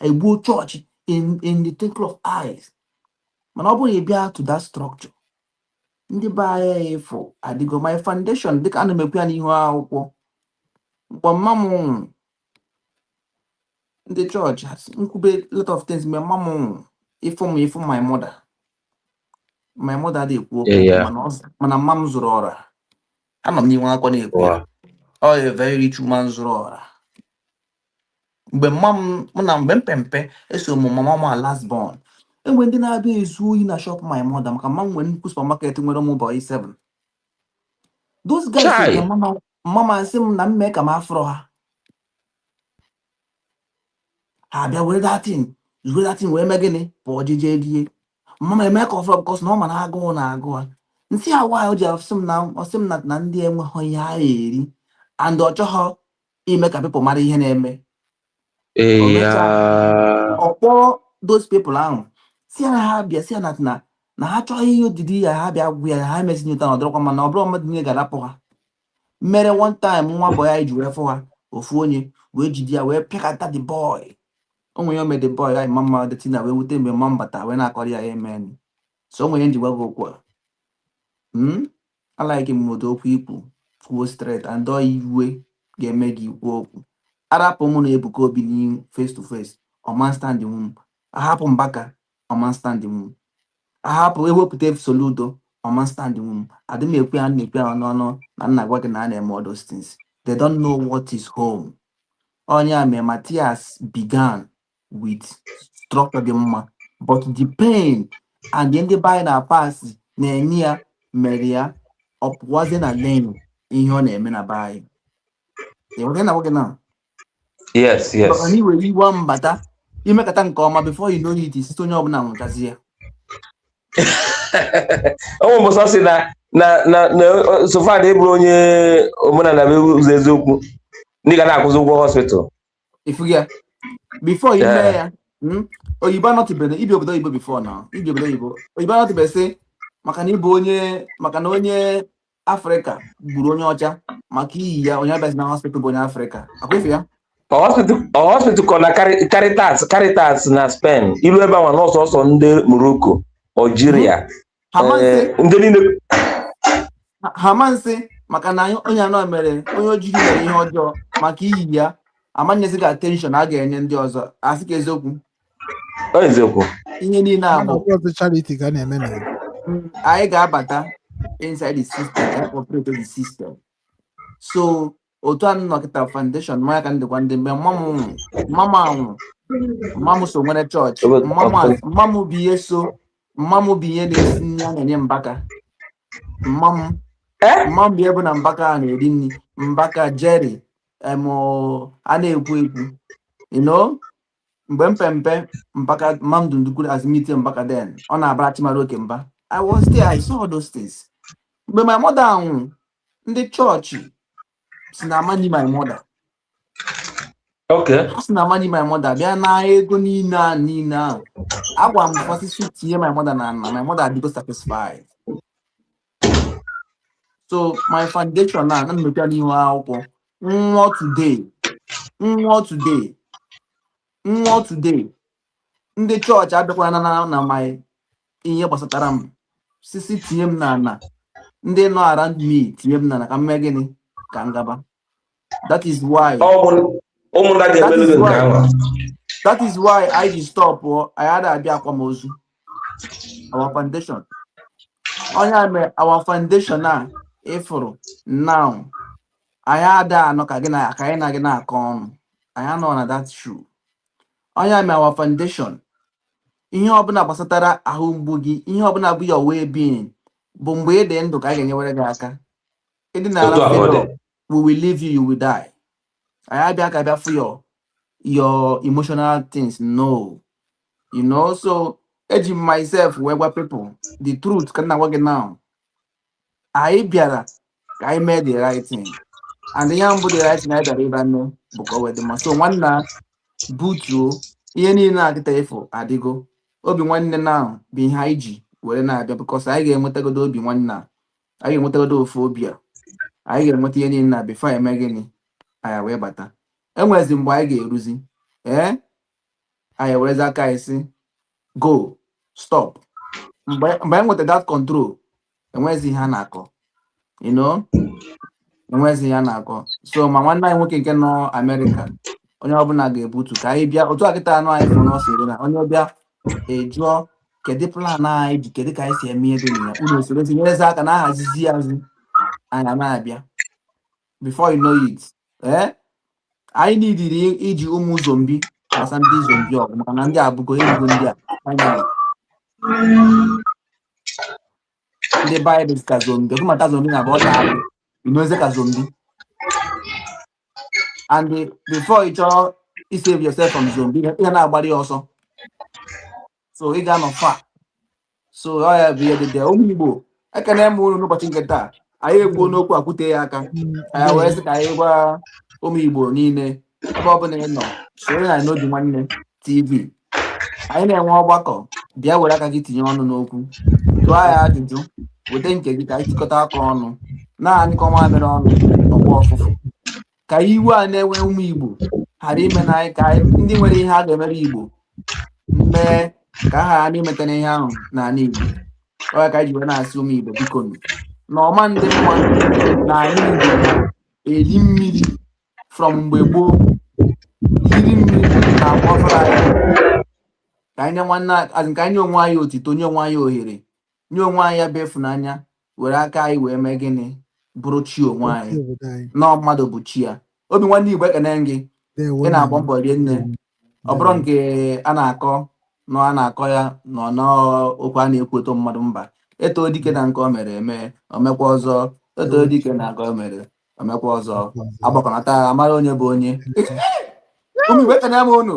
A good church in the twinkle of eyes. Man, I to that structure. Ndị baya for adigo my foundation dịka ana mekwu ya n'ihu akwụkwọ but mamu the church has incubate a lot of things my mamu if my mother dey ekwu mana mam zụrụ ọra ama m n'ihu akwụkwọ na-ekwu a very rich woman zụrụ ọra mgbe mgbe mpempe eso m mama last born. And when they be in a shop my mother, when supermarket where boy 7. Those guys say mama say make a afro. ha bịa were datin wee mee gịnị pụọ jeje rie mama eme ka ọfụrụ bụkọs na ọ ma na agụụ na agụ ha nsị ha nwaanyị o ji ọsị m na ndị enweghị ihe ha eri and ọ chọghọ ime ka pepụl mara ihe na-eme o mechaa ọ kpọọ those people ahụ si na ha bịa si na ha chọghị ihe odidi ya ha bịa gwụ ya ha mezinye ụta na ọdọrọkwa mana ọ bụrụ mmadụ niile ga-arapụ ha mere one time nwa bọy anyị ji wee fụ ha ofu onye wee jide ya wee pịakọta the boy onwe ya omede boy anyị mama detina wee wute mgbe mma mbata wee na-akọrọ ya emen so onwe ya nji gwa gị okwu a alaghị m otu okwu ikwu kwuo straight and ọ iwe ga-eme gị ikwu okwu arapụ mụ na Ebuka Obi n'ihu face to face ọma stand m ahapụ Mbaka ọma stand m ahapụ ewepụta Soludo ọma stand m adị m ekwe ya na-ekwe ya n'ọnụ na nna gwa gị na a na-eme all those things they don't know what is home. Onye ame Matthias began with structure dị mma but the pain and ndị by na pass na-enye ya mere ya ọ pụwazie na lane ihe ọ na-eme na baị enwere na nwoke na yes anyị were iwe mbata imekata nke ọma before you know it site onye ọbụla nwụchazi ya ọnwụ mbọsọ si na sofa na eburu onye omenala bụ ụzọ eziokwu ndị ga na-akwụzi ụgwọ hospital ifugi ya before you mee ya oyibo anọtibere ibi obodo oyibo before na ibi obodo oyibo anọtibere sị maka na ịbụ onye Afrịka gburu onye ọcha maka iyi ya onye abịazi na hospital bụ onye Afrịka akwefe ya hospital kọ na Caritas na Spain ilu ebe ahụ n'ọsọsọ ndị Morocco Algeria ndị niile ha nsị maka na onye anọ mere onye ojii mere ihe ọjọọ maka iyi ya amanyezi gị attention a ga-enye ndị ọzọ asị ka eziokwu ihe niile abụ charity ka na-eme na anyị ga-abata inside the system and operate the system so otu a nnọkịta foundation manya ka ndịkwa ndị mgbe mmamụ so nwere chọọchị mmamụ bụ ihe so mmamụ bụ ihe na-esi nri a na-enye Mbaka mmamụ bụ ihe bụ na Mbaka a na-eri nri Mbaka Jerry a na-ekwu mgbe mpempe Mbaka Mamdu Ndukwu azimite Mbaka den ọ na-abara Chimara Oke mba I was there, I saw those things. Mgbe my mother anwụ ndị chọọchị si na amani my mother ha si na amani my mother bịa na ego niile ahụ agwa m fọsisi tinye my mother na my mother adịgo satisfied. So my foundation na mepea n'ihu akwụkwọ nwụọ today ndị chọọchị abịakwana na my ihe gbasatara m sisi tinye m na ndị nọ around me tinye m na ka mme gịnị ka ngaba that is why I ji stop I had abịa akwamozu our foundation onye mere our foundation a ịfụrụ now anyị ada anọ ka anyị na gị na-akọ ọnụ anyị anọ na that shoe onye mere our foundation ihe ọbụla gbasatara ahụ mgbu gị ihe ọbụla bụ your well-being bụ mgbe ị dị ndụ ka a ga-enyewere gị aka ịdị na-ara we will leave you will die anyị abịa ka abịa for your emotional things no so eji myself wee gwa people the truth ka nna gwa gị now anyị bịara ka anyị mee the right thing and ihe mbụ the right thing anyị bịara ịba nne bụ ka o wee dị mma so nwanna butuo ihe niile na-akịta efu adịgo Obinwanne na bụ ihe anyị ji were na-abịa because anyị ga-enwetagodo Obinwanne anyị ga-enwetagodo ofu obi a anyị ga-enweta ihe niile na before eme gịnị anyị wee bata enwezi mgbe anyị ga-eruzi anyị werezi aka anyị si go stop mgbe anyị nweta that control enwezi ihe a na-akọ enwezi ihe a na-akọ so ma nwanne anyị nwoke nke nọ Amerịka onye ọbụla ga-ebutu ka anyị bịa otu akịta anụ anyị fụrụ n'ọsọ na onye ọbịa ejụọ kedu plan anyị ji kedu ka anyị si eme ihe dị na ya unu eserezi nyerezi aka na ahazizi azụ anya na-abịa before you know it anyị nidiri iji ụmụ zombi gbasa ndị zombi ọgụ maka na ndị abụgo erigo ndị a ndị baịbụl ka zombi ọgụmata zombi na abụọ inoze ka zombi and before ị chọọ save yourself from zombie ihe na-agbara ya ọsọ so ị ga-anọ fa so ọ ya bụ ihe dị ụmụ Igbo ekene m unu n'ụbọchị nke taa anyị ekwuo n'okwu akwute ya aka anyị wee sị ka anyị gwa ụmụ Igbo niile ebe ọ bụla ị nọ soro anyị n'Obinwannem TV anyị na-enwe ọgbakọ bịa were aka gị tinye ọnụ n'okwu jụọ anyị ajụjụ weta nke gị ka anyị tikọta aka ọnụ naanị mamịrị ọnụ ọgba ọfụfụ ka iwu a na-enwe ụmụ Igbo ghara ime na anyị ka ndị nwere ihe a ga-emere Igbo mee ka ha ghara imetana ihe ahụ n'ala Igbo ọ ka anyị ji wee na-asị ụmụ Igbo biko na ọma ndị mma na ala Igbo eri mmiri from mgbe gboo iri mmiri na agbafara anyị ka anyị onwe anyị otito nye onwe anyị ohere nye onwe anyị ya bụ ịfụnanya were aka anyị wee mee gịnị bụrụ chi onwe anyị na mmadụ bụ chi ya Obinwannem Igbo ekene gị ị na-agba mbọ rie nne ọ bụrụ nke a na-akọ ya nọ n'okwu a na-ekwu eto mmadụ mba eto dike na nke o mere eme omekwa ọzọ eto dike na nke o mere omekwa ọzọ agbakọnata amara onye bụ onye ụmụ Igbo ekene m unu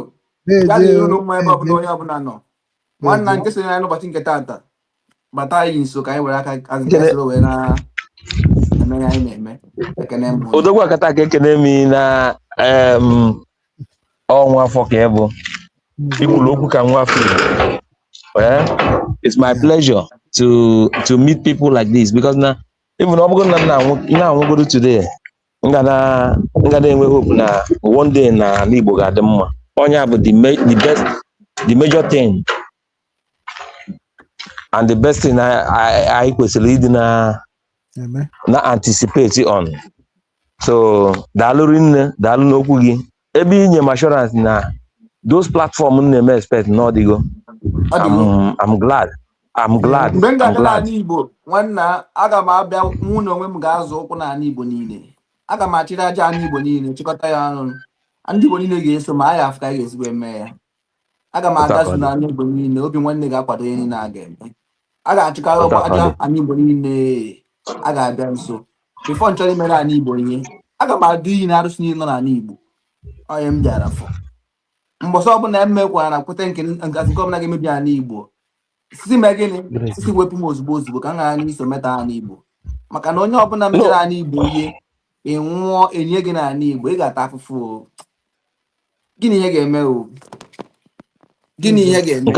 ya dịrị unu mma ebe ọbụla onye ọbụla nọ nwanna nke sonye anyị n'ụbọchị nke taata bata anyị nso ka anyị were aka azịgasịrị wee na-eme ya anyị na-eme ekene m odogwu akata ka ekene m na ọnwa afọ ka ị bụ ikwulu okwu ka nwa afọ it's my pleasure to meet people like this because na even ọ bụrụ na na-anwụgoro today nga na-enwe hope na one day na ala Igbo ga-adị mma onye bụ the major thing and the best thing I kwesịrị ịdị na anticipate on so daalụ rinne daalụ n'okwu gị ebe inye m assurance na those platform na-eme expect n'ọdịgo I'm glad mgbe m ga-aga n'ala Igbo nwanna aga m abịa mụ na onwe m ga-azụ ụkwụ n'ala Igbo niile aga m achịrị aja ala Igbo niile chịkọta ya ọnụ ndị Igbo niile ga-eso ma anyị afọ ka anyị ga-esigwe mee ya aga m agazu n'ala Igbo niile Obinwannem ga-akwado ihe niile a ga-eme a ga-achịkarị ọgba aja ala Igbo niile a ga-abịa nso bifo nchọrọ imere ala Igbo ihe aga m adụ iyi na arụsị niile nọ n'ala Igbo onye m bịara fọ mbọsọ ọbụla emekwa na kweta nke ọbụla ga-emebi ala Igbo sisi mee gịnị sisi wepụ m ozugbo ka m ghara n'iso meta ala Igbo maka na onye ọbụla mechere ala Igbo ihe ị nwụọ enye gị n'ala Igbo ị ga-ata afụfụ gịnị ihe ga-eme gịnị ihe ga-eme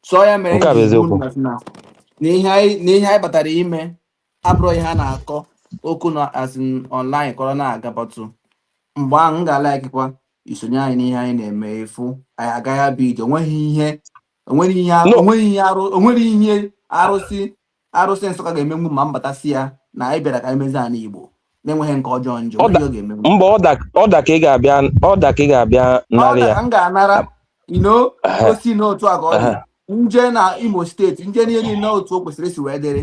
so ya mere na ihe anyị batara ime abụrụ ihe a na-akọ okwu na online kọrọ na-aga batụ mgbe ahụ m ga-ala akịkwa isonye anyị n'ihe anyị na-eme efu anyị agaghị abịa ije onweghị ihe arụsị Nsụka ga-emenwu ma mbatasị ya na anyị bịara ka anyị mezi ala Igbo na-enweghị nke ọjọọ njọ mba ọda ka ị ga-abịa narị ya m ga-anara osi n'otu a ka ọ dị nje na Imo steeti nje niile n'otu o kwesịrị isi wee dịrị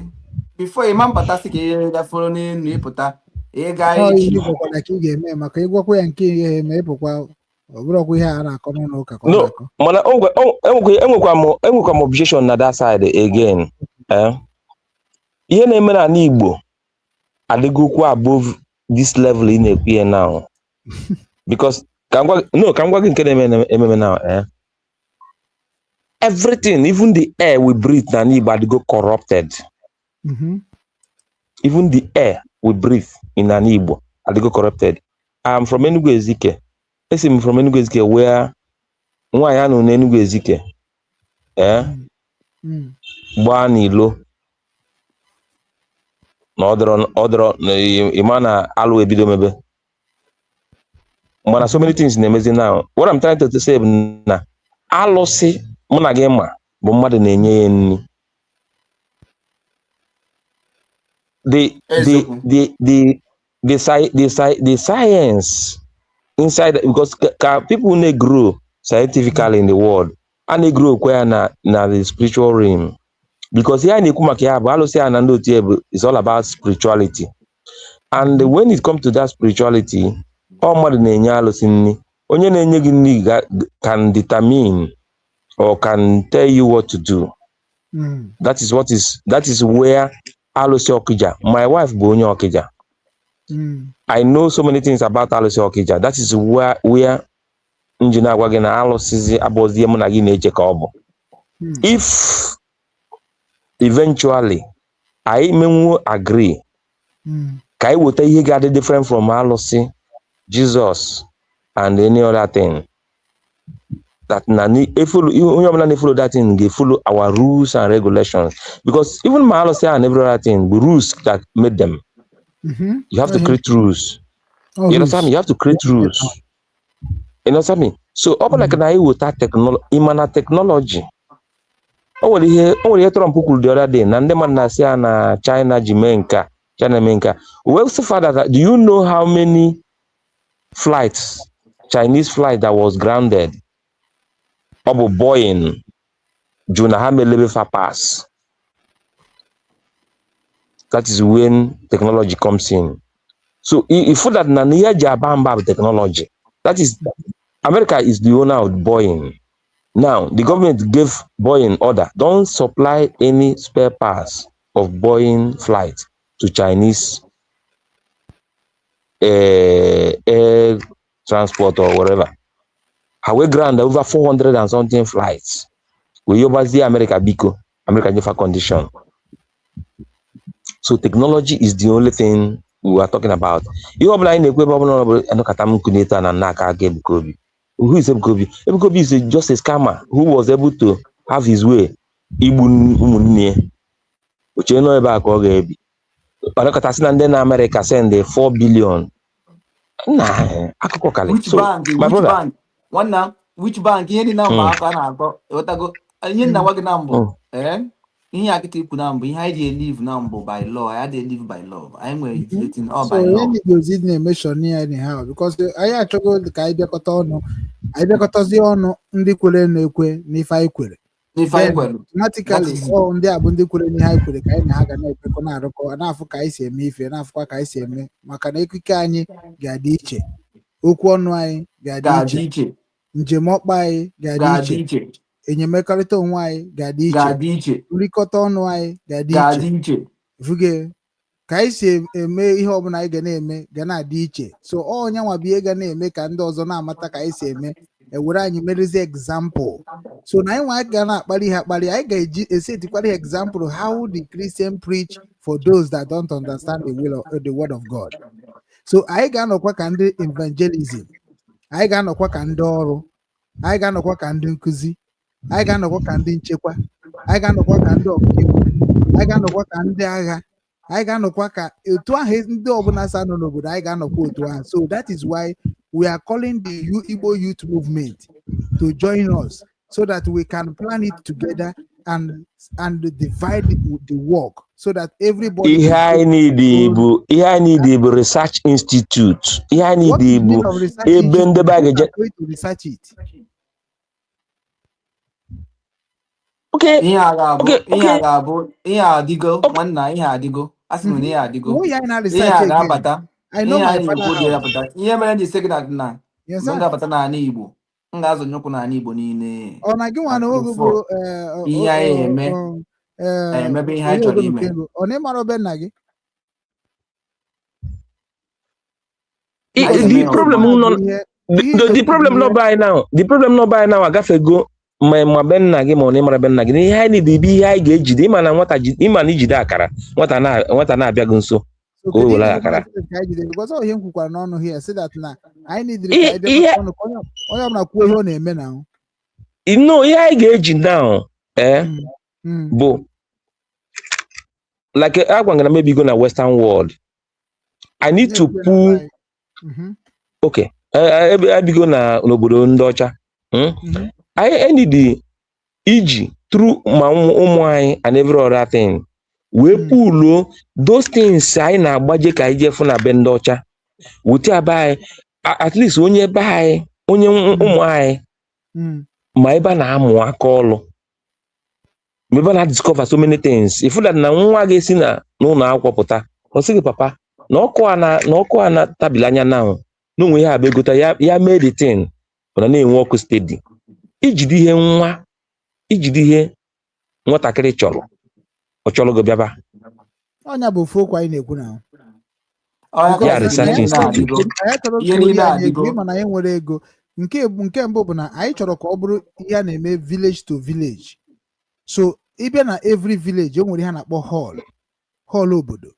bifo ịma mbatasị ka ihe gafere n'elu ịpụta ịga echi ka ị ga-eme maka ịgwakwa ya nke ihe eme ịpụkwa ọbụrụkwa ihe a na-akọ n'ụlọ ụka ka ọ na-akọ mana enwekwa m objection na that side again ihe na-eme n'ala Igbo adịgokwa above this level ị na-ekwu ya now because ka m gwa gị nke na-ememe now everything even the air we breathe n'ala Igbo adịgo corrupted even the air we breathe in n'ala Igbo adịgo corrupted. I'm from Enugu Ezike. Esi m from Enugu Ezike where nwaanyị anụ na Enugu Ezike gbaa n'ilo na ọdọrọ ịma na alụ ebido mebe mana so many things na-emezi now. What I'm trying to say na alụsị mụ na gị ma bụ mmadụ na-enye ya nri. The science inside, because people may grow scientifically in the world and they grow na the spiritual realm, because here is all about spirituality, and when it comes to that spirituality, can determine or can tell you what to do. That is where Alosi Okija, my wife Bonyo Okija. I know so many things about Alosi Okija. That is where nji na-agwa gị na alụsịzi abụzie mụ na gị na-eche ka ọ bụ if eventually anyị menwuo agree ka anyị weta ihe ga-adị different from alụsị Jesus and any other thing that onye ọbụla na-follow that thing ga-follow our rules and regulations because even my alụsị and every other thing the rules that made them you have to create rules. You understand me? You have to create rules. You understand me? So ọ bụ like na anyị weta technology o nwere ihe Trump kwuru the other day na ndị mmadụ na-asị ya na China ji mee nka China mee nka. Well, so far that do you know how many flights Chinese flight that was grounded ọ bụ Boeing jụ na ha melebe fa pass. That is when technology comes in. So if that na ihe ji aba mba technology, that is America is the owner of Boeing. Now the government gave Boeing order, don't supply any spare parts of Boeing flight to Chinese air transport or whatever. However, ground over 400 and something flights. We oversee America biko, America different condition. So technology is the only thing we are talking about. You have like Ebuka Who is Ebuka? Ebuka is just a scammer who was able to have his way. Which you know about Orie. America send the 4 billion. Nah, which so, bank? My Which brother. bank? One now. Which bank? Here the number. I can't go. What I go? Here na what number? Eh? Here I get to number. Here I live number by law. I had to live by law. I'm waiting all So by law. any goes in a mission near anyhow because I had to go the Kaide Kotono. I be Kotoziono, Ndikule Nekwe, Nifa Equere. If I were Automatically, oh, ndị abụndị kwere n'ihe anyị kwere ka anyị na ha ga na-ekwekọ na-arụkọ na-afụ ka anyị si eme ife na-afụkwa ka anyị si eme maka na ekike anyị ga-adị iche, okwu ọnụ anyị ga-adị iche, njem ọkpa anyị ga-adị iche, enyemekọrịta onwe anyị ga-adị iche, nrikọta ọnụ anyị ga-adị iche, fuge ka anyị si eme ihe ọbụla anyị ga na-eme ga na-adị iche. So onye nwa bụ ihe ga na-eme ka ndị ọzọ na-amata ka anyị si eme ewere anyị merezi example. So na anyị nwa ga na-akpali ha akpali anyị ga-eji esetikwara example how the Christian preach for those that don't understand the word of God. So anyị ga-anọkwa ka ndị evangelism, anyị ga-anọkwa ka ndị ọrụ, anyị ga-anọkwa ka ndị nkụzi, anyị ga-anọkwa ka ndị nchekwa, anyị ga-anọkwa ka ndị ọkaiwu, anyị ga-anọkwa ka ndị agha, anyị ga-anọkwa ka otu ahụ ndị ọbụla sa nọ n'obodo anyị ga-anọkwa otu ahụ. So that is why we are calling the Igbo youth movement to join us so that we can plan it together and divide the work so that everybody. Ihe I need the research institute. Ihe I need the research it. Okay. Ihe adigo nwanna ihe adigo. Asị na ihe adigo. Ihe ga-abata. I know my father. Ihe mere ji sị gị na ga-abata n'ala Igbo. M ga-azụ nyụkwụ n'ala Igbo niile. Ọ na gị nwa na oge bụ ihe anyị emebe ihe anyị chọrọ ime. Ọ na-ịmara obe nna gị? The problem not by now. The problem not by now. Agafego ma be nna gị ma ọ na-ịmara be nna gị. Ihe anyị dị ihe anyị ga-ejide ịma na nwata ijide akara nwata na-abịa gị nso. Because onye m kwukwara n'ọnụ here say that na anyị need onye ọbụla kwuo ihe ọ na-eme na ihe anyị ga-eji now bụ like agwangana maybe go na western world. I need to pull okay abigo na n'obodo ndị ọcha I need iji through ma ụmụ anyị and every other thing we pull those things anyị na-agbaje ka anyị jefu na be ndị ọcha wute abai at least onye be anyị onye ụmụ anyị ma ebe na-amụ aka ọlụ ebe na discover so many things if that na nwa ga-esi na n'ụlọ akwụkwọ pụta ọ sị gị papa na ọkụ a na tabili anya na onwe ya abegota ya mee the thing ọ na-enwe ọkụ steady ijide ihe nwatakịrị chọrọ ọ chọrọ go bịaba onye bụ ofu anyị na-ekwu na research institute mana anyị nwere ego nke mbụ bụ na anyị chọrọ ka ọ bụrụ ihe a na-eme village to village. So ịbịa na every village o nwere ihe a na-akpọ hall obodo.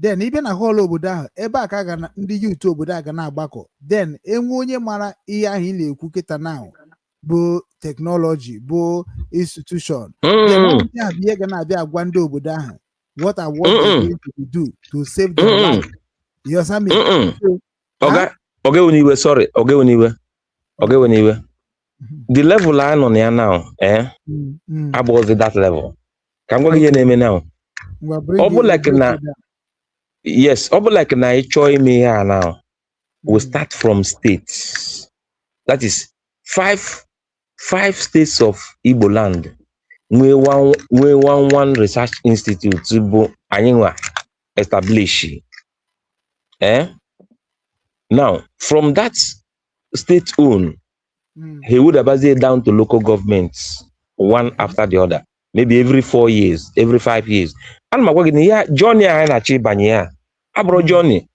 Then ịbịa na hall obodo ahụ ebe a ka ndị youth obodo a ga na-agbakọ. Then enwe onye mara ihe ahụ ị na-ekwu kịta now bụ technology bụ institution. Then onye ahụ bụ ihe ga na-abịa agwa ndị obodo ahụ what are what they going to do to save their life. You understand me? Okay, when you were the level I on here now, about that level. Can go get name now. Yes, like na join me here now. We start from states. That is five states of Igbo land. We one research institute to bo anywa establish. Now from that state own, he would have it down to local governments, one after the other, maybe every 4 years, every 5 years. And my work here, Johnny and Achibanya, Abro Johnny.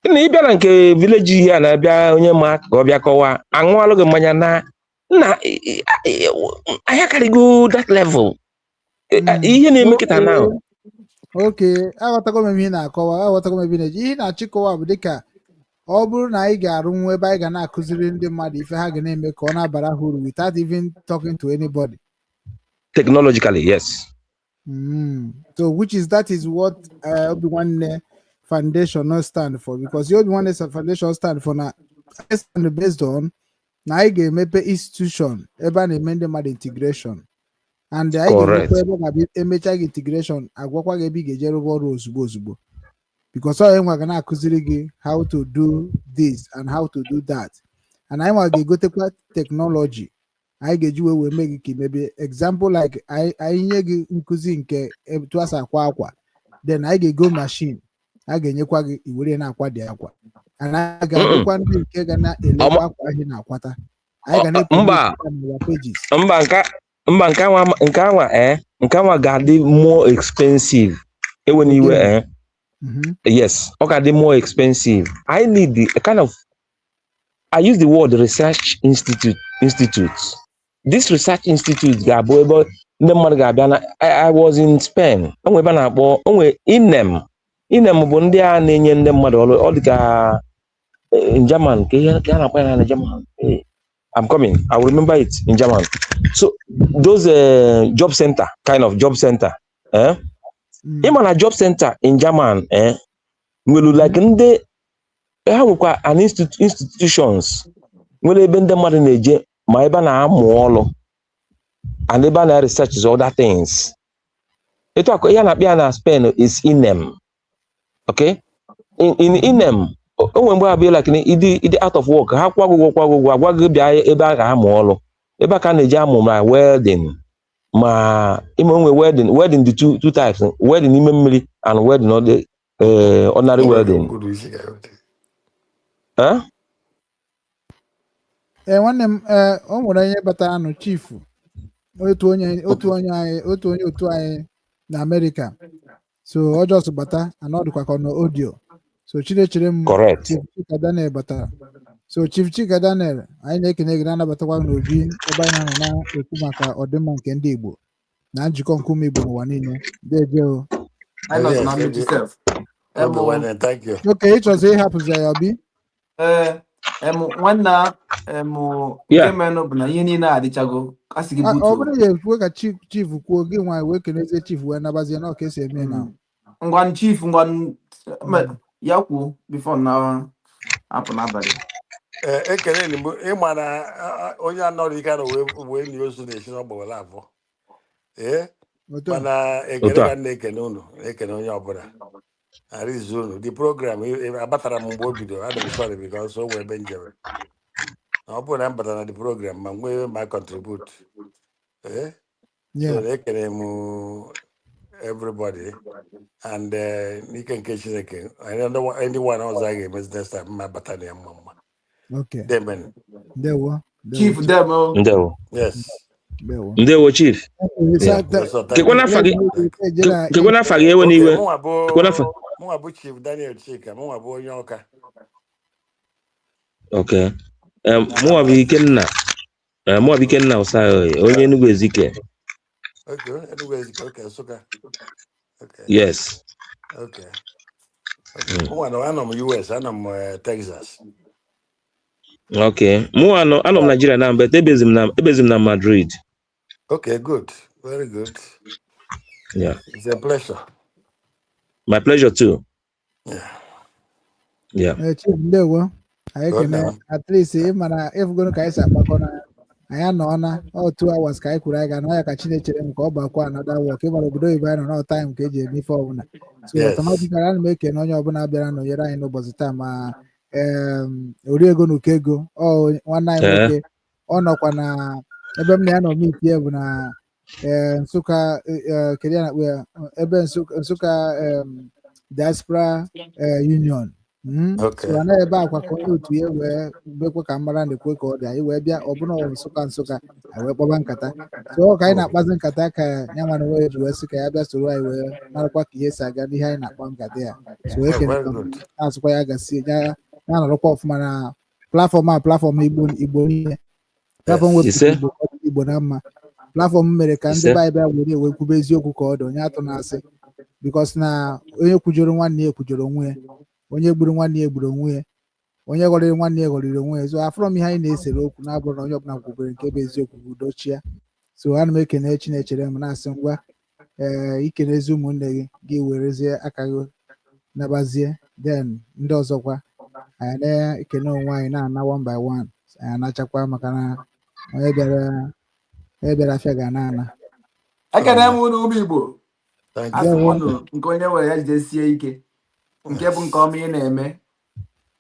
In the Iberanke village here, and Abia, onye mark, Gobia Kowa, and one look at Manana. Nah, I can go that level. He make it now. Okay, I want to go maybe na Kowa, I want to go maybe na Chikowa, Budika. Ọ bụrụ na anyị ga-arụ nwa ebe anyị ga na-akụziri ndị mmadụ ife ha ga na-eme ka ọ na-abara ha uru without even talking to anybody. Technologically, yes. So that is what Obinwannem Foundation not stand for, because the Obinwannem Foundation stand for na based on na anyị ga-emepe institution ebe a na-eme ndị mmadụ integration, and anyị ga-emepe ebe ga-emecha gị integration agwakwa gị ebe ị ga-eje rụba ọrụ ozugbo. Because I am going to akuziri how to do this and how to do that. And I am going to go to technology. I get you will make it maybe example like I nkuzi nke to asa akwa. Then I get go machine. I get nyekwa gị iwere na akwa dị akwa. And I ga kwa ndị nke ga na elekwa akwa ahụ na akwata. I ga na pages. Nke nwa ga dị more expensive. When you were yes, okay, the more expensive. I need the kind of, I use the word research institutes. This research institute, I was in Spain. In German. I'm coming. I will remember it in German. So those job center, kind of job center. Even a job center in German, will like they have an institutions will even the modern age, my banner more and the banner researches other things. It talk Yana Spain is in them. Okay? In them, when we be like it out of work, how go be a bag more. Eba can a jam my wedding. Ma even wedding the two types, wedding in Mmiri and wedding on the ordinary wedding. Huh? Nwanne o nwere onye batara no chief otu onye na America. So o just bata anọdụ kwa kono audio. So Chinechere m Chief Chika Daniel batara. So Chief Chika Daniel anyị na-ekene gị na-anabatakwa n'obi ebe anyị na-ekwu maka ọdịmma nke ndị Igbo na njikọ nkume Igbo n'ụwa niile. Dejeo. Thank you. Okay, it was a happens Obi. Nwanna emeno bụ na ihe niile adịchago asị gị butu. Ọ bụrụ ya ekwu ka chief kwuo gị nwa wee keneze chief wee nabazie na ọka esi eme na. Ngwan chief ya kwuo before na apụ n'abalị. Ekele ni ịma na onye anọrọ ike na wee ni ozu na-esi n'ọgbọwala abụọ. Mana ekele ka na-ekene unu, ekene onye ọbụla. Arizona, the program abatara m mgbe o bido, I'm sorry because o wee benjere. Ọ bụrụ na m batara na the program ma nwee my contribute. So ekele m everybody and n'ike nke Chineke anyone else I ga-emezi next time ma bata na ya mma. Okay. Amen. Ndewo. Chief Demo. Ndewo. Yes. Ndewo chief. Kekwana fagi ewe niwe. Mwa bu Chief Daniel Chika, mwa bu onye ọka. Okay. Mụnwa bụ Ikenna. Mụnwa bụ Ikenna Usaoye, onye Enugu Ezike. Okay, Enugu Ezike. Okay, Nsukka. Okay. Yes. Okay. Okay. Mụnwa anọ m US, anọ m Texas. Okay. Anọ m Nigeria now, but ebezi m na Madrid. Okay, good. Very good. Yeah. It's a pleasure. My pleasure too. Yeah. Chief ndewo. Anyị kene at least mana efugono ka anyị si akpakọ na anyị anọ na 2 hours ka anyị kwuru anyị ga-anọ ya ka Chinechere m ka ọ bakwa another work ịmara obodo oyibo anyị nọ na time ka eji eme ife ọbụla so automatically ana m ekene onye ọbụla bịara nọnyere anyị n'ụbọchị taa ma Oriego na Ukego nwanne anyị nwoke ọ nọkwa na ebe m na ya nọ meet ya bụ na Nsukka kedu ya na ebe Nsukka Diaspora Union. So anaghị ebe akwa ka onye otu ya wee bekwe ka mara na-ekwe ka ọ dị anyị wee bịa ọbụna Nsukka wee kpọba nkata so ka anyị na-akpazi nkata ka ya nwere wee ji wee sị ka ya bịa soro anyị wee marakwa ka ihe si aga n'ihe anyị na-akpa nkata ya so ekene na-asụkwa ya gasị ya na-anọrọkwa ọfụma na platfọm Igbo niile platfọm wepụtara Igbo na mma platfọm mere ka ndị be anyị bịa were ewe kwube eziokwu ka ọ dị onye atụ na-asị bikos na onye kwujoro nwanne ya ekwujoro onwe ya onye gburu nwanne ya egburu onwe ya onye ghọrịrị nwanne ya ghọrịrị onwe ya so afọrọ m ihe anyị na-esere okwu na-abụrụ na onye ọbụla kwukwere nke bụ eziokwu bụ dochia so ana m ekene Chinechere m na-asị ngwa ikenezi ụmụnne gị werezie aka gị nabazie then ndị ọzọkwa anyị na-ekene onwe anyị na-ana one by one anyị anachakwa maka na onye bịara afịa ga na-ana ekene m unu ụmụ Igbo asị m unu nke onye were ya jidesie ike nke bụ nke ọma ị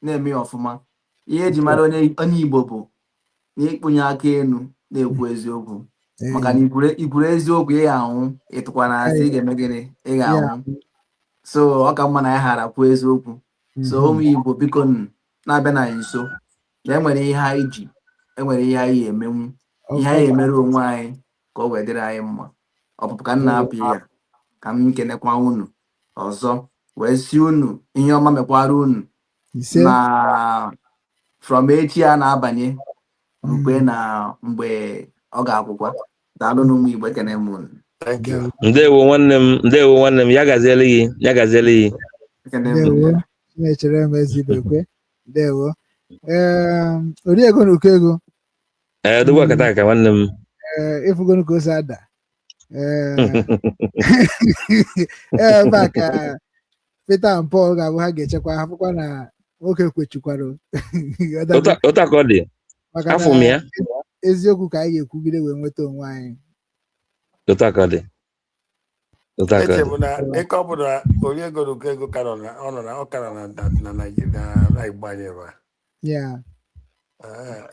na-eme ya ọfụma ihe eji mara onye Igbo bụ na ịkpụnye aka elu na-ekwu eziokwu maka na ikwuru eziokwu ị ga-anwụ ịtụkwa na asị ị ga-eme gịnị ị ga-anwụ so ọ ka mma na ya ghara kwuo eziokwu so ụmụ Igbo biko na-abịa na nso na enwere ihe anyị ji enwere ihe anyị emenwu ihe anyị emere onwe anyị ka ọ wee dịrị anyị mma ọpụpụ ka m na-apụ ya ka m kenekwa unu ọzọ wee si unu ihe ọma mekwara unu na from echi a na-abanye rukwe na mgbe ọ ga-akwụkwa daalụ n'ụmụ Igbo ekene m unu ndewo nwanne m ya gaziele gị ndewo Chinechere m ezibekwe ndewo Oriego na Ukego dogwa kata ka nwanne m efugonu ka o si ada maka Peter and Paul ga-abụ ha ga-echekwa hapụkwa na nwoke kwechikwara ụta ka ọ dị afọ m ya eziokwu ka anyị ga-ekwugide wee nweta onwe anyị ụta ka ọ dị echebu na ịkọ bụ na Oriego na Ukego ka ọ kara na Naịjirịa na Igbo anyị ebe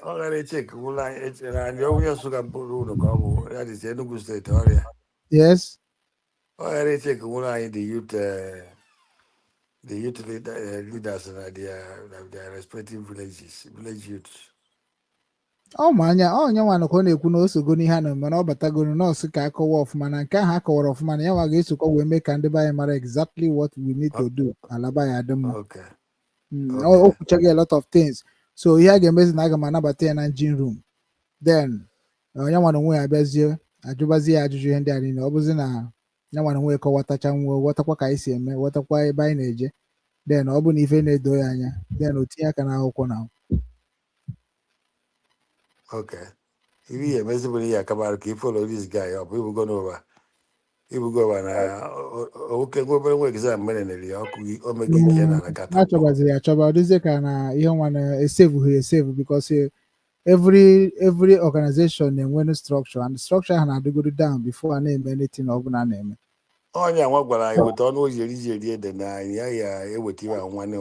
ọ gara echeki ụlọ anyị echere anyị onye Nsukka bụrụ unu ka ọ bụ ya dị Enugu steeti ọrịa yes ọ gara echeki ụlọ anyị the youth leaders in their respective village youths. Ma anya onye nwa nakwa na-ekwu na o sogo n'ihe a na-eme na ọ batagoro nọọsụ ka akọwa ọfụma na nke ahụ akọwara ọfụma na ya nwa ga-esokwa wee mee ka ndị be anyị mara exactly what we need to do alaba ya dị mma o kwuchaghị a lot of things so ihe a ga-emezi na aga m anabata ya na engine room then onye nwa na onwe ya abịazie ajụbazie ya ajụjụ ihe ndị a niile ọ bụzi na ya nwa na onwe ya kọwatacha nwa ghọtakwa ka anyị si eme ghọtakwa ebe anyị na-eje then ọ bụ na ife na-edo ya anya then o tinye aka n'akwụkwọ na If you are a camera, keep follow this guy up. We will go over. He will go over okay, go over exam many or make it. Achọba this kind of ihe nwa na save because every organization na-enwe structure and the structure ha na-adịgoro down before a na-eme anything ọ bụla na-eme. Onye nwa gwara anyị weta ọnụ ojiri ede na anyị ya eweta iwe nwanne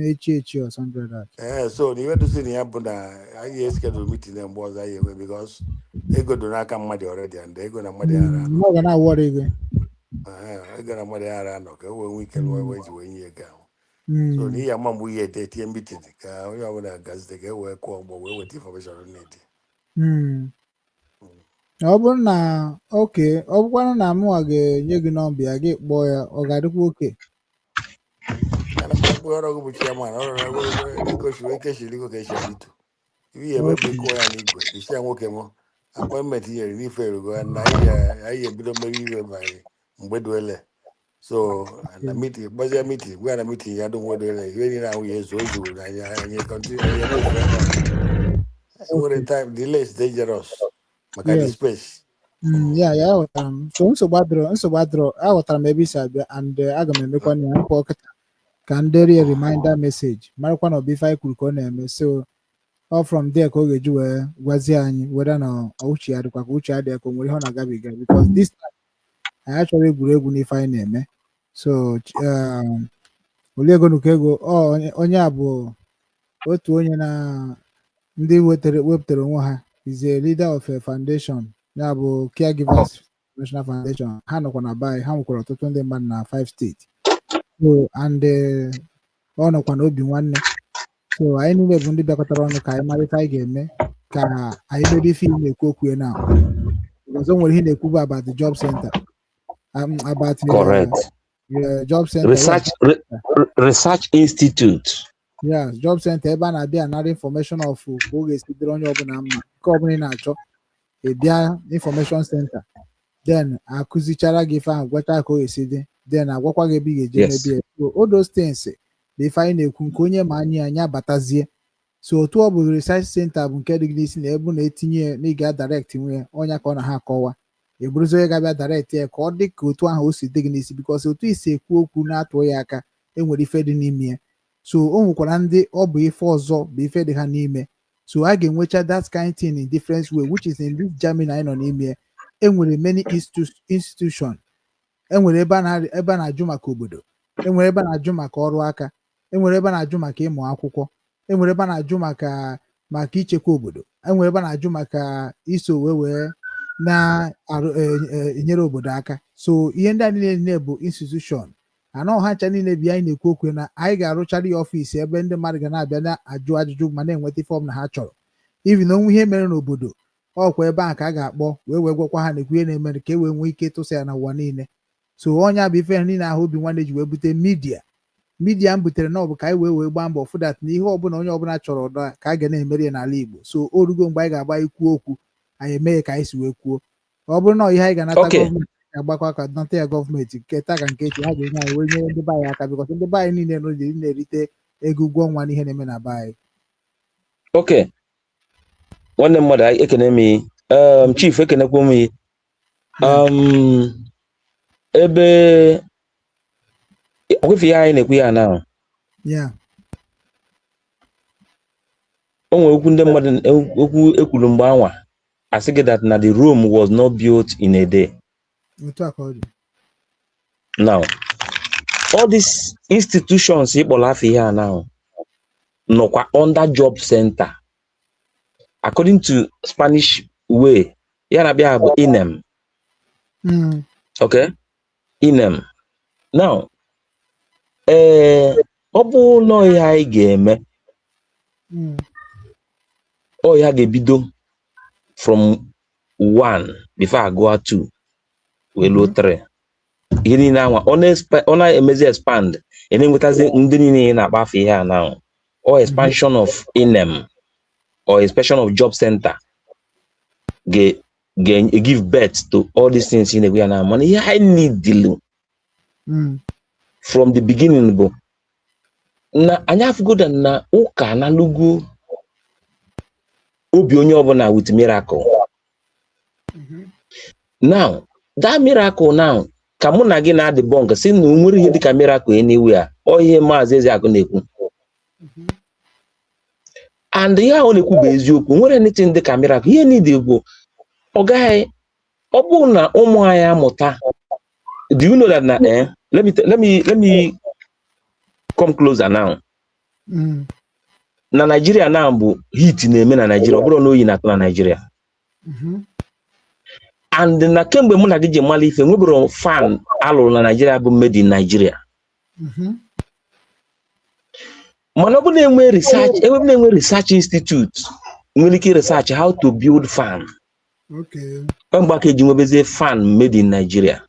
echi or something like that. So the way to see ya bụ na anyị schedule meeting na mgbe ọzọ anyị enwe because ego do n'aka mmadụ already and ego na mmadụ ara ọ ga na-awọrọ ego ego na mmadụ ara nọ ka o nwee ike wee ji wee nye ego ahụ so n'ihi ama mgbe ihe etie meeting ka onye ọbụla gazite ka e wee kụọ ọgbọ wee weta information n'edi ọ bụrụ na ọ bụkwara na mụnwa ga-enye gị nọmba ya gị kpọọ ya ọ ga-adịkwa oke ọrụ bụ chairman ọrụ ekechiri kechi alito ihe ebe bụ ịkụọ ya n'igwe isi ya nwoke m apọịntment nyere n'ife erugo na anyị ebido mere iwe banye mgbe duele so na meeting gbazie meeting gwa na meeting ya dụ nwedoele ihe niile ahụ ya ezu ozu na anyị move on enwere time delay is dangerous maka the space. Ya aghọtara m so nsogbu adịrọ aghọtara m ebe isi abịa and aga m emekwa na ya mkpa ọkịta ka ndị rie reminder message marakwa na ọbụ ife anyị kwuru ka ọ na-eme so all from there ka ọ ga-eji wee gwazie anyị weda na uche ya dịkwa ka uche ya dị ka o nwere ihe ọ na-agabiga because this time anyị achọrọ egwuregwu n'ife anyị na-eme so Oliego ego onye a bụ otu onye na ndị wepụtara onwe ha is a leader of a foundation ya bụ Caregivers National Foundation ha nọkwa na bai ha nwekwara ọtụtụ ndị mmadụ na 5 steeti so and ọ nọkwa na Obinwannem so anyị niile bụ ndị bịakọtara ọnụ ka anyị mara ife anyị ga-eme ka anyị mebe ife na-ekwu okwu ya na ọzọ nwere ihe na-ekwu about the job center about job center research institute yes job center ebe a na-abịa anara information of ka ọ ga-esi dịrị onye ọbụla mma nke ọbụla ị na-achọ ịbịa information center then akụzichara gị ife ahụ gwacha ka ọ ga-esi dị then agwakwa gị ebe ị ga-eje mebie so all those things bụ ife anyị na-ekwu nke onye ma anyị abatazie so otu ọ bụ research center bụ nke dị n'isi na ebe na-etinye na ị ga-direct nwe onye ka ọ na ha akọwa eburuzi onye ga-abịa direct ya ka ọ dị ka otu ahụ o si dị gị n'isi because otu isi ekwu okwu na-atụ ya aka enwere ife dị n'ime ya so o nwekwara ndị ọ bụ ife ọzọ bụ ife dị ha n'ime so a ga-enwecha that kind thing in different way which is in this Germany anyị nọ n'ime ya enwere many institution enwere ebe a na-ajụ maka obodo enwere ebe a na-ajụ maka ọrụ aka enwere ebe a na-ajụ maka ịmụ akwụkwọ enwere ebe a na-ajụ maka ichekwa obodo enwere ebe a na-ajụ maka iso wee na-enyere obodo aka so ihe ndị a niile bụ institution anọ ha ncha niile bi anyị na-ekwu okwu na anyị ga-arụchara ya ọfịs ebe ndị mmadụ ga na-abịa na-ajụ ajụjụ ma na-enweta fọm na ha chọrọ ivi na onwe ihe mere n'obodo ọkwa ebe ahụ ka a ga-akpọ wee gwakwa ha na-ekwu ihe na-emere ka e wee nwee ike ịtụsa ya n'ụwa niile so onye bụ ife niile ahụ Obinwannem ji wee bute midia m butere na ọ bụ ka anyị wee gbaa mbọ fụdat na ihe ọbụla onye ọbụla chọrọ ụda ka a ga na-emeri ya n'ala Igbo so o rugo mgbe anyị ga-agba ikwu okwu anyị emeghe ka anyị si wee kwuo ọ bụrụ na ihe anyị ga-anata gọọmenti ga-agbakwa ka nata ya gọọmenti nke taa ka nke echi ha ga-enye anyị wee nyere ndị be anyị aka bịkọta ndị be anyị niile n'oge na-erite ego ụgwọ ọnwa n'ihe na-eme na be anyị oke nwanne mmadụ ekene m chief ekenekwa m ebe ọgwụfe ihe anyị na-ekwu ya na o nwere okwu ndị mmadụ okwu ekwuru mgbe anwa asị gị that na the Rome was not built in a day. Now all these institutions ịkpọrọ afọ ihe a now nọkwa under job center according to Spanish way ya na-abịa bụ INEM. Okay, INEM. Now ọ bụ ụlọ ihe anyị ga-eme ọ ya ga-ebido from 1 before I go 2 wee luo 3 ihe niile anwa ọ na-emezi expand na-enwetazi ndị niile na-akpa afọ ihe a now or expansion of INEM or expansion of job center give birth to all these things in the now mana ihe anyị need from the beginning bụ na anyị afụgoda na ụka na lugu obi onye ọbụla with miracle. Now that miracle now ka mụ na gị na-adị bọnk si na nwere ihe dịka miracle anywhere ọ ihe maazị Ezeakụ na-ekwu and ihe ahụ na-ekwu bụ eziokwu nwere anything dịka miracle ihe niile bụ ọ gaghị ọ bụ na ụmụ anyị amụta. Do you know that na let me come closer now. Na Nigeria now bụ heat na-eme na Nigeria ọ bụrụ na oyi na-atụ na Nigeria and na kemgbe mụ na gị ji mala ife nwebụrụ fan alụrụ na Nigeria bụ made in Nigeria mana ọ bụ na-enwe research na-enwe research institute nwere ike research how to build fan mgbe aka eji nwebezie fan made in Nigeria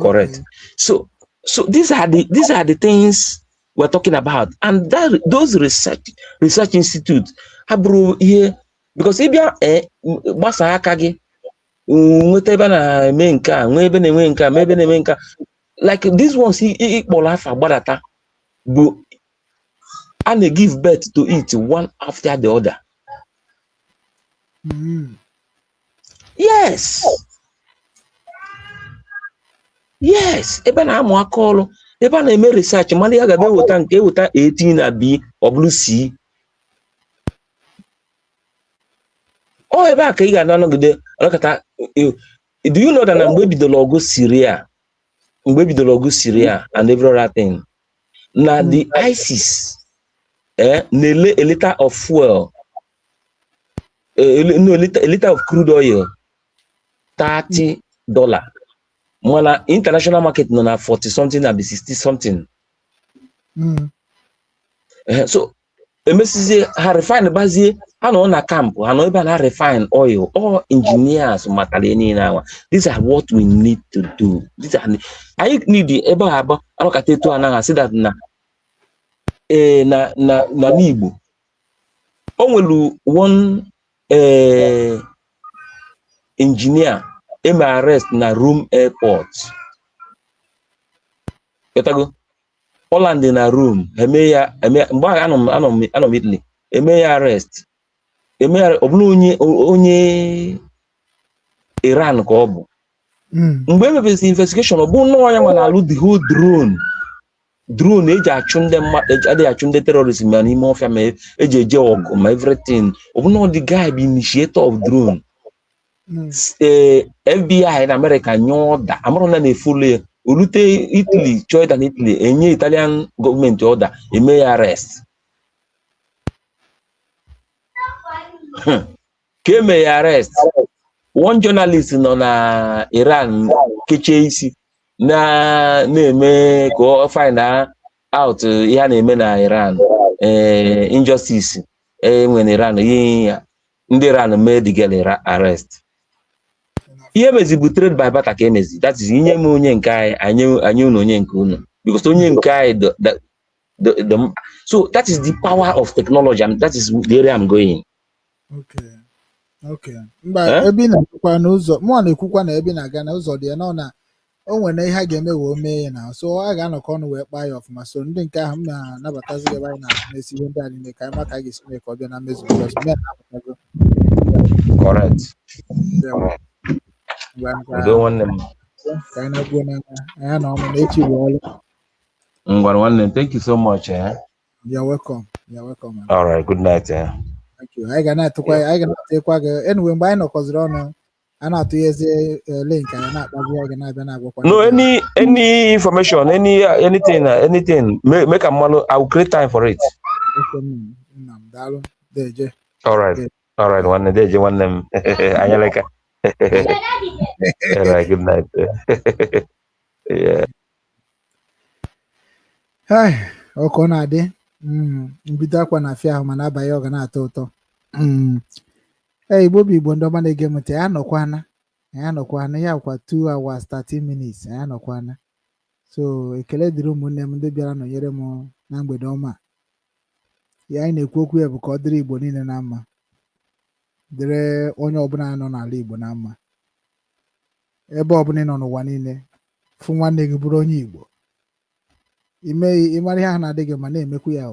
correct. So So these are the things we're talking about, and those research institutes ha bụrụ ihe, because ịbịa gbasa aka gị nweta ebe na-eme nke a, nwee ebe na-enwe nke a, ma ebe na-eme nke a, like these ones ịkpọrọ afa gbadata bụ a na-give birth to it one after the other. Yes, ebe na-amụ aka ọrụ, ebe a na-eme research, mana ya ga-ebe eweta nke eweta 18 na B ọ bụrụ C. Ọ ebe a ka ị ga-anọgide ọkata. Do you know that na mgbe bidoro ọgụ Syria and every other thing, na the ISIS na-ele a liter of fuel, a liter of crude oil $30, mana international market nọ na 40 something na 60 something. So emesizie ha refine bazie, ha nọ na camp, ha nọ ebe a na refine oil. All engineers matara niile awa. These are what we need to do. These are I need ebe a aba anọkata etu anaghị asị that na n'Igbo o nwere one engineer eme arrest na Rome airport. Ketago Poland na Rome eme ya mgbe anọ m Italy, eme ya arrest, ọ bụrụ onye Iran ka ọ bụ. Mgbe emebezi investigation, ọ bụ nnọọ ya nwa na-alụ the whole drone eji achụ ndị mmadụ, adịghị achụ ndị terrorism ma n'ime ọfịa, ma eji eje ọgụ ma everything. Ọ bụ nnọọ the guy bụ initiator of drone. FBI na America nye ọda, amarụ na na-efolo ya, olute Italy, chọọ ịda na Italy, enye Italian gọọmenti ọda, eme ya arrest. Ka eme ya arrest, one journalist nọ na Iran kechie isi na-eme ka ọ find out ihe a na-eme na Iran, injustice enwe Iran, ihe ndị Iran mee the girl arrest. Ihe mezi bụ trade by barter ka emezi. That is inye m onye nke anyị unu onye nke unu, because onye nke anyị so that is the power of technology, and that is the area I'm going. Okay. Mba ebe na-ekwukwa n'ụzọ, mụ na-ekwukwa na ebe na-aga na ụzọ dị ya na o nwere ihe a ga-eme wee mee ya na, so a ga-anọkọ ọnụ wee kpaa ya ọfụma. So ndị nke ahụ m na-anabatazi ebe anyị na-esi ihe ndị a niile ka anyị maka a ga-esi mee ka ọ bịa na mmezu. Correct. Udo nwanne m. Ka anyị na-agbuo na ya na ọmụ na-echi bụ ọrụ. Ngwara nwanne m, thank you so much. You're welcome. Man. All right, good night. Thank you. Anyị ga na-atụkwa gị anyway mgbe anyị nọkọziri ọnụ, a na-atụghezi link anyị na-akpazi anyị na-abịa na-agwakwa. No, any information, anything, make a model. I will create time for it. Daalụ, Deje. All right, one Deje, one them. Anyaleka. All right, good night. Yeah. Hi, ọkọ na-adị. Mbido akwa na afịa ahụ mana abalị ọ ga na-atọ ụtọ. Igbo bụ Igbo ndị ọma na-ege m ntị, ya nọkwana ya kwa 2 hours 30 minutes, ya nọkwana. So ekele dịrị ụmụnne m ndị bịara nọnyere m na mgbede ọma. Ya anyị na-ekwu okwu ya bụ ka ọ dịrị Igbo niile na mma, dịrị onye ọbụla nọ n'ala Igbo na mma. Ebe ọbụla ị nọ n'ụwa niile, fụ nwanne gị bụrụ onye Igbo. Ịmara ihe ahụ na-adị gị ma na-emekwa ya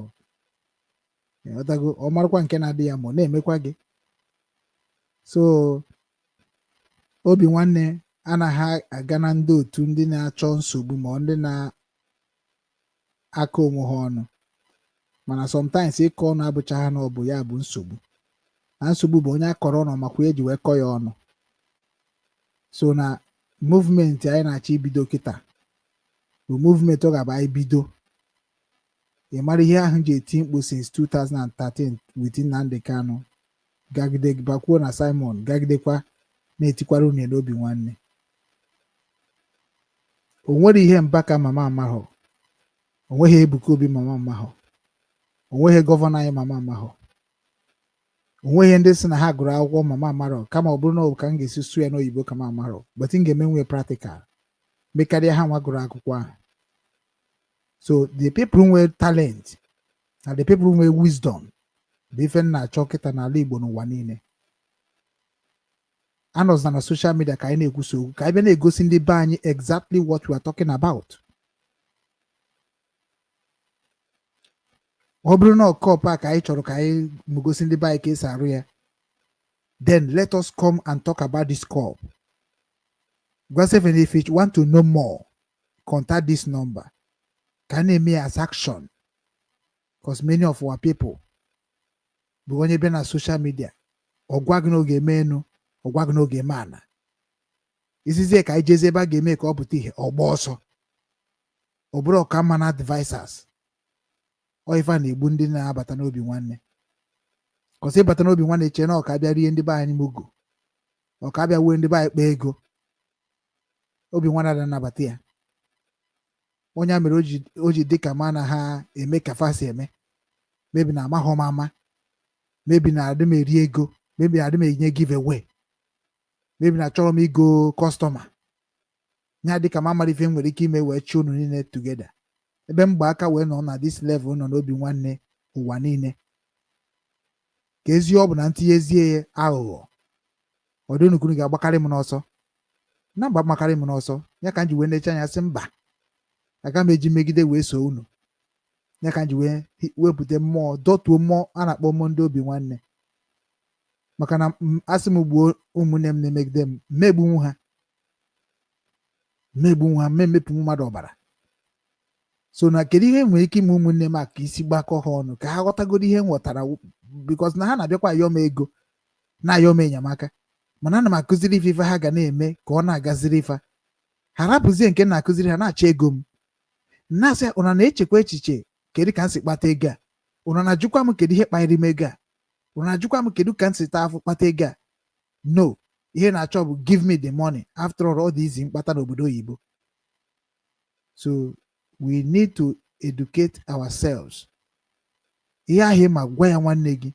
ọ marakwa nke na-adị ya ma ọ na-emekwa gị. So Obinwanne anaghị aga na ndị otu ndị na-achọ nsogbu ma ndị na-aka onwe ha ọnụ, mana sometimes ịkọ ọnụ abụcha ha na ọ bụ ya bụ nsogbu, na nsogbu bụ onye akọrọ ọnụ makwa eji wee kọ ya ọnụ. So na movement anyị na-achọ ibido kịta bụ movement ọ ga-aba ibido. Ị mara ihe ahụ ji eti mkpu since 2013 with Nnamdi Kanu, gagide bakwuo na Simon, gagidekwa na-etikwara unye n'obi nwanne. O nwere ihe Mbaka mama amahọ, o nweghị Ebuka Obi mama amahọ, o nweghị gọvanọ anyị mama amahọ, o nweghị ndị sị na ha gụrụ akwụkwọ mama amarọ, kama ọ bụrụ na ọ bụ ka m ga-esi sụ ya n'oyibo kama amarọ, but m ga-eme nwe practical mekarịa ha nwa gụrụ akwụkwọ ahụ. So the people nwere talent na the people nwere wisdom bụ ife na-achọ kịta n'ala Igbo n'ụwa niile. Anọzina na social media ka anyị na-ekwusa okwu ka anyị bịa na-egosi ndị be anyị exactly what we are talking about. Ọ bụrụ na ọkọp a ka anyị chọrọ ka anyị gosi ndị be anyị ka esi arụ ya, then let us come and talk about this cup. If you want to know more, contact this number. Can you make as action? Because many of our people, but when you've been on social media, or gwagno gemenu, or gwagno gemana. This is a kai jezeba game up or bosso. Or bro come and advise us. Or if I need bundina batanobi one. Because if batanobi one channel kabia in the buy any mugu. Or kabia win the buy bego. Obinwannem nabatia. Onye mere oji dịka mana ha eme ka fasi eme. Maybe na amahọ mama. Maybe na adị m eri ego. Maybe na adị m enye giveaway. Maybe na chọrọ m igo customer. Nya dịka mama ife nwere ike ime wee chi unu niile together. Ebe mgba aka wee nọ na this level nọ n'Obinwannem ụwa niile. Ka ezi ọ bụ na ntinye ezie aghụghọ. Ọ dị unu ga-agbakarị m n'ọsọ. Na mba makarị m n'ọsọ ya ka m ji wee necha anya sị mba aga m eji megide wee so unu ya ka m ji wee wepụta mmụọ dọtuo mmụọ a na-akpọ mmụọ ndị Obinwannem maka na asị m gbuo ụmụnne m na-emegide m mmegbu ha mmepụ mmadụ ọbara. So na kedu ihe nwere ike ime ụmụnne m a ka isi gbakọ ha ọnụ ka ha ghọtagoro ihe m ghọtara because na ha na-abịakwa ayọ m ego na-ayọ m enyemaka mana ana m akụziri ife ha ga na-eme ka ọ na-agaziri ife ha rapụzie nke na-akụziri ha na-achọ ego m na-asị ụna na-echekwa echiche kedu ka m si kpata ego a ụna na-ajụkwa m kedu ihe kpanyere m ego a ụna na-ajụkwa m kedu ka m si taa afụ kpata ego a. No, ihe na-achọ bụ give me the money. After all dị izi mkpata n'obodo oyibo. So we need to educate ourselves. Ihe ahụ ma gwa ya nwanne gị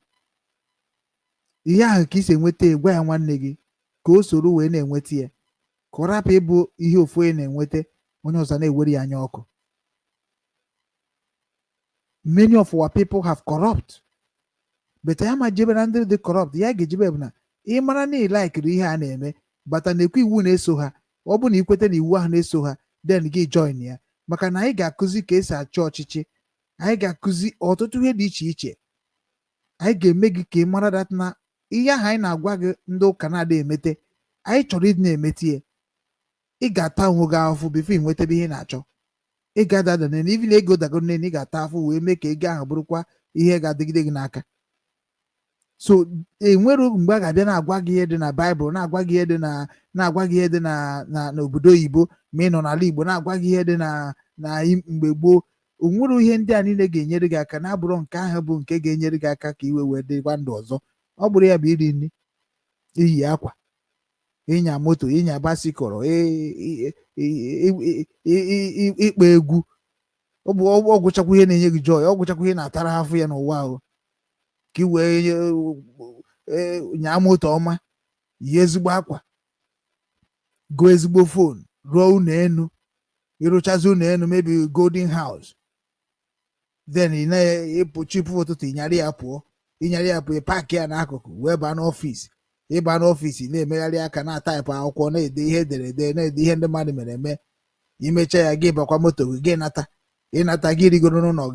ihe ahụ ka isi enweta gwa ya nwanne gị ka o soro wee na-enweta ya ka ọ rapụ ịbụ ihe ofu onye na-enweta onye ọzọ na-ewere ya anya ọkụ. Many of our people have corrupt but ya ma jebe na ndị dị corrupt ya ga-ejebe bụ na ị mara na ị laikiri ihe a na-eme bata na-ekwe iwu na-eso ha. Ọ bụ na ikweta na iwu ahụ na-eso ha then gị join ya maka na anyị ga-akụzi ka esi achị ọchịchị. Anyị ga-akụzi ọtụtụ ihe dị iche iche. Anyị ga-eme gị ka ị mara dat na ihe ahụ anyị na-agwa gị ndị ụka na-adị emete anyị chọrọ ịdị na-emete ya. Ị ga-ata onwe gị afụ bifo ị nwetebe ihe na-achọ. Ị ga-adada na ibi na ego dago nne ị ga-ata afụ wee mee ka ego ahụ bụrụkwa ihe ga-adịgide gị n'aka. So enwere mgbe a ga-abịa na-agwa gị ihe dị na Baịbụl na-agwa gị ihe dị na n'obodo oyibo ma ị nọ n'ala Igbo na-agwa gị ihe dị na mgbe gboo. O nwere ihe ndị a niile ga-enyere gị aka na-abụrụ nke ahụ bụ nke ga-enyere gị aka ka iwe wee dịkwa ndụ ọzọ. Ọ bụrụ ya bụ iri nri, iyi akwa, ịnya moto, ịnya basikọrọ, ịkpa egwu. Ọ bụ ọgwụchakwa ihe na-enye gị joy, ọgwụchakwa ihe na-atara afọ ya n'ụwa ahụ ka i wee nyaa moto ọma, yi ezigbo akwa, gụọ ezigbo fon, rụọ ụlọ enu, ịrụchazi ụlọ enu mebi golden house, then ị na-epụ chipu ụtụtụ ịnyarị ya pụọ paakị ya n'akụkụ wee baa n'ọfịs. Ịba n'ọfịs na-emegharị aka na-ataịpụ akwụkwọ na-ede ihe ederede na-ede ihe ndị mmadụ mere eme. Imecha ya gị bakwa moto gị ịnata gị rigoro n'ụlọ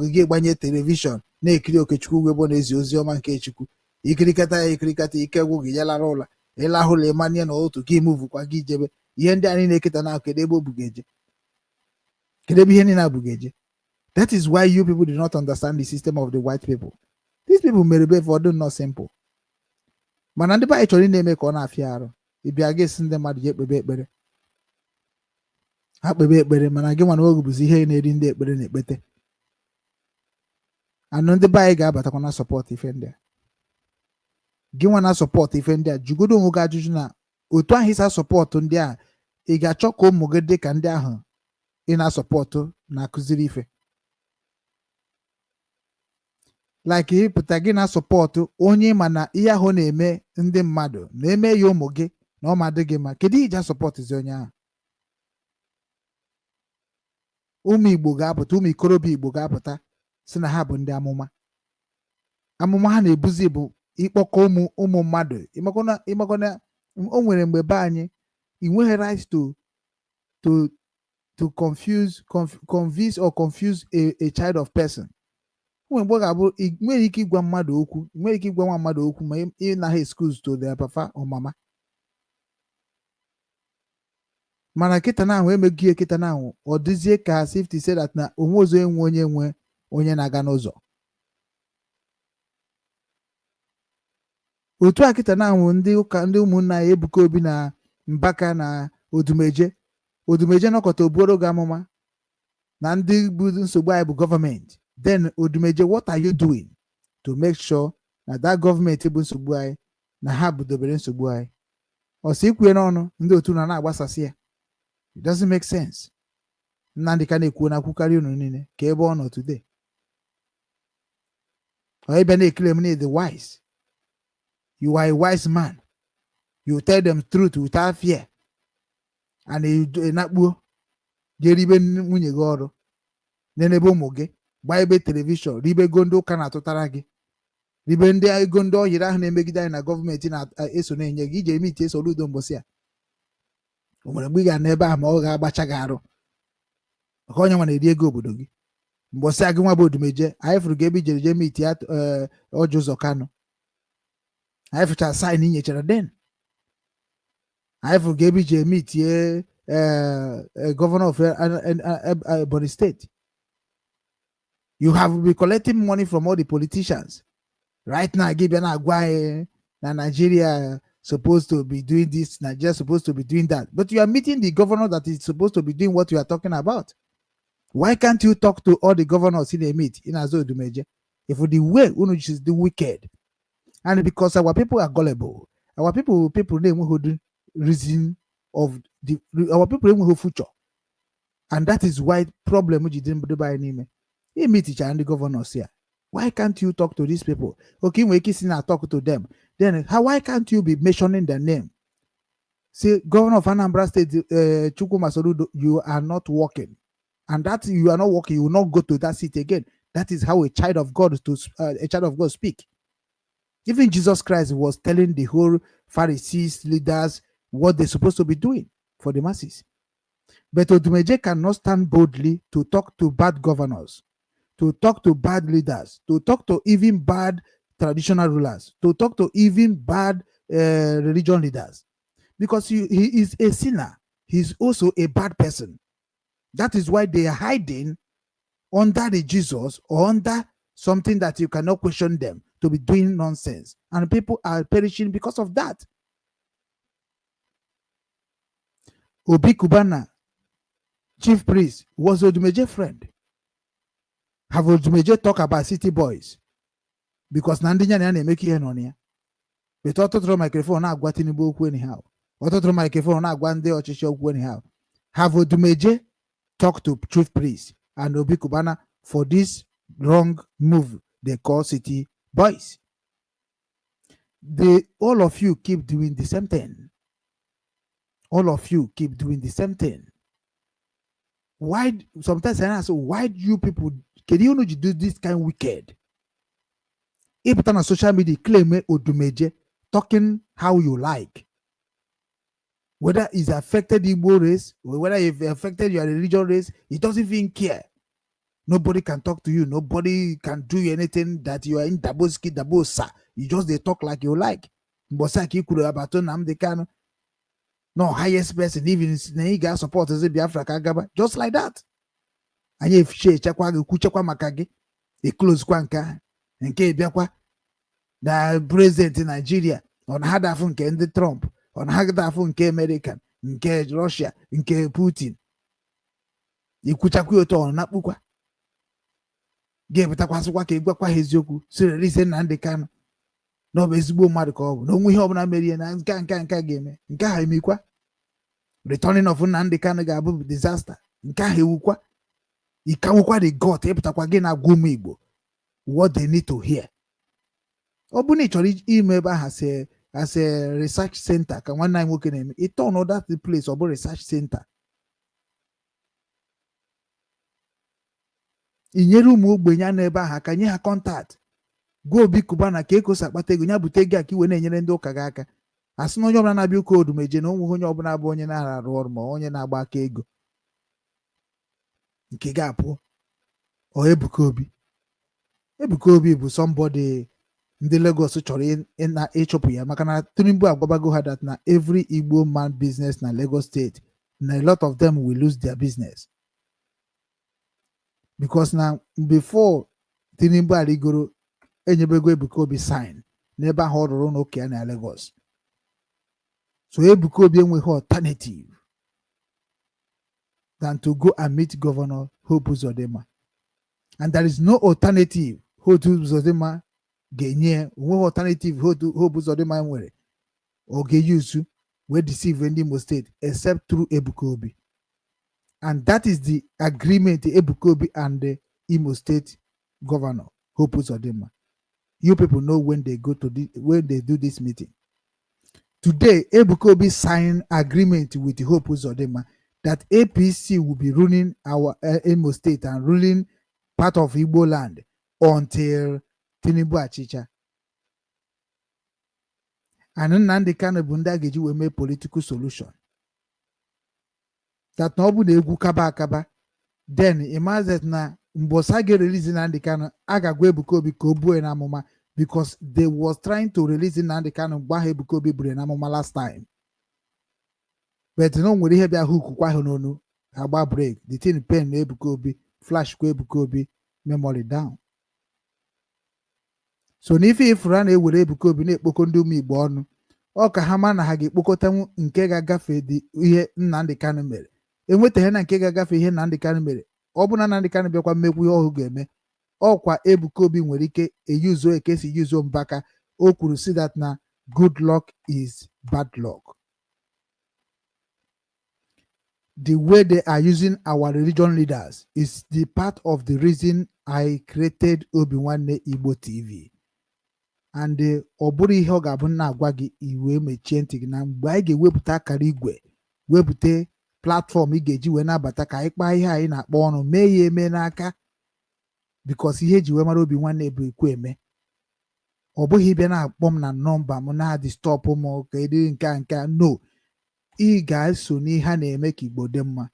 gị gị gbanye telivishọn na-ekiri Okechukwu ugbo na-ezi ozi ọma nke Chukwu. Ikirikata ike gwụ gị ya lara ụla ịlahụ ụlọ ịmanye na otu gị muvukwa gị jebe. Ihe ndị anyị na-eketa na kedu ebe obugeje kedu ebe ihe niile abụgeje. That is why you people do not understand the system of the white people. These people mere be for do not simple. Mana ndị be anyị chọrọ na-eme ka ọ na-afịa arụ. Ịbịa gị esi ndị mmadụ ji ekpebe ekpere ha kpebe ekpere mana gị nwana oge bụzi ihe na-eri ndị ekpere na-ekpete. Anụ ndị be anyị ga-abatakwa na sọpọt ife ndị a. Gị nwa na sọpọt ife ndị a jugodo onwe gị ajụjụ na otu ahụ ịsa sọpọtụ ndị a ị ga-achọ ka ụmụ gị dị ka ndị ahụ ị na-asọpọtụ na-akụziri ife. Like ịpụta gị na-asọpọtụ onye ma na ihe ahụ na-eme ndị mmadụ na-eme ya ụmụ gị na ọ ma dị gị ma kedu iji asọpọtụzi onye ahụ. ụmụ Igbo ga-apụta, ụmụ ikorobịa Igbo ga-apụta si na ha bụ ndị amụma. Amụma ha na-ebuzi bụ ịkpọkọ ụmụ mmadụ. Ịmakọna o nwere mgbe be anyị ị nweghị right to convince or confuse a child of person. Nwere mgbe ọ ga-abụ ị nwere ike ịgwa mmadụ okwu, nwere ike ịgwa nwa mmadụ okwu ma ị naghị excuse to their papa or mama. Mana kịta na ahụ emeghị ihe kịta na ahụ ọ dịzie ka safety say that na onwe ozo enwe onye na-aga n'ụzọ. Otu a kịta na ahụ ndị ụka ndị ụmụnna ya Ebuka Obi na Mbaka na Odumeje nọkọta obuoro gị amụma na ndị bụ nsogbu anyị bụ gọọmenti. Then Odumeje, what are you doing to make sure na that gọọmenti bụ nsogbu anyị na ha budobere nsogbu anyị? Ọ sị ikwue n'ọnụ ndị otu na-agbasasị ya. It doesn't make sense. Nnamdị ka na-ekwu na-akwụkarị unu niile ka ebe ọ nọ today. Ọ ebe na-ekele m the wise. You are a wise man. You tell them truth without fear. And na-akpuo jee ribe nwunye gị ọrụ, nenebe ụmụ gị, gbaa ebe telivishọn, ribe ego ndị ụka na-atụtara gị, ribe ndị ego ndị ọhịrị ahụ na-emegide anyị na gọọmenti na-eso na-enye gị, ije eme ite eso udo mbosi a. O nwere mgbe ị ga n'ebe ahụ ma ọ ga-agbacha gị arụ maka onye nwa na-eri ego obodo gị. Mbosi a gị nwa bụ Odumeje, anyị fụrụ gị ebe ijere jee miti ya Ọjị Ụzọ Kanụ. Anyị fụchara saịn inyechara den. Anyị fụrụ gị ebe ije mitie governor of Ebonyi State. You have been collecting money from all the politicians. Right now, gị bịa na-agwa anyị na Nigeria supposed to be doing this, Nigeria supposed to be doing that. But you are meeting the governor that is supposed to be doing what you are talking about. Why can't you talk to all the governors in a meet in Azo Odumeje? If the way unu is the wicked, and because our people are gullible, our people name who reason of our people who future, and that is why problem which didn't buy anime. You meet each and the governors here. Why can't you talk to these people? Okay, we kissing and talk to them. Then why can't you be mentioning their name? Say, Governor of Anambra State, Chukwuma Soludo, you are not working. And that you are not working, you will not go to that seat again. That is how a child of God speak. Even Jesus Christ was telling the whole Pharisees, leaders, what they're supposed to be doing for the masses. But Odumeje cannot stand boldly to talk to bad governors, to talk to bad leaders, to talk to even bad traditional rulers, to talk to even bad religion leaders. Because he is a sinner. He's also a bad person. That is why they are hiding under the Jesus or under something that you cannot question them to be doing nonsense. And people are perishing because of that. Obi Kubana, chief priest, was Odumeje friend. Have Odumeje talk about city boys? Because Nandinya na make here on here. But autotro microphone na agwa Tinubu okwu anyhow. Autotro microphone na agwa ndị ọchịchị okwu anyhow. Have Odumeje talk to chief priest and Obi Kubana for this wrong move they call city boys? All of you keep doing the same thing. All of you keep doing the same thing. Why? Sometimes I ask, why do you people, can you know you do this kind of wicked? If it's on social media, claim Odumeje, talking how you like. Whether it's affected Igbo race, or whether it affected your religion race, he doesn't even care. Nobody can talk to you. Nobody can do anything that you are in Daboski, Dabosa. You just they talk like you like. Mbosaki kuru abato namdekano. No highest person, even Neiga supporters Biafra Kagaba, just like that. And if she chakwa kuchakwa makage, a close kwanka, and K Biakwa, the president in Nigeria, on Hadafun K the Trump, on Hadafun K American, in K Russia, in K Putin. You kuchakuyo on Napukwa. Gave Takwaswa Kibakwa his yoku, so listen and the can. No bezigbo mmadụ ka ọ bụ na onwe ihe ọbụla merie na nka ga-eme nke ahụ emekwa. Returning of Nnamdi Kanu ga-abụ disaster nke ahụ ewukwa. Ikanwukwa the god ịpụtakwa gị na agwa ụmụ Igbo what they need to hear. Ọ bụ na ị chọrọ ime ebe ahụ as a research center ka nwanne anyị nwoke na-eme, ịtọ that place ọ bụ research center. inyere ụmụ ogbenye a n'ebe ahụ aka nye ha kọntaktị gwa Obi Kubana ka ekosi akpata ego ya bute ego a ka iwe na-enyere ndị ụka gị aka asị na onye ọbụla na-abịa ụka odumeje na onwe onye ọbụla bụ onye na-arụ ọrụ ma onye na-agba aka ego nke ga-apụ ọ Ebuka Obi bụ somebody ndị Lagos chọrọ ịchụpụ ya maka na Tinubu agwabago ha that na every Igbo man business na Lagos State na a lot of them will lose their business because na before Tinubu arigoro enyebego Ebuka Obi sign n'ebe ahụ ọ rụrụ n'ụka ya na Lagos so Ebuka Obi enweghị alternative than to go and meet Governor Hope Uzodimma and there is no alternative Hope Uzodimma ga-enye onweghị alternative Hope Uzodimma nwere ọ ga-eyuzu wee deceive ndị Imo State except through Ebuka Obi and that is the agreement Ebuka Obi and the Imo State Governor Hope Uzodimma. You people know when they do this meeting. Today, Ebuka Obi signed agreement with Hope Uzodimma that APC will be ruling our Imo State and ruling part of Igbo land until Tinubu Achicha. And Nnamdi Kanu bụ ndị a ga-eji wee mee political solution. That na ọ bụ na egwu kaba akaba then imagine na mbosa ga-release Nnamdi Kanu a ga-agwa Ebuka Obi ka o buo na amụma because they was trying to release Nnamdi Kanu gwa ha Ebuka Obi buru na amụma last time but no nwere ihe bịa hook kwa ha n'onu agba break the thing pen na Ebuka Obi flash kwa Ebuka Obi memory down so n'ife ifuru a na-ewere Ebuka Obi na-ekpokọ ndị ụmụ Igbo ọnụ ọ ka ha ma na ha ga-ekpokọtanwu nke ga-agafe dị ihe Nnamdi Kanu mere enwetaghị na nke ga-agafe ihe Nnamdi Kanu mere ọ bụ na Nnamdi Kanu bịakwa mmekwu ihe ọhụụ ga-eme ọkwa Ebuka Obi nwere ike eyuzo ekesi yuzo Mbaka o kwuru si that na good luck is bad luck. The way they are using our religion leaders is the part of the reason I created Obinwannem Igbo TV. And ọ bụrụ ihe ọ ga-abụ na-agwa gị iwe mechie ntị gị na mgbe anyị ga-ewepụta akara igwe wepụta platform ị ga-eji wee nabata ka anyị kpaa ihe anyị na-akpọ ọnụ mee ya eme n'aka because ihe eji wee mara Obinwannem bụ ekwu eme ọ bụghị bịa na-akpọ m na nọmba m na-adịstọpụ m ka edi nke a no ị ga-eso n'ihe a na-eme ka Igbo dị mma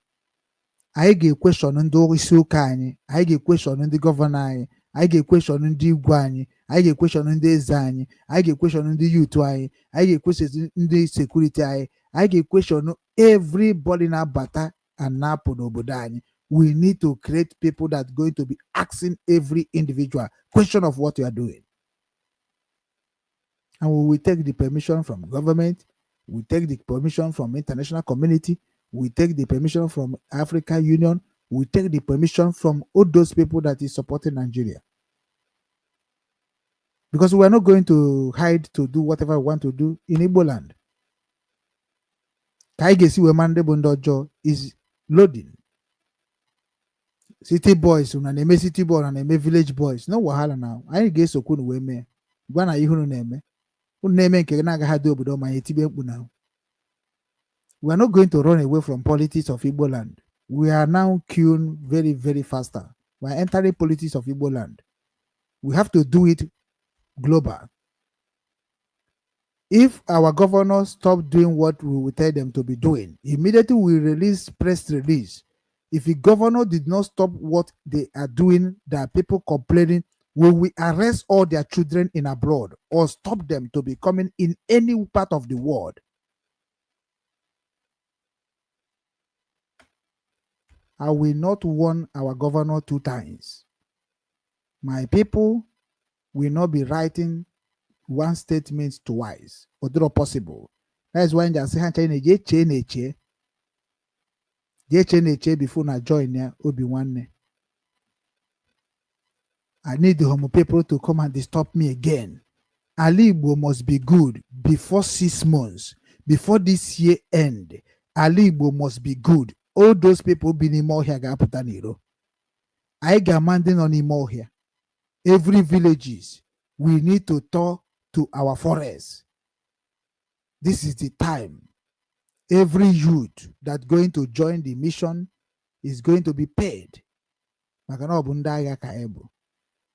anyị ga-ekweshọn ndị isi ụka anyị ga-ekweshọn ndị gọvanọ anyị ga-ekweshọn ndị igwe anyị ga-ekweshọn ndị eze anyị ga-ekweshọn ndị yutu anyị ga-ekweshọn ndị sekuriti anyị ga-ekweshọn everybody na-abata and na-apụ n'obodo anyị. We need to create people that are going to be asking every individual question of what you are doing. And we will take the permission from government, we take the permission from international community, we take the permission from African Union, we take the permission from all those people that is supporting Nigeria. Because we are not going to hide to do whatever we want to do in Igbo land. Kaigesi Wemande Bondojo is loading. City boys, unaneme city boy, unaneme village boys. No wahala now. I guess so kunu weme. Gwana ihunu neme. Uneme nke na ga do obodo ma yetibe mkpu now. We are not going to run away from politics of Igbo land. We are now queuing very, very faster. We are entering politics of Igbo land. We have to do it global. If our governors stop doing what we will tell them to be doing, immediately we release press release. If the governor did not stop what they are doing, there are people complaining, will we arrest all their children in abroad or stop them to be coming in any part of the world? I will not warn our governor 2 times. My people will not be writing one statement twice, although possible. That is why they say, before I join here, Obi-Wan. I need the Homo people to come and disturb me again. Ali Igbo must be good before 6 months, before this year end. Ali Igbo must be good. All those people be in more here gaputaniro. I gamanding on more here. Every villages, we need to talk to our forests. This is the time. Every youth that going to join the mission is going to be paid. maka na ọ bụ ndị agha ka anyị bụ.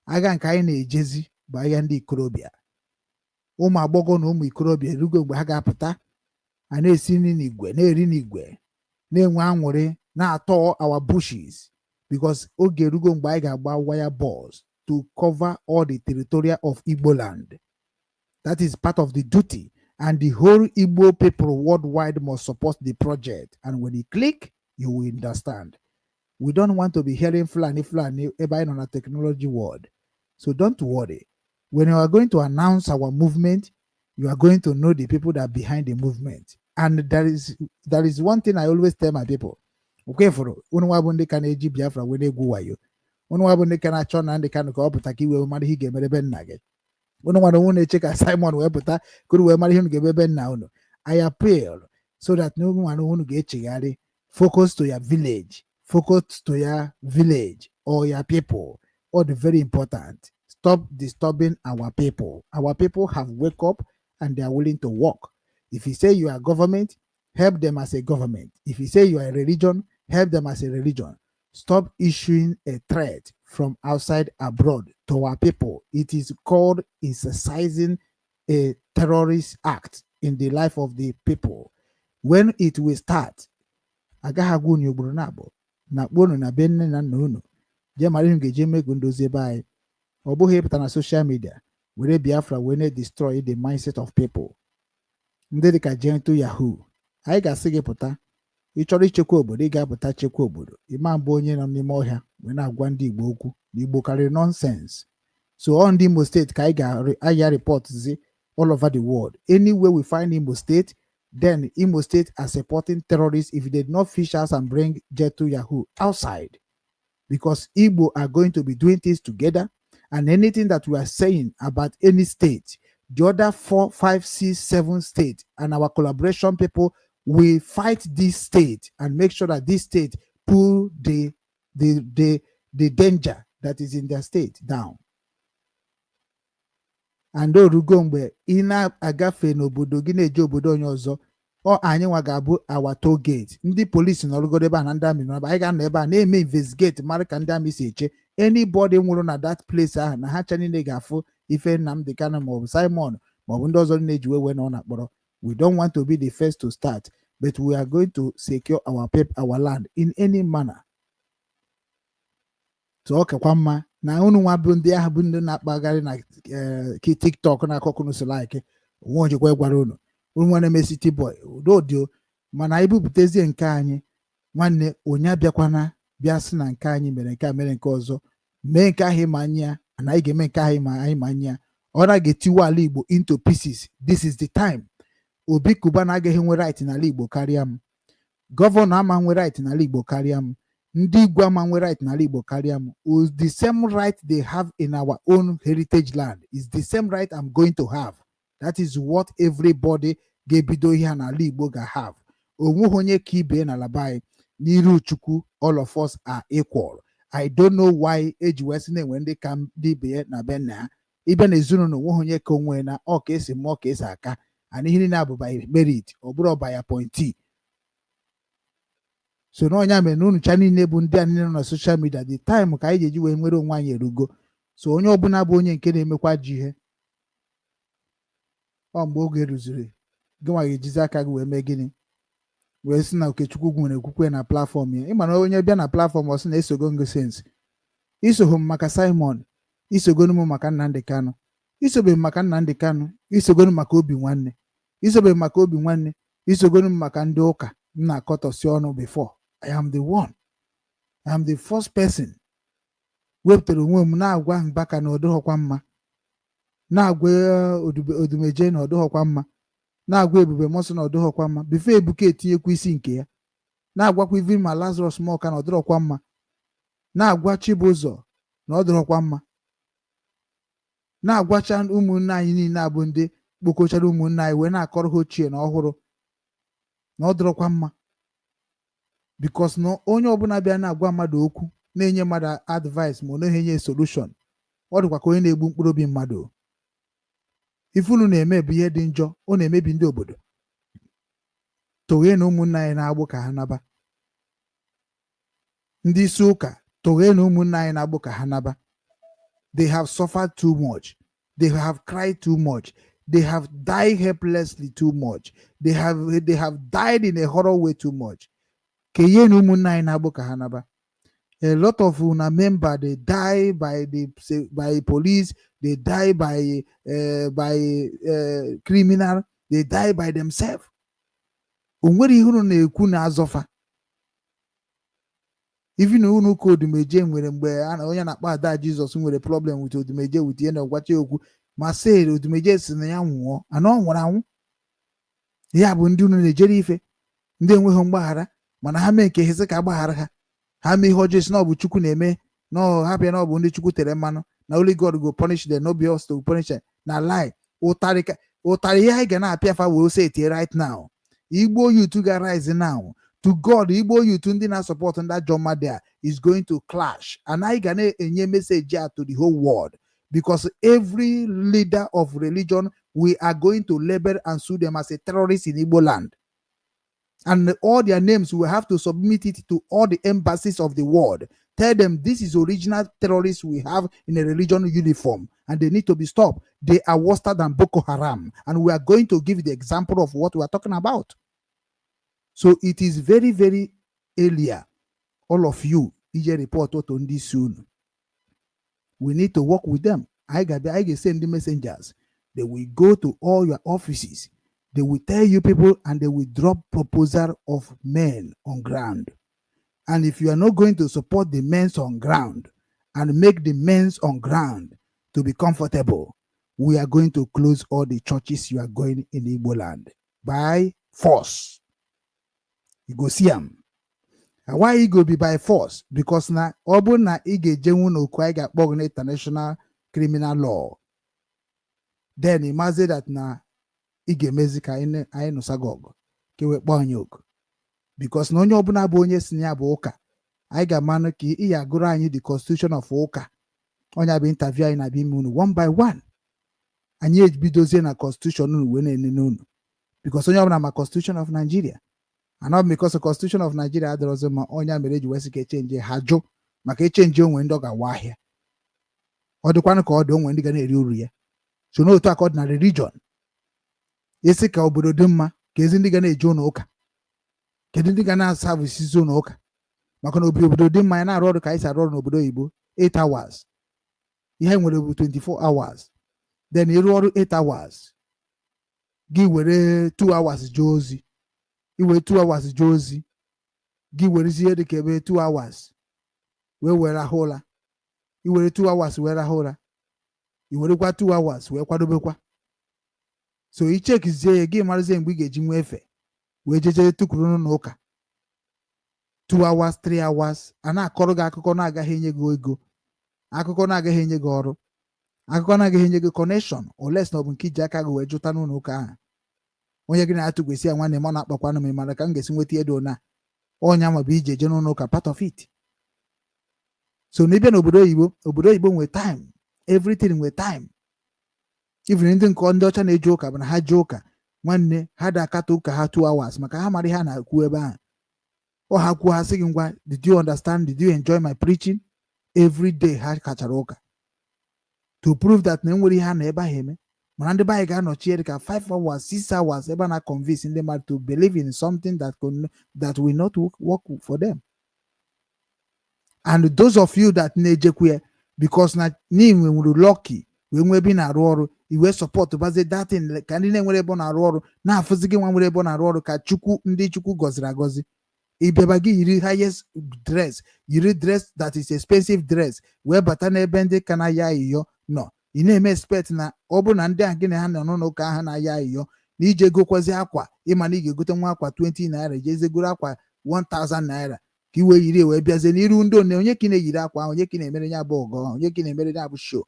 Agha nke anyị na-ejezi bụ agha ndị ikorobịa. Ụmụ agbọghọ na ụmụ ikorobịa erugo mgbe ha ga-apụta a na-esi nri n'igwe na-eri n'igwe na-enwe aṅụrị na-atọ our bushes because oge erugo mgbe anyị ga-agba wire balls to cover all the territory of Igbo land. That is part of the duty, and the whole Igbo people worldwide must support the project. And when you click, you will understand. We don't want to be hearing flani about on a technology world. So don't worry. When you are going to announce our movement, you are going to know the people that are behind the movement. And there is one thing I always tell my people. Okay, for unu wabunde kana eji Biafra wene egwu wayo. Unu wabunde kana chona ande kana ko oputa ki we mari hige mere ben nage. Unu wano wune cheka Simon we puta kuru we mari hunu gebe ben na unu. I appeal so that no one who get chigari focus to your village, focus to your village or your people. Or the very important, stop disturbing our people. Our people have wake up and they are willing to work. If you say you are government, help them as a government. If you say you are a religion, help them as a religion. Stop issuing a threat from outside abroad to our people. It is called exercising a terrorist act in the life of the people. When it will start, agaghị unu ugboro na-abụ na kponu na be nne na nna unu je mara unu ga-eji emego ndozi ebe anyị. Ọ bụghị ịpụta na social media were Biafra were destroy the mindset of people. Ndị dịka Gentle Yahoo, anyị ga-asị gị pụta ị chọrọ ichekwa obodo, ị ga-apụta chekwa obodo. Ịma mbụ onye nọ n'ime ọhịa wee na-agwa ndị Igbo okwu na Igbo karịrị nonsense. So on the Imo State ka anyị ga-aya report zi all over the world. Anywhere we find Imo State, then Imo State are supporting terrorists if they did not fish us and bring Gentle Yahoo outside. Because Igbo are going to be doing things together, and anything that we are saying about any state, the other 4, 5, 6, 7 states and our collaboration people will fight this state and make sure that this state pull the danger that is in their state down. And orugo mgbe ị na-agafe n'obodo gị na-eje obodo onye ọzọ, ọ anyị nwa ga-abụ our toll gate. Ndị polisi nọrụgodo ebe a na ndị amị nọ ebe anyị ga-anọ ebe a na-eme investigate mara ka ndị amị si eche anybody nwụrụ na that place ahụ na ha cha niile ga-afụ ife Nnamdi Kanu maọbụ Simon maọbụ ndị ọzọ na-eji wewe na ọ na-akpọrọ. We don't want to be the first to start, but we are going to secure our land in any manner. So ọkakwa mma na unu nwa bụ ndị ahụ bụ ndị na-akpagharị na TikTok na-akọkụnụ so like nwa ojikwa gwara unu nwa na-eme City Boy udodio, mana anyị bupụtezie nke anyị nwanne onye abịakwana bịa sị na nke anyị mere nke a mere nke ọzọ mee nke ahụ ịma anya na anyị ga-eme nke ahụ anyị ma anya ọ na-ga-etiwa ala Igbo into pieces. This is the time. Obi Kubana agaghị nwe right n'ala Igbo karịa m. Gọvanọ ama nwe right n'ala Igbo karịa m. Ndị Igbo ama nwe right n'ala Igbo karịa m. The same right they have in our own heritage land is the same right I'm going to have. That is what everybody ga-ebido ihe n'ala Igbo ga-have. Onweghị onye ka ibe n'ala anyị n'iru Chukwu. All of us are equal. I don't know why eji wee sị na-enwe ndị ka ndị ibe na be nna ha. Ịbịa na ezinụlọ onweghị onye ka onwe na ọ ka esi mụọ ka esi aka. And ihe niile abụ by merit ọ bụrụ by appointee. So na ọnya mere na unu cha niile bụ ndị a niile nọ na social media, the time ka anyị ga-eji wee nwere onwe anyị erugo. So onye ọbụla bụ onye nke na-emekwa ji ihe ọ mgbe oge ruziri gị nwa ga-ejizi aka gị wee mee gịnị wee sị na Okechukwu nwere okwukwe na platform ya. Ịma na onye bịa na platform ọ sị na esogo ngị sense. Isogo m maka Simon, isogo m maka Nnamdi Kanu, isobe m maka Nnamdi Kanu, isogo m maka Obinwannem, isobe m maka Obinwannem, isogo m maka ndị ụka m na-akọtọsi ọnụ before. I am the one. I am the first person wepụtara onwe m na-agwa Mbaka na ọdụghọkwa mma, na-agwa Odumeje na ọdụghọkwa mma, na-agwa Ebube Mọsọ na ọdụghọkwa mma before Ebuka etinyekwa isi nke ya, na-agwakwa Ivin ma Lazarus Moka na ọdụghọkwa mma, na-agwa Chibụzọ na ọdụghọkwa mma, na-agwacha ụmụnne anyị niile abụ ndị kpokochara ụmụnne anyị wee na-akọrọ ha ochie na ọhụrụ na ọdụrọkwa mma. Because na onye ọbụla bịa na-agwa mmadụ okwu na-enye mmadụ advice ma ọ na-enye solution, ọ dịkwa ka onye na-egbu mkpụrụ obi mmadụ. Ifunu na-eme bụ ihe dị njọ, ọ na-emebi ndị obodo. Toghe na ụmụnna anyị na-agbụ ka ha naba. Ndị isi ụka Togenu ụmụnna na-agbụ ka ha naba. They have suffered too much. They have cried too much. They have died helplessly too much. They have died in a horror way too much. Keyenu ụmụnna na-agbụ ka ha naba. A lot of una member they die by police, they die by criminal, they die by themselves. Onwere ihe unu na-ekwu na azọfa. Even unu ka Odumeje nwere mgbe onye na-akpọ ada Jizọs nwere problem with Odumeje with ihe na-agwacha okwu ma sị Odumeje si na ya nwụọ anọ nwụrụ anwụ. Ya bụ ndị unu na-ejere ife ndị enweghị mgbaghara mana ha mee nke hezi ka agbaghara ha. Ha mee ihe ọjọọ si na ọ bụ Chukwu na-eme no ha bịa na ọ bụ ndị Chukwu tere mmanụ na only God go punish them, no be us to punish them. Na lie ụtarị ya anyị ga na-apịa fa wee ose etie right now. Igbo youth ga rise now. To God, Igbo youth ndị na-support ndị ajọ mmadụ a is going to clash. And anyị ga na-enye message ya to the whole world. Because every leader of religion, we are going to label and sue them as a terrorist in Igbo land. And all their names, we have to submit it to all the embassies of the world. Tell them this is original terrorists we have in a religion uniform. And they need to be stopped. They are worse than Boko Haram. And we are going to give the example of what we are talking about. So it is very, very earlier. All of you, EJ report to this soon. We need to work with them. I send the messengers. They will go to all your offices. They will tell you people and they will drop proposal of men on ground. And if you are not going to support the men on ground and make the men on ground to be comfortable, we are going to close all the churches you are going in Igbo land by force. You go see them. And why it go be by force? Because na obu na ige jenwu no kwa ga kpog international criminal law. Then imagine that na ige mezika ine no sagog kewe kponyok. Because no onye obuna bụ onye si ya bụ ụka. Anyị ga-amanụ ka ị ya gụrụ anyị the constitution of ụka. Onye bụ interview anyị na bi unu one by one. Anyị ebidozie na constitution unu wee na-ene unu. Because onye obuna ma constitution of Nigeria. And not because the constitution of Nigeria there was a onya mereji wesi ke change hajo maka change onwe ndo ga wa ahia odikwana ka odo onwe ndi ga na-eri uru ya so no to accord na religion isi ka obodo dị mma ka ezi ndị ga na-eje ụlọ ụka kedu ndị ga na-services ụlọ ụka maka na obodo dị mma ya na-arụ ọrụ ka anyị si arụ ọrụ n'obodo Igbo 8 hours ihe nwere bụ 24 hours then ịrụ ọrụ 8 hours gị were 2 hours jee ozi iwe 2 hours jee ozi gị werezie dị ka ebe 2 hours wee were ahụ ụra iwere 2 hours wee rahụ ụra iwerekwa 2 hours wee kwadobekwa so ichekizie ya gị marazie mgbe ị ga-eji nwe efe wee jeje tukuru n'ụka 2 hours 3 hours a na-akọrọ gị akụkọ na-agaghị enye gị ego akụkọ na-agaghị enye gị ọrụ akụkọ na-agaghị enye gị connection oles na ọ bụ nke iji aka gị wee jụta n'ụlọ ụka ahụ onye gị na-atụkwesị ya nwanne m ọ na-akpakwanụ m mara ka m ga-esi nweta edo na onye ama bụ ije je n'ụlọ ụka part of it. So n'ebe n'obodo Igbo nwe time everything nwe time even ndị nke ndị ọcha na-eje ụka bụ na ha je ụka nwanne ha da akata ụka ha 2 hours maka ha mara ihe ha na-ekwu ebe ahụ ọ ha kwuo ha sị gị ngwa did you understand, did you enjoy my preaching? Every day ha kachara ụka to prove that na enwere ihe ha na ebe ahụ eme mana ndị baanyị ga-anọchi dị ka 5 hours 6 hours ebe a na-convince ndị mmadụ to believe in something that will not work for them. And those of you that na-ejekwe because na n'inwe nwere lucky wee nwe ebe na-arụ ọrụ iwe support baze datin ka ndị na-enwere ebe na-arụ ọrụ na-afụzi gị nwa nwere ebe na-arụ ọrụ ka ndị Chukwu gọziri agọzi ibeba gị yiri highest dress yiri dress that is expensive dress wee bata n'ebe ndị ka na-aya ayịyọ nọ ị na-eme expect na ọ bụ na ndị a gị na ha nọ n'ụka ahụ na-aya ayịyọ na ije gokwazi akwa ịma na ị ga-egote nwa akwa 20 naira jezegoro akwa 1000 naira ka iwe yiri wee bịazie n'iru ndị onye ka ị na-eyiri akwa onye ka ị na-emere ya bụ ọgọ onye ka ị na-emere ya bụ show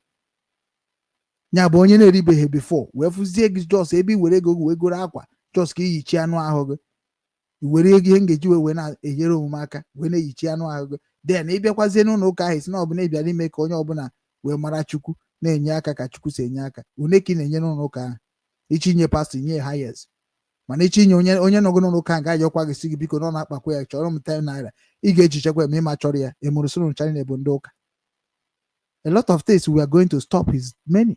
ya bụ onye na-eribeghị before wee fụzie gị jos ebe i were ego wee goro akwa jos ka iyichi anụ ahụ gị were ego ihe ngeji wee na-enyere omume aka wee na-eyichi anụ ahụ gị then ịbịakwazie n'ụlọ ụka ahụ si na ọbụla ịbịara ime ka onye ọbụla wee mara Chukwu na-enye aka ka Chukwu si enye aka une ka ị na-enye n'ụlọ ụka ahụ ichinye pastọ nye hayes mana ichinye onye nọgo n'ụlọ ụka ga-ayọkwa gị si gị biko na ọ na-akpakwa ya chọrọ m 10 naira ị ga-ejichekwa eme ịma chọrọ ya emụrụ soro nchara na-ebu ndị ụka. A lot of things we are going to stop is many.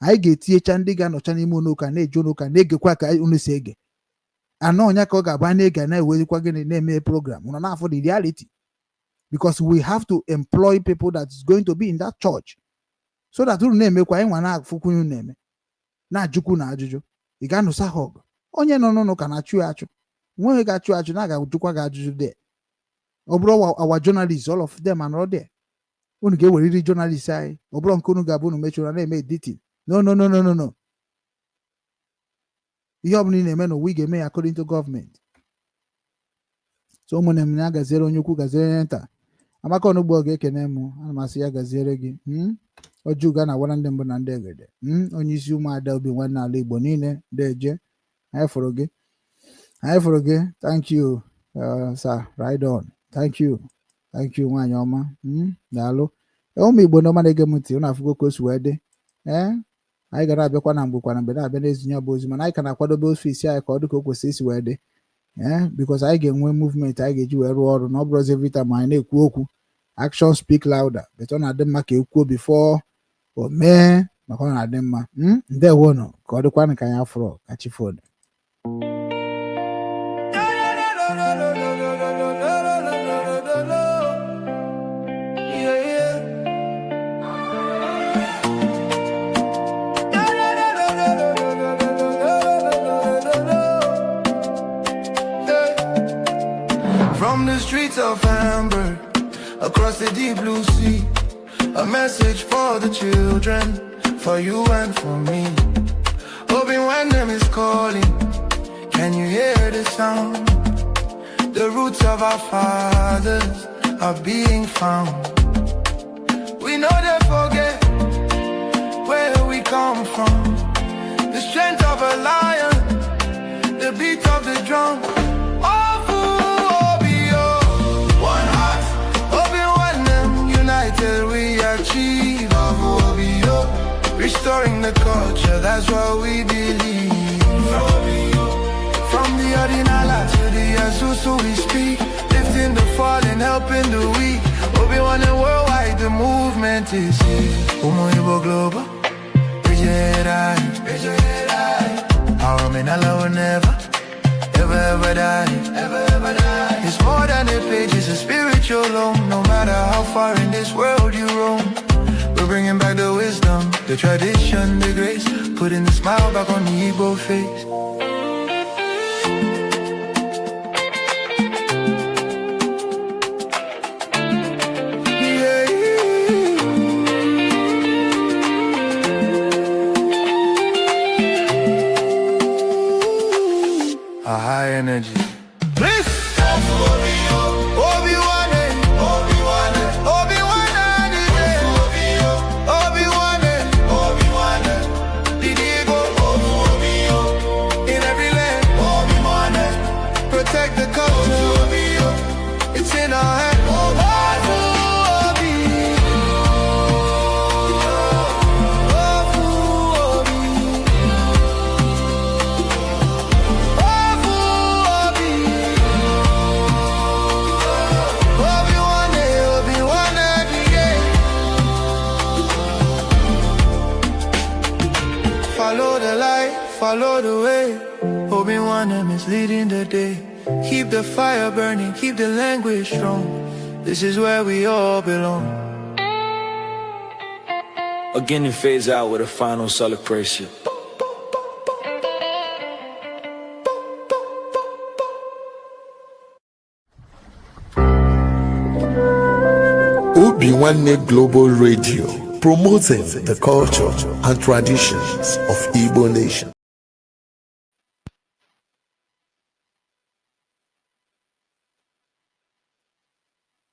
Anyị ga-etinyecha ndị ga-anọcha n'ime ụlọụka na-eje ụlọụka na-egekwa ka unu si ege. Anọ ọnya ka ọ ga-aba na-ege na-ewezikwa gị na-eme program ụnọ na-afọ the reality, because we have to employ people that is going to be in that church so that unu na-emekwa ịnwa na-afụkwu unu na-eme na-ajụkwu na ajụjụ. Ị ga-anụsa ha ọgụ onye nọ n'ụlọ na-achụ ya achụ, nweghị ga-achụ achụ na aga-ajụkwa gị ajụjụ there. Ọ bụrụ our journalists, all of them are not there. Unu ga-eweriri journalists anyị, ọ bụrụ nke unu ga-abụ unu mechụra na-eme editing. No. Ihe ọbụla ị na-eme n'ụwa ị ga-eme ya according to government. So ụmụnne m ya gaziere onye ukwu gaziere onye nta. Amaka Onugbo ga-ekene m, ana m asị ya gaziere gị. Ojuga na awara ndị mbụ na ndị egede. Onye isi ụmụada Obinwannem ala Igbo niile deje. Anyị fụrụ gị. Thank you, sir. Right on. Thank you nwaanyị ọma. Daalụ. Ụmụ Igbo ndị ọma na-ege m ntị, unu afụgo ka o si wee dị. Anyị gara abịakwa na mgbe na mgbe na-abịa n'ezinye bụ ozi, mana anyị ka na-akwadobe ofisi anyị ka ọ dị ka o kwesịrị isi wee dị. Because anyị ga-enwe movement anyị ga-eji wee rụọ ọrụ na ọ bụrụzi every time anyị na-ekwu okwu. Action speak louder. But ọ na-adị mma ka ekwuo before o mee, maka ọ na-adị mma. Ndewonu ka ọ dịkwanụ ka anyị afụrụ ka chi fon. From the streets of Hamburg, across the deep blue sea, a message for the children, for you and for me. Obinwannem is calling, can you hear the sound? The roots of our fathers are being found. We know they forget where we come from. The strength of a lion, the beat of the drum. Till we achieve restoring the culture, that's what we believe. From the Ordinala to the Asusu we speak, lifting the fallen, helping the weak. Obi-Wan worldwide, the movement is here. Umoibo global, raise your head high. Our Minala will never, ever die. It's more than a page, it's a spiritual home. No matter how far in this world you roam, we're bringing back the wisdom, the tradition, the grace, putting the smile back on the Igbo face. A high energy. Follow the way, Obinwannem is leading the day. Keep the fire burning, keep the language strong. This is where we all belong. Again, it fades out with a final celebration. Obinwannem Global Radio, promoting the culture and traditions of Igbo nation.